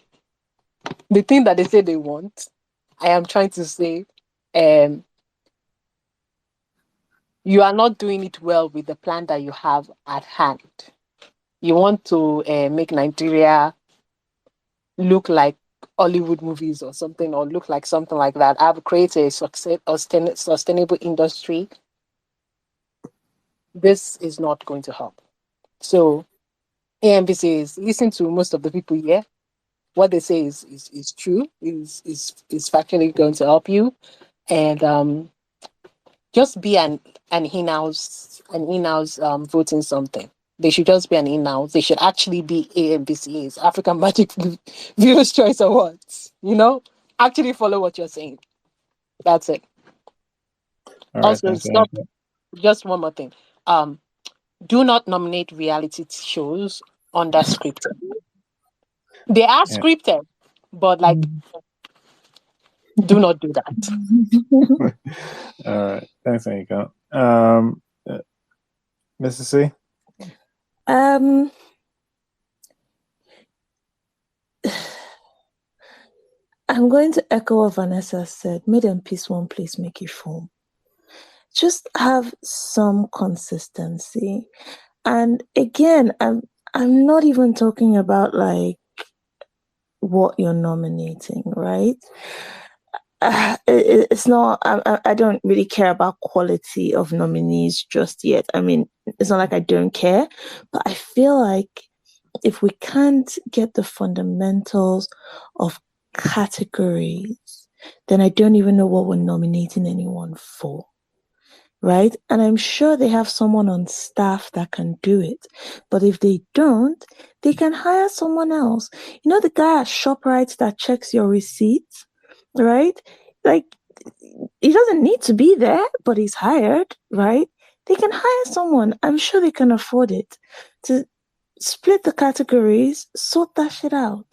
The thing that they say they want, I am trying to say, um, you are not doing it well with the plan that you have at hand. You want to make Nigeria look like Hollywood movies or something, or look like something like that. I've created a sustainable industry. This is not going to help. So AMVCAs, listen to most of the people here. What they say is true, is factually going to help you. And just be an in-house voting something. They should just be an in-house. They should actually be AMVCAs, African Magic Viewers Choice Awards. Actually follow what you're saying. That's it. All right, Also, thanks, stop. Anika. Just one more thing. Um, do not nominate reality shows under scripted. They are Yeah. scripted, but like, do not do that. All right, thanks, Anika. Mrs. C. Um, I'm going to echo what Vanessa said. Made in peace, one place, make it form. Just have some consistency. And again, I'm not even talking about like what you're nominating, right? It's not. I don't really care about quality of nominees just yet. I mean, it's not like I don't care, but I feel like if we can't get the fundamentals of categories, then I don't even know what we're nominating anyone for. Right? And I'm sure they have someone on staff that can do it. But if they don't, they can hire someone else. You know, the guy at ShopRite that checks your receipts, right? Like, he doesn't need to be there, but he's hired, right? They can hire someone. I'm sure they can afford it to split the categories, sort that shit out.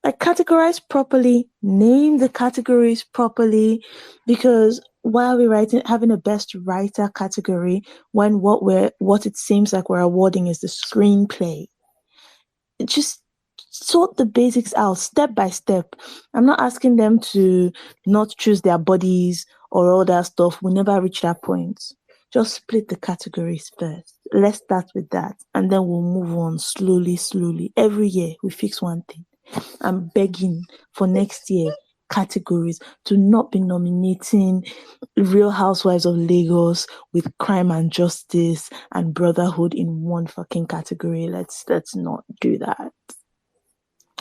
Like, categorize properly, name the categories properly, because why are we having a best writer category when what it seems like we're awarding is the screenplay? Just sort the basics out step by step. I'm not asking them to not choose their bodies or all that stuff. We never reach that point. Just split the categories first. Let's start with that, and then we'll move on slowly. Every year we fix one thing. I'm begging for next year categories to not be nominating Real Housewives of Lagos with Crime and Justice and Brotherhood in one fucking category. Let's not do that.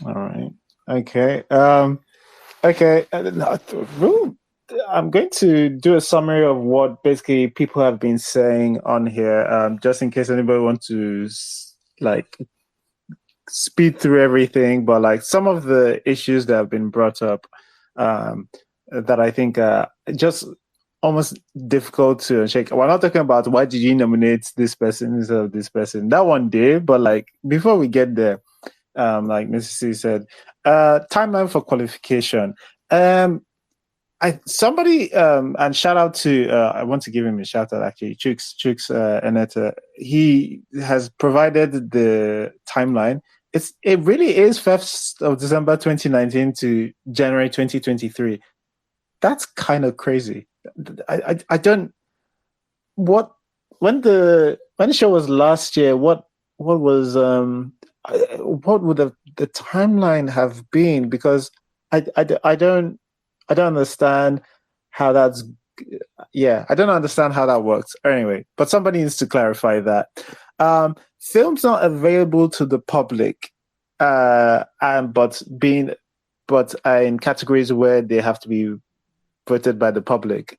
All right. Okay. Okay. I'm going to do a summary of what basically people have been saying on here, just in case anybody wants to like speed through everything. But like some of the issues that have been brought up, that I think just almost difficult to shake. We're not talking about why did you nominate this person instead of this person. That one did, but like before we get there, like Mrs. C said, timeline for qualification. Somebody and shout out to I want to give him a shout out actually. Chooks Eneta. He has provided the timeline. It really is 1st of December 2019 to January 2023. That's kind of crazy. I don't what when the show was last year, what was what would the timeline have been? Because I don't understand how that's I don't understand how that works. Anyway, but somebody needs to clarify that. Films not available to the public, but in categories where they have to be voted by the public.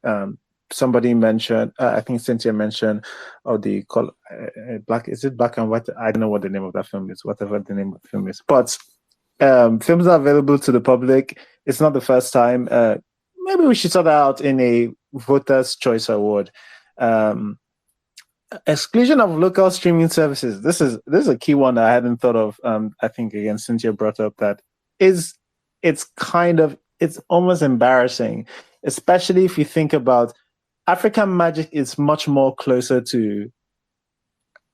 Somebody mentioned, I think Cynthia mentioned, the black. Is it Black and White? I don't know what the name of that film is. Whatever the name of the film is, but films are available to the public. It's not the first time. Maybe we should sort that out in a Voters' Choice Award. Exclusion of local streaming services. This is a key one that I hadn't thought of. I think again Cynthia brought up that it's almost embarrassing, especially if you think about African Magic is much more closer to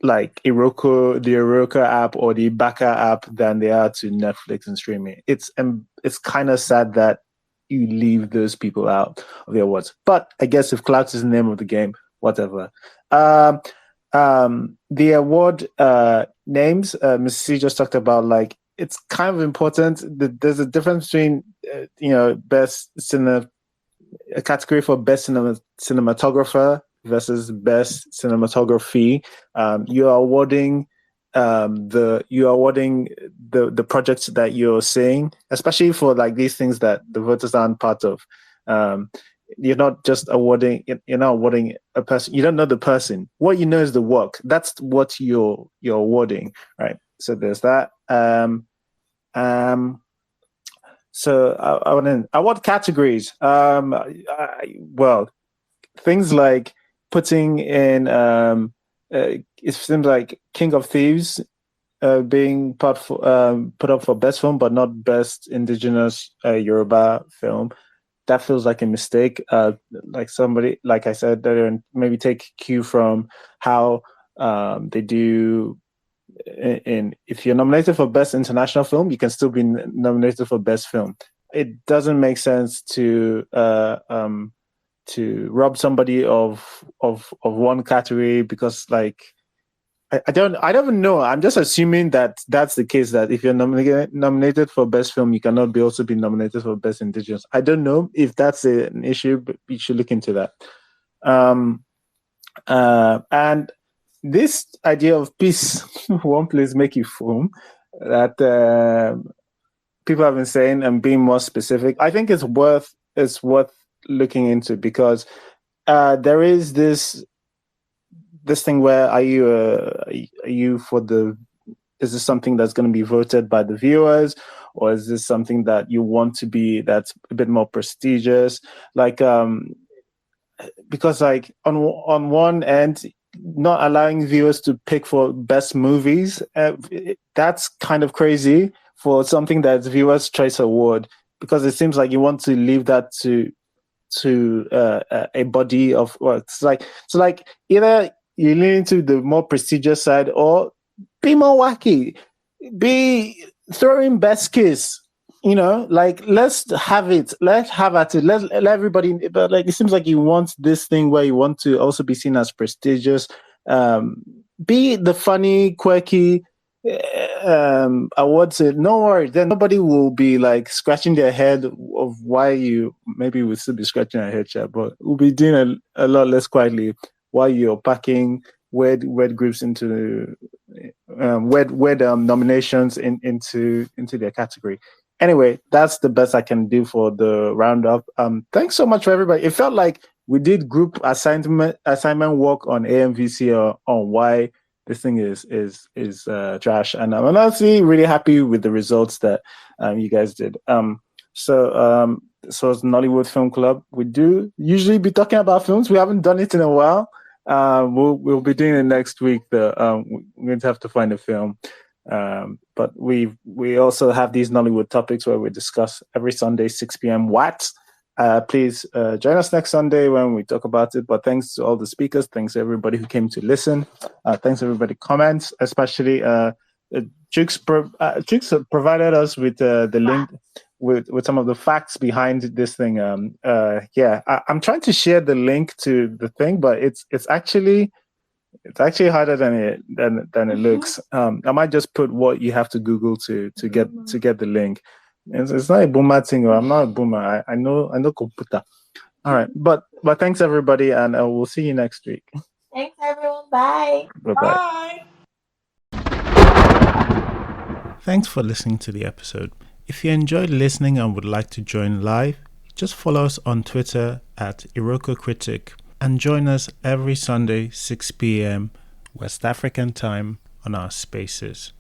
like the Iroko app or the Baka app than they are to Netflix and streaming. It's kind of sad that you leave those people out of the awards. But I guess if clout is the name of the game, whatever. The award names, Ms. C just talked about, like, it's kind of important that there's a difference between, a category for best cinematographer versus best cinematography. You are awarding the projects that you're seeing, especially for like these things that the voters aren't part of. You're not just awarding. You're not awarding a person. You don't know the person. What you know is the work. That's what you're awarding, right? So there's that. So I want to award categories. Well, things like putting in. It seems like King of Thieves being put up for best film, but not best indigenous Yoruba film. That feels like a mistake. Like somebody, like I said, maybe take cue from how they do. If you're nominated for best international film, you can still be nominated for best film. It doesn't make sense to rob somebody of one category because, like, I don't even know. I'm just assuming that that's the case, that if you're nominated for best film, you cannot also be nominated for best indigenous. I don't know if that's an issue, but we should look into that. And this idea of peace, one place make you foam, that people have been saying and being more specific, I think it's worth looking into, because there is this thing where is this something that's going to be voted by the viewers, or is this something that you want to be that's a bit more prestigious? Like because like on one end, not allowing viewers to pick for best movies, that's kind of crazy for something that's Viewers' Choice Award, because it seems like you want to leave that to a body of work. So like either you lean into the more prestigious side or be more wacky, be throwing best kiss. Like let's have it. Let's have at it. Let everybody. But like it seems like you want this thing where you want to also be seen as prestigious. Be the funny, quirky awards. No worry, then nobody will be like scratching their head of why you. Maybe we'll still be scratching our head, but we'll be doing a lot less quietly while you're packing word groups into nominations into their category. Anyway, that's the best I can do for the roundup. Thanks so much for everybody. It felt like we did group assignment work on AMVCA on why this thing is trash, and I'm honestly really happy with the results that you guys did. So This was Nollywood Film Club. We do usually be talking about films. We haven't done it in a while. We'll be doing it next week. We're going to have to find a film. But we also have these Nollywood topics where we discuss every Sunday, 6 p.m. Please join us next Sunday when we talk about it. But thanks to all the speakers. Thanks to everybody who came to listen. Thanks to everybody comments, especially Jukes provided us with the link with some of the facts behind this thing. I'm trying to share the link to the thing, but it's actually harder than it looks. I might just put what you have to Google to get the link. It's not a boomer thing, or I'm not a boomer. I know computer. All right, but thanks everybody, and we'll see you next week. Thanks everyone. Bye. Bye. Thanks for listening to the episode. If you enjoyed listening and would like to join live, just follow us on Twitter at IrokoCritic and join us every Sunday 6 p.m. West African time on our spaces.